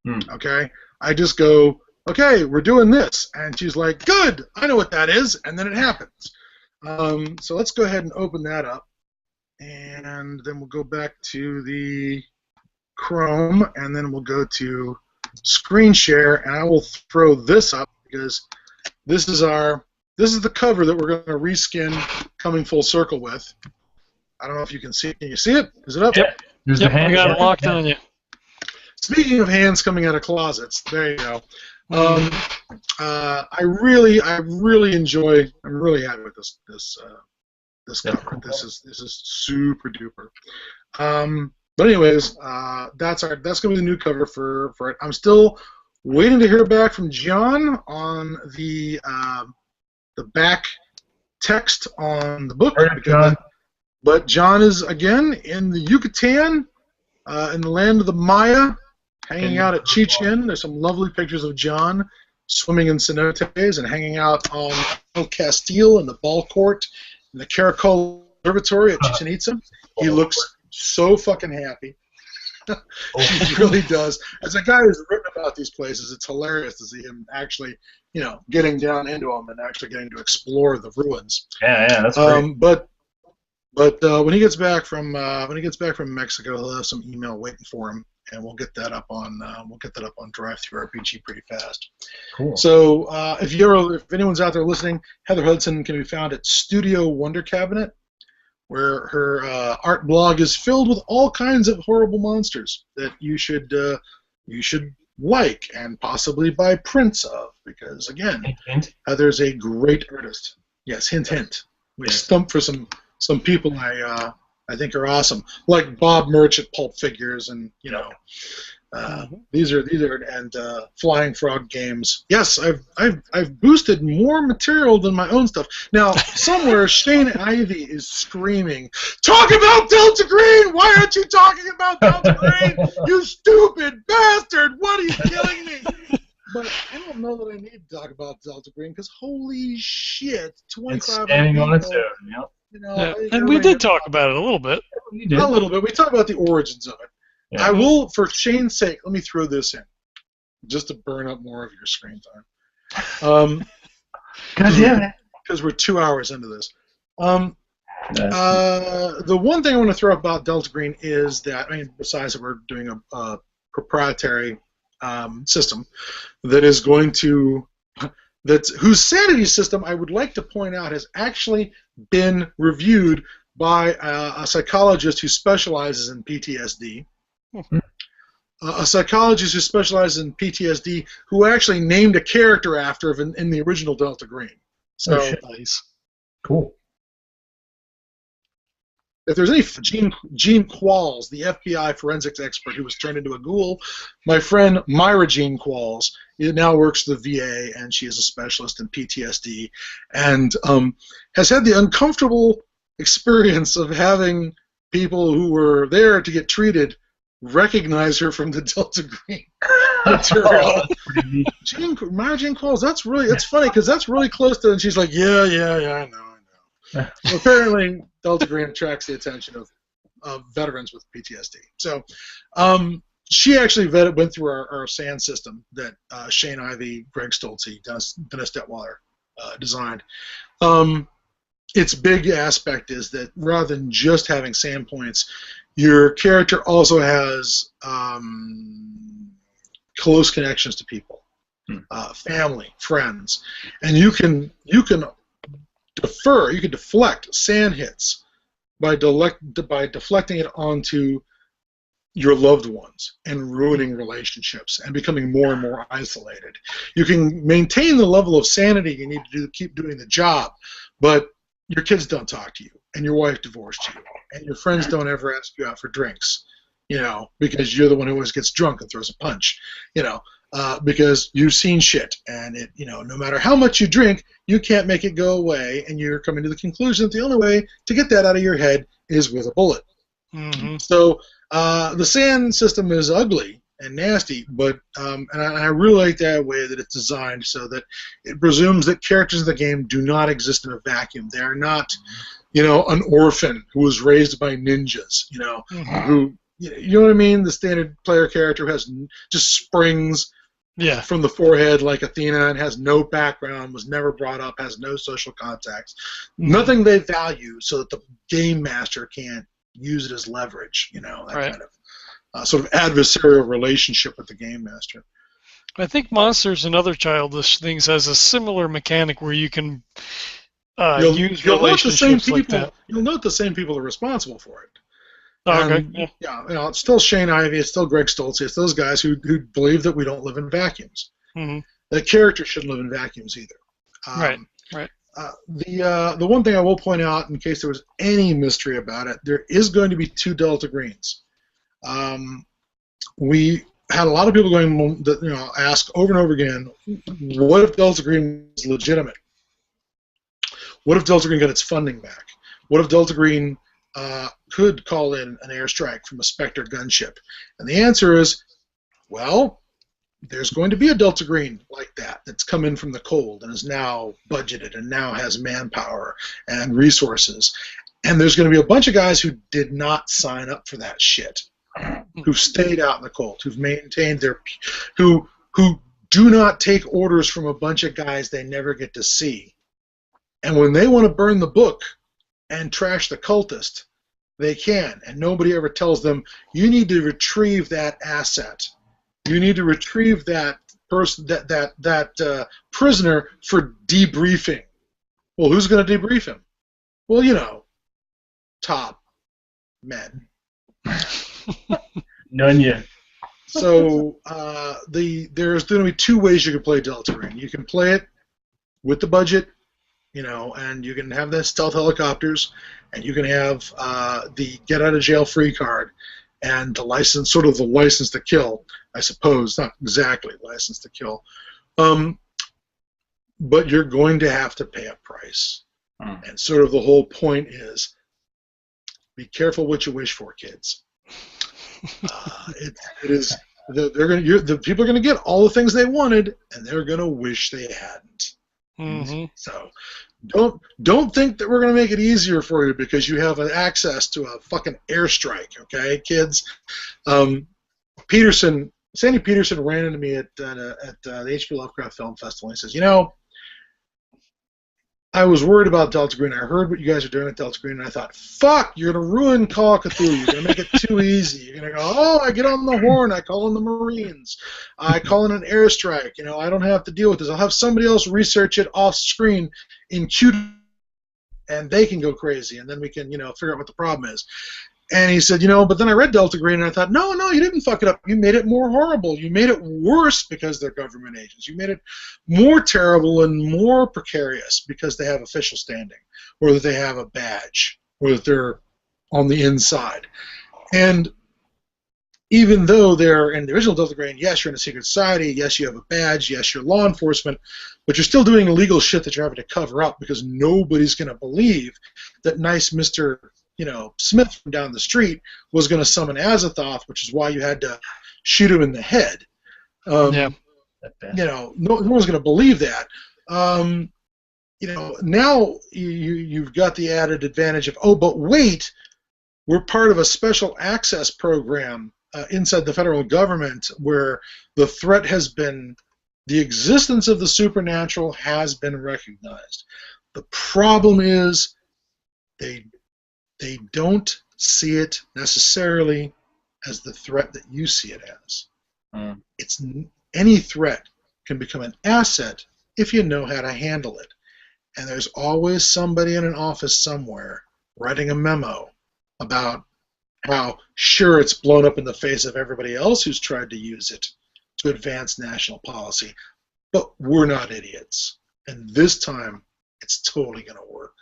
Okay, I just go, okay, we're doing this, and she's like, good, I know what that is, and then it happens. So let's go ahead and open that up, and then we'll go back to the Chrome, and then we'll go to screen share, and I will throw this up because this is the cover that we're going to reskin Coming Full Circle with. I don't know if you can see it. Can you see it? Is it up? Yep. There's the hand. I got it locked on you. Speaking of hands coming out of closets, there you go. I really enjoy. I'm really happy with this cover. This is super duper. But anyways, that's gonna be the new cover for it. I'm still waiting to hear back from John on the back text on the book. But John is again in the Yucatan, in the land of the Maya, hanging out at Chichen. There's some lovely pictures of John swimming in cenotes and hanging out on El Castillo in the ball court in the Caracol Observatory at Chichen Itza. He looks so fucking happy. He really does. As a guy who's written about these places, it's hilarious to see him actually, getting down into them and actually getting to explore the ruins. Yeah, that's great. But when he gets back from Mexico, he'll have some email waiting for him, and we'll get that up on DriveThruRPG pretty fast. Cool. So if anyone's out there listening, Heather Hudson can be found at Studio Wonder Cabinet, where her art blog is filled with all kinds of horrible monsters that you should like and possibly buy prints of, because again, Heather's a great artist. Yes, hint. We stump for some people I think are awesome, like Bob Murch at Pulp Figures, and these are and Flying Frog Games. Yes, I've boosted more material than my own stuff. Now somewhere Shane Ivey is screaming, "Talk about Delta Green! Why aren't you talking about Delta Green? You stupid bastard! What are you killing me?" But I don't know that I need to talk about Delta Green because holy shit, 25 standing on its own. Yep. And we did talk about it a little bit. A little bit. We talked about the origins of it. Yeah. I will, for Shane's sake, let me throw this in, just to burn up more of your screen time. God damn it. Because we're 2 hours into this. The one thing I want to throw up about Delta Green is that, besides that we're doing a proprietary system that is going to... whose sanity system, I would like to point out, has actually been reviewed by a psychologist who specializes in PTSD. A psychologist who specializes in PTSD who actually named a character after him in the original Delta Green. So nice. Cool. If there's any Gene Qualls, the FBI forensics expert who was turned into a ghoul, my friend Myra Jean Qualls now works for the VA, and she is a specialist in PTSD, and has had the uncomfortable experience of having people who were there to get treated recognize her from the Delta Green material. Myra Jean Qualls, it's funny because that's really close to, and she's like, yeah, I know. Well, apparently, Delta Green attracts the attention of veterans with PTSD. So, she actually went through our sand system that Shane Ivey, Greg Stolze, Dennis Detweiler designed. Its big aspect is that rather than just having sand points, your character also has close connections to people, family, friends, and you can deflect sand hits by deflecting it onto your loved ones and ruining relationships and becoming more and more isolated. You can maintain the level of sanity you need to keep doing the job, but your kids don't talk to you, and your wife divorced you, and your friends don't ever ask you out for drinks, because you're the one who always gets drunk and throws a punch, because you've seen shit, and no matter how much you drink, you can't make it go away, and you're coming to the conclusion that the only way to get that out of your head is with a bullet. Mm-hmm. So the sand system is ugly and nasty, but and I really like that way that it's designed so that it presumes that characters in the game do not exist in a vacuum. They are not, an orphan who was raised by ninjas, who, you know what I mean? The standard player character has just springs from the forehead like Athena and has no background, was never brought up, has no social contacts, nothing they value, so that the game master can't use it as leverage, that kind of sort of adversarial relationship with the game master. I think Monsters and Other Childish Things has a similar mechanic where you can use relationships like that. You'll note the same people are responsible for it. Oh, okay. Yeah, it's still Shane Ivey, it's still Greg Stolze, it's those guys who believe that we don't live in vacuums. Mm-hmm. The characters shouldn't live in vacuums either. Right. The one thing I will point out, in case there was any mystery about it, there is going to be 2 Delta Greens. We had a lot of people ask over and over again, what if Delta Green is legitimate? What if Delta Green got its funding back? What if Delta Green could call in an airstrike from a Spectre gunship? And the answer is, well, there's going to be a Delta Green like that's come in from the cold and is now budgeted and now has manpower and resources. And there's going to be a bunch of guys who did not sign up for that shit, who've stayed out in the cold, who've maintained who do not take orders from a bunch of guys they never get to see. And when they want to burn the book and trash the cultist, they can. And nobody ever tells them, you need to retrieve that asset. You need to retrieve that person, that prisoner for debriefing. Well, who's going to debrief him? Well, top men. None yet. So there's going to be 2 ways you can play Delta Green. You can play it with the budget, and you can have the stealth helicopters, and you can have the get out of jail free card, and the license to kill, I suppose, not exactly license to kill, but you're going to have to pay a price. And sort of the whole point is, be careful what you wish for, kids. The people are going to get all the things they wanted, and they're going to wish they hadn't. Mm-hmm. So don't think that we're going to make it easier for you because you have access to a fucking airstrike, okay, kids? Sandy Peterson ran into me at the H.P. Lovecraft Film Festival, and he says, I was worried about Delta Green. I heard what you guys are doing at Delta Green, and I thought, fuck, you're going to ruin Call of Cthulhu. You're going to make it too easy. You're going to go, I get on the horn. I call in the Marines. I call in an airstrike. I don't have to deal with this. I'll have somebody else research it off screen in Q, and they can go crazy, and then we can, figure out what the problem is. And he said, but then I read Delta Green, and I thought, no, you didn't fuck it up. You made it more horrible. You made it worse because they're government agents. You made it more terrible and more precarious because they have official standing, or that they have a badge, or that they're on the inside. And even though they're in the original Delta Green, yes, you're in a secret society, yes, you have a badge, yes, you're law enforcement, but you're still doing illegal shit that you're having to cover up because nobody's going to believe that nice Mr. Smith from down the street was going to summon Azathoth, which is why you had to shoot him in the head. No one's going to believe that. Now you've got the added advantage of, but wait, we're part of a special access program inside the federal government where the threat has been, the existence of the supernatural has been recognized. The problem is they don't see it necessarily as the threat that you see it as. It's any threat can become an asset if you know how to handle it. And there's always somebody in an office somewhere writing a memo about how sure it's blown up in the face of everybody else who's tried to use it to advance national policy, but we're not idiots. And this time, it's totally going to work.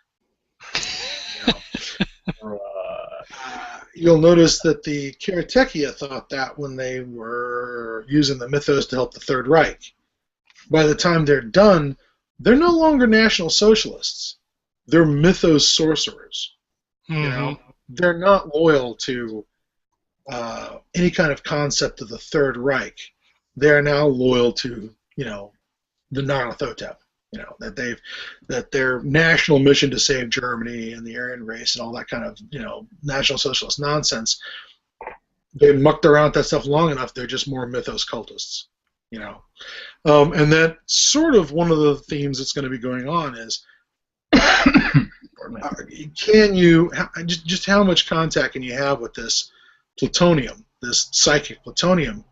You'll notice that the Karatechia thought that when they were using the mythos to help the Third Reich. By the time they're done, they're no longer National Socialists. They're mythos sorcerers. You know, they're not loyal to any kind of concept of the Third Reich. They are now loyal to, you know, the Nyarlathotep. You know, that their national mission to save Germany and the Aryan race and all that kind of, you know, National Socialist nonsense. They mucked around with that stuff long enough. They're just more mythos cultists. You know, and that sort of one of the themes that's going to be going on is, can you just how much contact can you have with this plutonium, this psychic plutonium,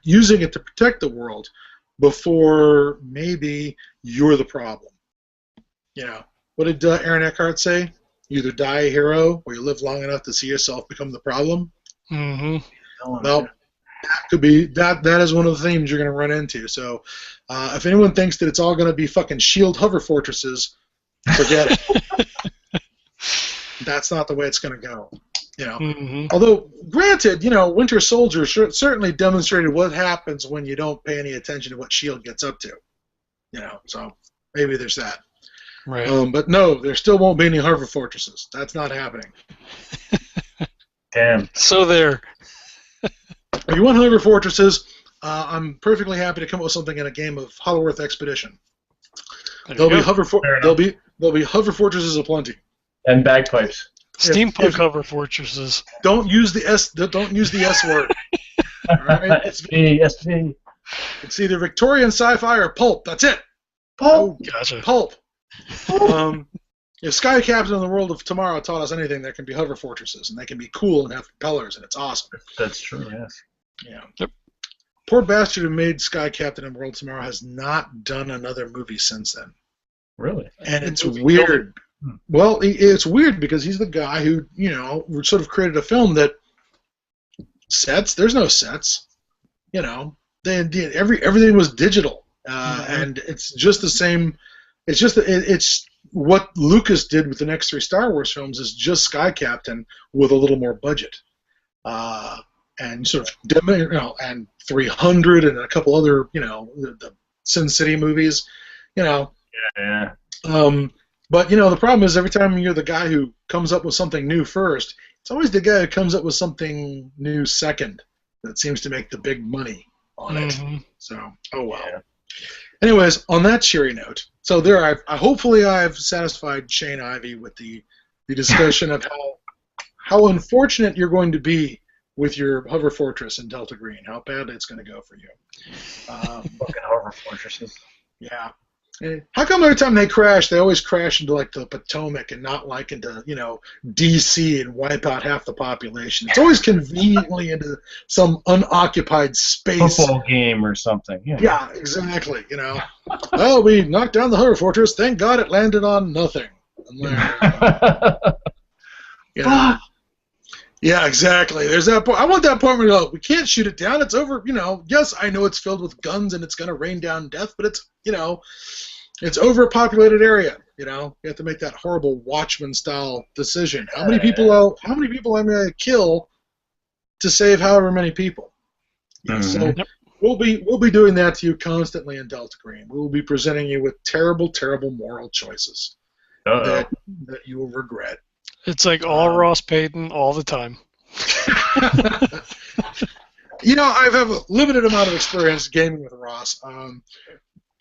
using it to protect the world before maybe you're the problem? You know, what did Aaron Eckhart say? You either die a hero or you live long enough to see yourself become the problem. Well, that could be that is one of the themes you're going to run into. So if anyone thinks that it's all going to be fucking shield hover fortresses, forget it. That's not the way it's going to go. You know, although granted, you know, Winter Soldier certainly demonstrated what happens when you don't pay any attention to what Shield gets up to. You know, so maybe there's that. Right. But no, there still won't be any hover fortresses. That's not happening. Damn. So there. If you want hover fortresses, I'm perfectly happy to come up with something in a game of Hollow Earth Expedition. There'll be hover fortresses aplenty. And bagpipes. Steampunk hover fortresses. Don't use the S word. All right? SV. It's either Victorian sci-fi or pulp. That's it. Pulp. Gotcha. Pulp. If Sky Captain in the World of Tomorrow taught us anything, there can be hover fortresses, and they can be cool and have propellers, and it's awesome. That's true. Yes. Yeah. Yep. Poor bastard who made Sky Captain in the World of Tomorrow has not done another movie since then. Really? And it's weird. Well, it's weird because he's the guy who, you know, sort of created a film that there's no sets, you know, everything was digital, and it's just the same. It's just it's what Lucas did with the next 3 Star Wars films is just Sky Captain with a little more budget, and sort of, you know, and 300 and a couple other, you know, the Sin City movies, you know. Yeah. But, you know, the problem is every time you're the guy who comes up with something new first, it's always the guy who comes up with something new second that seems to make the big money on it. So, oh well. Yeah. Anyways, on that cheery note, so there, hopefully I've satisfied Shane Ivey with the discussion of how unfortunate you're going to be with your hover fortress in Delta Green, how badly it's going to go for you. Fucking hover fortresses. Yeah. How come every time they crash, they always crash into like the Potomac and not like into, you know, D.C. and wipe out half the population? It's always conveniently into some unoccupied space. Football game or something. Yeah, exactly. You know, well, we knocked down the hover fortress. Thank God it landed on nothing. You know, yeah, exactly. There's that point. I want that point where you're like, we can't shoot it down. It's over. You know, yes, I know it's filled with guns and it's going to rain down death, but it's, you know, it's overpopulated area. You know, you have to make that horrible Watchmen-style decision. How many people am I going to kill to save however many people? Yeah, so we'll be doing that to you constantly in Delta Green. We will be presenting you with terrible, terrible moral choices that you will regret. It's like all Ross Payton all the time. You know, I have a limited amount of experience gaming with Ross.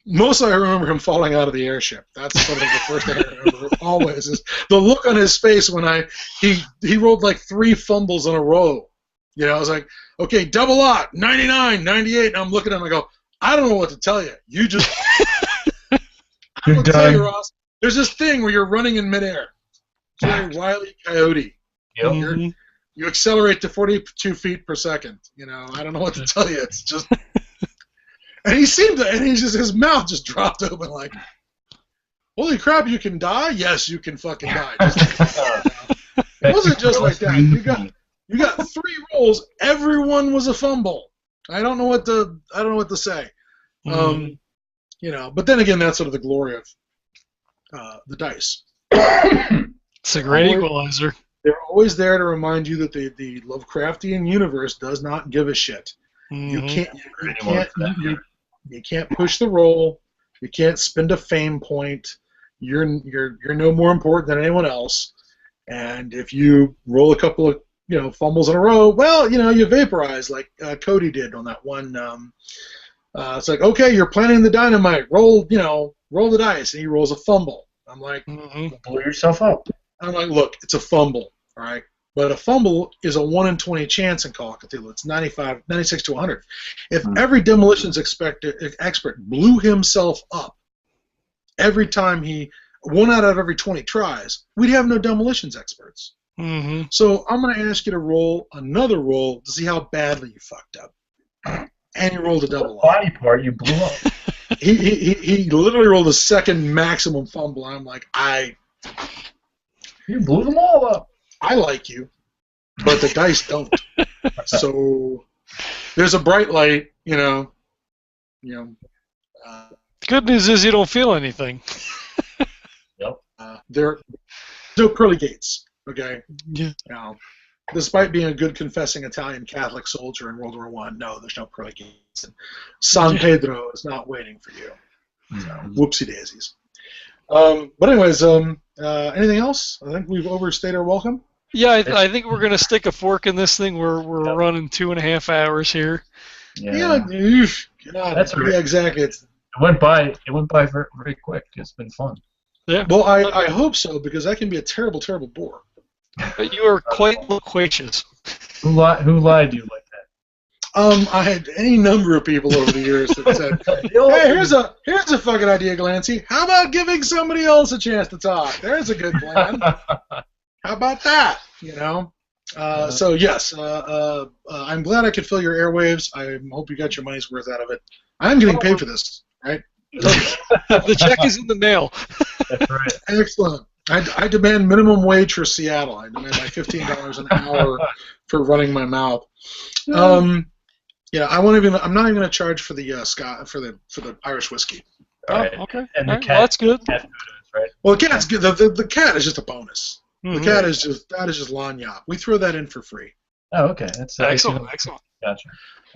Mostly I remember him falling out of the airship. That's sort of the first thing I remember always is the look on his face when he rolled like 3 fumbles in a row You know, I was like, okay, double lot, 99, 98. And I'm looking at him, I go, I don't know what to tell you. You just, I will tell you, Ross, there's this thing where you're running in midair. It's very Wile E. Coyote. Yep. You accelerate to 42 feet per second. You know, I don't know what to tell you. It's just, and he seemed to, and his mouth just dropped open like, holy crap, you can die? Yes, you can fucking die. It wasn't just like that. You got 3 rolls. Everyone was a fumble. I don't know what to say. You know, but then again, that's sort of the glory of the dice. It's a great equalizer. They're always there to remind you that the Lovecraftian universe does not give a shit. You can't push the roll. You can't spend a fame point. You're no more important than anyone else. And if you roll a couple of fumbles in a row, well, you vaporize like Cody did on that one. It's like, okay, you're planting the dynamite. Roll the dice, and he rolls a fumble. I'm like, blow yourself up. I'm like, look, it's a fumble, all right? But a fumble is a 1 in 20 chance in Call of Cthulhu. It's 96 to 100. If every demolitions expert blew himself up every time 1 out of every 20 tries, we'd have no demolitions experts. So I'm going to ask you to roll another roll to see how badly you fucked up. And he rolled a double. Body part you blew up. He literally rolled a second maximum fumble. And I'm like, You blew them all up. I like you, but the dice don't. So there's a bright light, The good news is you don't feel anything. Yep. There no pearly gates. Okay. Yeah. Despite being a good confessing Italian Catholic soldier in World War I, no, there's no pearly gates. And San Pedro is not waiting for you. So, whoopsie daisies. But anyways, anything else? I think we've overstayed our welcome. Yeah, I think we're gonna stick a fork in this thing. We're running 2.5 hours here. Yeah, exactly. It went by very, very quick. It's been fun. Yeah. Well, I hope so, because I can be a terrible, terrible bore. But you are quite loquacious. Who lied to you like that? I had any number of people over the years that said, "Hey, here's a fucking idea, Glancy. How about giving somebody else a chance to talk? There's a good plan. How about that? So yes, I'm glad I could fill your airwaves. I hope you got your money's worth out of it. I'm getting paid for this, right? The check is in the mail. That's right. Excellent. I demand minimum wage for Seattle. I demand my $15 an hour for running my mouth. I'm not even going to charge for the for the Irish whiskey. Right. Okay. And the cat, well, that's good. Right? Well, the cat's good. The cat is just a bonus. The cat is just lagniappe. We throw that in for free. Oh, okay. That's excellent. Gotcha.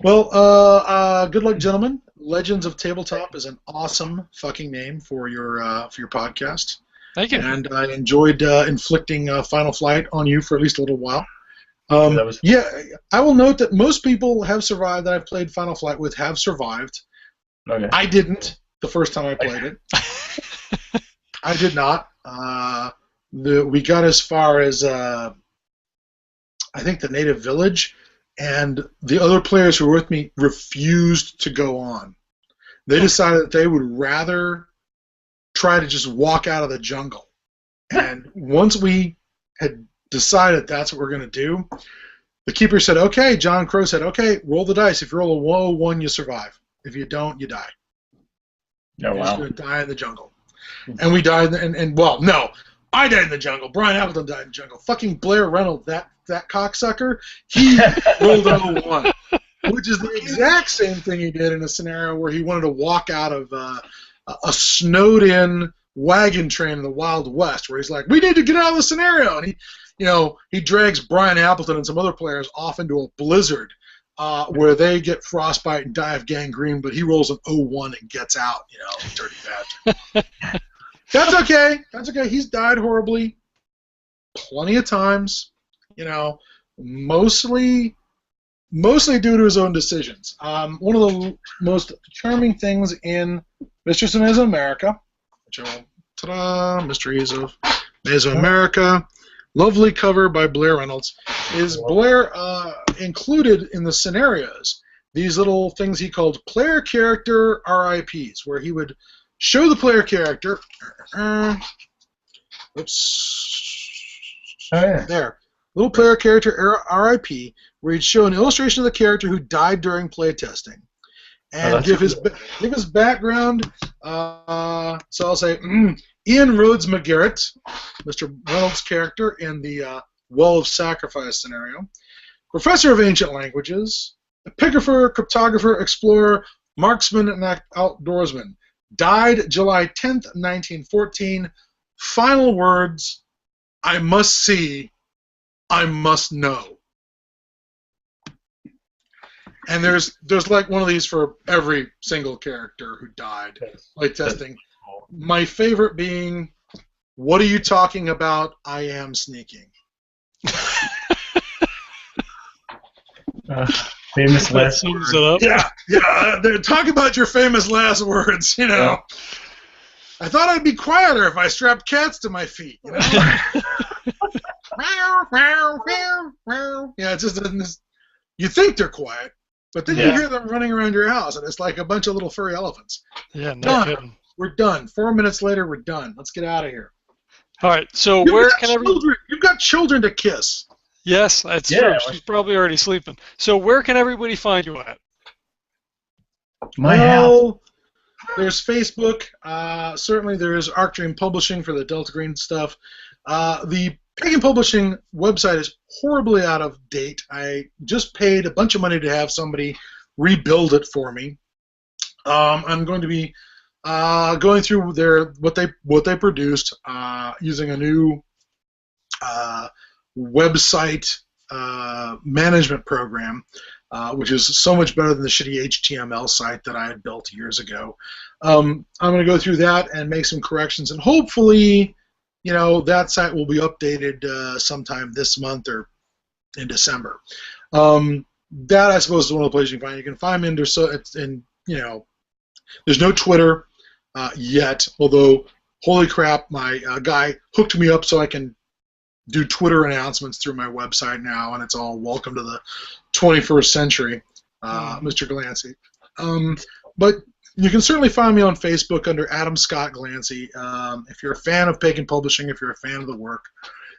Well, good luck, gentlemen. Legends of Tabletop is an awesome fucking name for your podcast. Thank you. And I enjoyed inflicting Final Flight on you for at least a little while. I will note that most people have survived that I've played Final Flight with have survived. Okay. I didn't the first time I played it. I did not. We got as far as I think the native village, and the other players who were with me refused to go on. They decided that they would rather try to just walk out of the jungle. And once we had decided that's what we're going to do, the keeper said, okay, John Crow said, okay, roll the dice. If you roll a 101, you survive. If you don't, you die. Oh, You're just going to die in the jungle. And we died, well, no, I died in the jungle. Brian Appleton died in the jungle. Fucking Blair Reynolds, that cocksucker, he rolled an 01, which is the exact same thing he did in a scenario where he wanted to walk out of a snowed-in wagon train in the Wild West, where he's like, we need to get out of the scenario. And he drags Brian Appleton and some other players off into a blizzard where they get frostbite and die of gangrene, but he rolls an 01 and gets out, dirty bastard. That's okay. That's okay. He's died horribly plenty of times, mostly due to his own decisions. One of the most charming things in Mysteries of Mesoamerica, Mysteries of Mesoamerica, lovely cover by Blair Reynolds, is Blair, included in the scenarios these little things he called player character RIPs, where he would show the player character. Oops. Oh, yeah. There. Little player character RIP, where he'd show an illustration of the character who died during playtesting, and give his background. So I'll say Ian Rhodes McGarrett, Mr. Reynolds' character in the Well of Sacrifice scenario, professor of ancient languages, epigrapher, cryptographer, explorer, marksman, and outdoorsman. Died July 10th, 1914. Final words: I must see, I must know. And there's like one of these for every single character who died playtesting. My favorite being, what are you talking about? I am sneaking. Famous last sums words. it up. Yeah. Talk about your famous last words. You know, Yeah. I thought I'd be quieter if I strapped cats to my feet. You know. Yeah, it just doesn't. You think they're quiet, but then you hear them running around your house, and it's like a bunch of little furry elephants. Yeah, no Done. kidding. We're done. 4 minutes later, we're done. Let's get out of here. All right, so You've got children to kiss. Yes, that's true. She's probably already sleeping. So where can everybody find you at? My house. There's Facebook. Certainly there's Arc Dream Publishing for the Delta Green stuff. The Pagan Publishing website is horribly out of date. I just paid a bunch of money to have somebody rebuild it for me. I'm going to be going through what they produced using a new website management program, which is so much better than the shitty HTML site that I had built years ago. I'm going to go through that and make some corrections, and hopefully, that site will be updated sometime this month or in December. That, I suppose, is one of the places you can find. You can find me there's no Twitter yet, although, holy crap, my guy hooked me up so I can do Twitter announcements through my website now, and it's all welcome to the 21st century, Mr. Glancy. But you can certainly find me on Facebook under Adam Scott Glancy. If you're a fan of Pagan Publishing, if you're a fan of the work,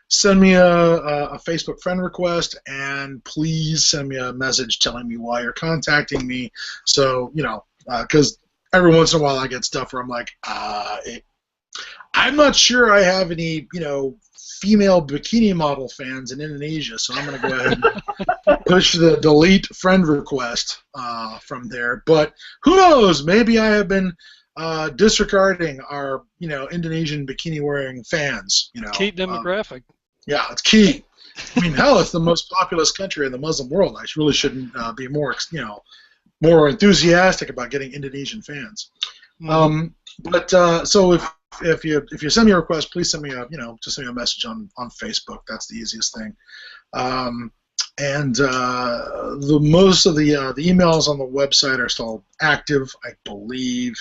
send me a Facebook friend request, and please send me a message telling me why you're contacting me. So, because every once in a while I get stuff where I'm like, I'm not sure I have any, female bikini model fans in Indonesia, so I'm going to go ahead and push the delete friend request from there. But who knows? Maybe I have been disregarding our, Indonesian bikini-wearing fans. Key demographic. Yeah, it's key. I mean, hell, it's the most populous country in the Muslim world. I really shouldn't be more, more enthusiastic about getting Indonesian fans. So if you send me a request, please send me just send me a message on Facebook. That's the easiest thing. The most of the emails on the website are still active, I believe.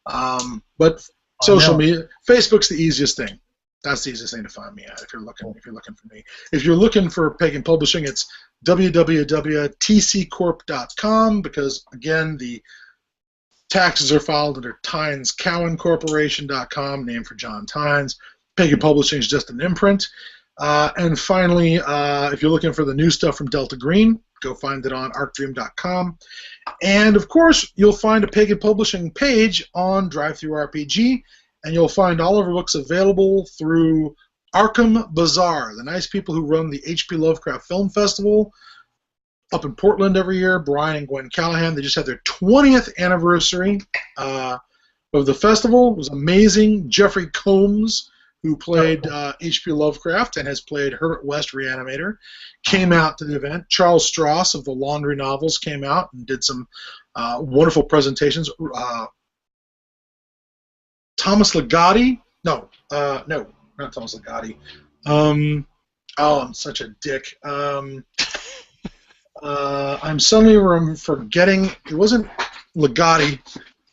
But social media, Facebook's the easiest thing. That's the easiest thing to find me at if you're looking for me. If you're looking for Pagan Publishing, it's www.tccorp.com, because again, the taxes are filed under Tynes Cowan Corporation.com, named for John Tynes. Pagan Publishing is just an imprint. And finally, if you're looking for the new stuff from Delta Green, go find it on arcdream.com. And of course, you'll find a Pagan Publishing page on DriveThruRPG, and you'll find all of our books available through Arkham Bazaar, the nice people who run the H.P. Lovecraft Film Festival up in Portland every year. Brian and Gwen Callahan, they just had their 20th anniversary of the festival. It was amazing. Jeffrey Combs, who played H.P. Lovecraft and has played Herbert West Reanimator, came out to the event. Charles Stross of the Laundry Novels came out and did some wonderful presentations. Thomas Ligotti? No, not Thomas Ligotti. I'm such a dick. I'm suddenly forgetting. It wasn't Ligotti,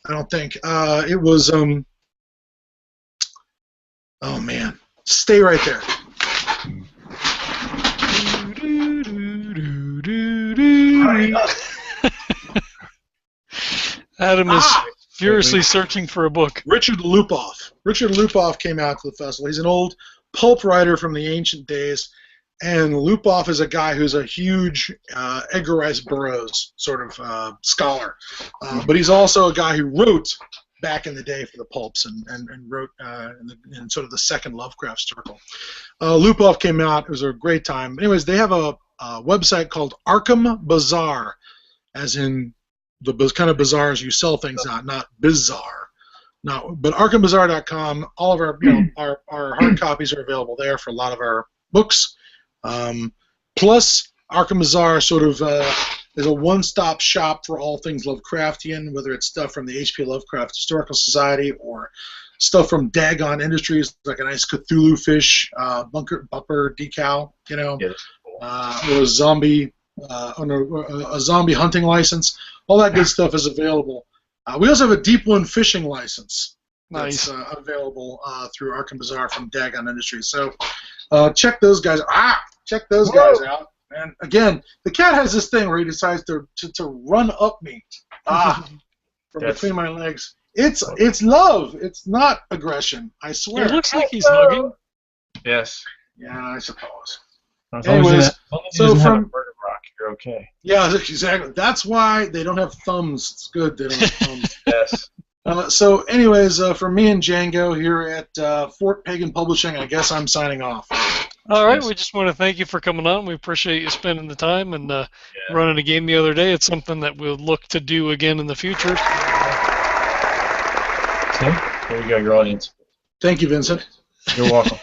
I don't think. It was. Oh man, stay right there. Henry. Adam is furiously searching for a book. Richard Lupoff. Richard Lupoff came out to the festival. He's an old pulp writer from the ancient days, and Lupoff is a guy who's a huge Edgar Rice Burroughs sort of scholar. But he's also a guy who wrote back in the day for the pulps and wrote in sort of the second Lovecraft circle. Lupoff came out. It was a great time. Anyways, they have a website called Arkham Bazaar, as in the kind of bazaars you sell things at, not bizarre. No, but ArkhamBazaar.com. All of our our hard copies are available there for a lot of our books. Plus, Arkham Bazaar sort of is a one-stop shop for all things Lovecraftian, whether it's stuff from the H.P. Lovecraft Historical Society or stuff from Dagon Industries, like a nice Cthulhu fish bumper decal, you know, or a zombie hunting license. All that good stuff is available. We also have a Deep One fishing license that's available through Arkham Bazaar from Dagon Industries. So check those guys. Check those guys out. And again, the cat has this thing where he decides to run up me from between my legs. It's love. It's not aggression. I swear. It looks like he's hugging. Yes. Yeah, I suppose. Anyways, so from Murder Rock, you're okay. Yeah, exactly. That's why they don't have thumbs. It's good they don't have thumbs. Yes. So, anyways, for me and Django here at Fort Pagan Publishing, I guess I'm signing off. All right, we just want to thank you for coming on. We appreciate you spending the time and running a game the other day. It's something that we'll look to do again in the future. See? There you go, your audience. Thank you, Vincent. You're welcome.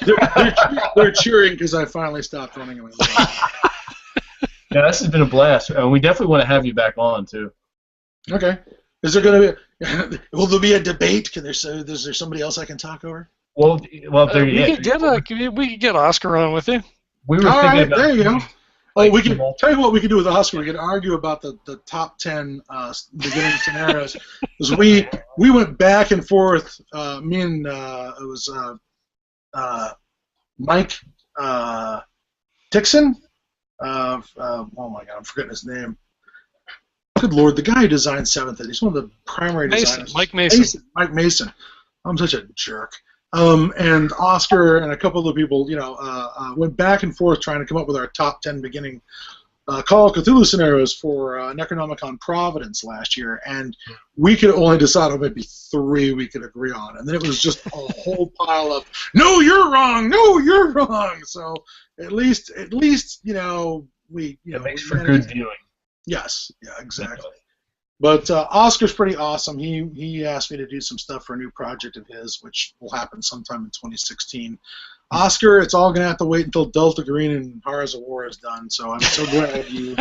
They're cheering because I finally stopped running away. Yeah, this has been a blast. We definitely want to have you back on, too. Okay. Is there going to be... Will there be a debate? Is there somebody else I can talk over? Well, there you go. We could get Oscar on with you. We were thinking about, there you go. Oh, we can tell you what we can do with Oscar. We can argue about the top 10 beginning scenarios. Because we went back and forth. Me and it was Mike Dixon. Oh my God, I'm forgetting his name. Good Lord, the guy who designed 7th Ed. He's one of the primary designers. Mike Mason. Mike Mason. I'm such a jerk. And Oscar and a couple of people, went back and forth trying to come up with our top 10 beginning Call of Cthulhu scenarios for Necronomicon Providence last year, and we could only decide on maybe 3 we could agree on, and then it was just a whole pile of no, you're wrong, no, you're wrong. So at least we it makes for good viewing. Yes, yeah, exactly. But Oscar's pretty awesome. He asked me to do some stuff for a new project of his, which will happen sometime in 2016. Oscar, it's all gonna have to wait until Delta Green and Horrors of War is done. So I'm so glad you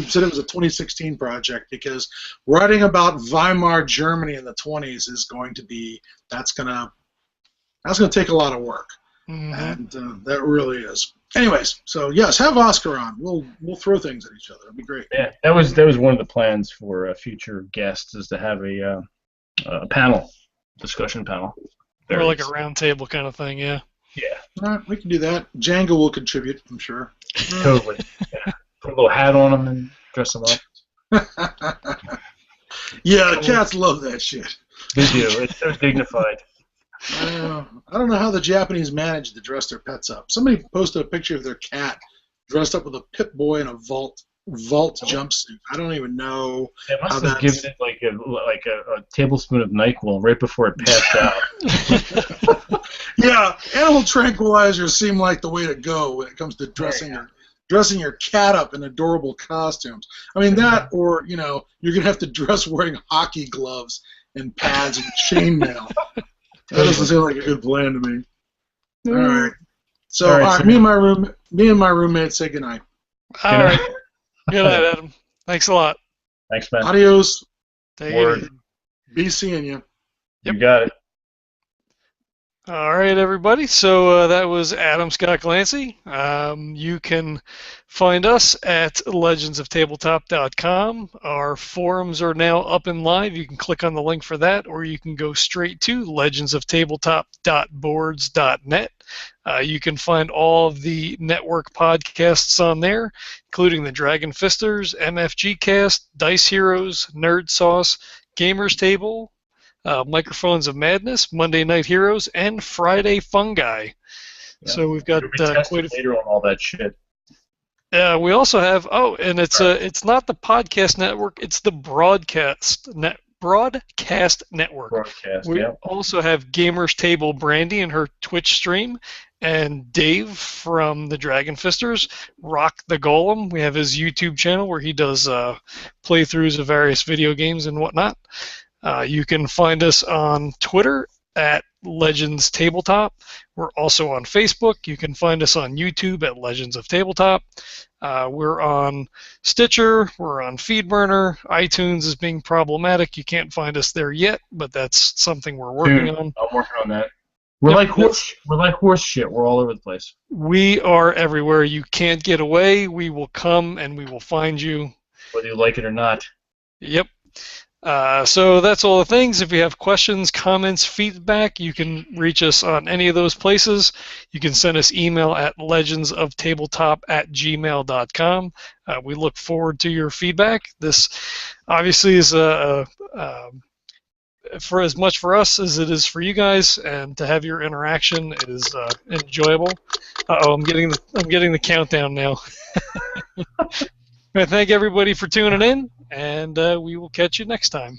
said it was a 2016 project, because writing about Weimar Germany in the 20s is going to be that's gonna take a lot of work, and that really is. Anyways, so yes, have Oscar on. We'll throw things at each other. It'll be great. Yeah, that was one of the plans for future guests, is to have a discussion panel. Or like a round table kind of thing, yeah. Yeah. All right, we can do that. Django will contribute, I'm sure. Totally. Yeah. Put a little hat on him and dress him up. Yeah, cats love that shit. They do. It's so dignified. I don't know how the Japanese manage to dress their pets up. Somebody posted a picture of their cat dressed up with a Pip-Boy in a vault jumpsuit. I don't even know. They must have given it like a tablespoon of NyQuil right before it passed out. Yeah, animal tranquilizers seem like the way to go when it comes to dressing your cat up in adorable costumes. I mean that, or you're gonna have to dress wearing hockey gloves and pads and chainmail. That doesn't seem like a good plan to me. All right. So, all right, me and my roommate say goodnight. All right. Good night, Adam. Thanks a lot. Thanks, man. Adios. Take it easy. Be seeing you. You got it. All right, everybody. So that was Adam Scott Glancy. You can find us at legendsoftabletop.com. Our forums are now up and live. You can click on the link for that, or you can go straight to legendsoftabletop.boards.net. You can find all of the network podcasts on there, including the Dragon Fisters, MFG Cast, Dice Heroes, Nerd Sauce, Gamers Table, Microphones of Madness, Monday Night Heroes, and Friday Fungi. Yeah. So we've got quite a later on all that shit. We also have it's not the podcast network, it's the broadcast network. We also have Gamers Table Brandy and her Twitch stream, and Dave from the Dragon Fisters, Rock the Golem. We have his YouTube channel where he does playthroughs of various video games and whatnot. You can find us on Twitter at Legends Tabletop. We're also on Facebook. You can find us on YouTube at Legends of Tabletop. We're on Stitcher. We're on Feedburner. iTunes is being problematic. You can't find us there yet, but that's something we're working on. I'm working on that. We're like horse shit. We're all over the place. We are everywhere. You can't get away. We will come and we will find you, whether you like it or not. Yep. So that's all the things. If you have questions, comments, feedback, you can reach us on any of those places. You can send us email at legendsoftabletop@gmail.com. We look forward to your feedback. This obviously is for as much for us as it is for you guys, and to have your interaction, it is enjoyable. I'm getting the countdown now. I thank everybody for tuning in, and we will catch you next time.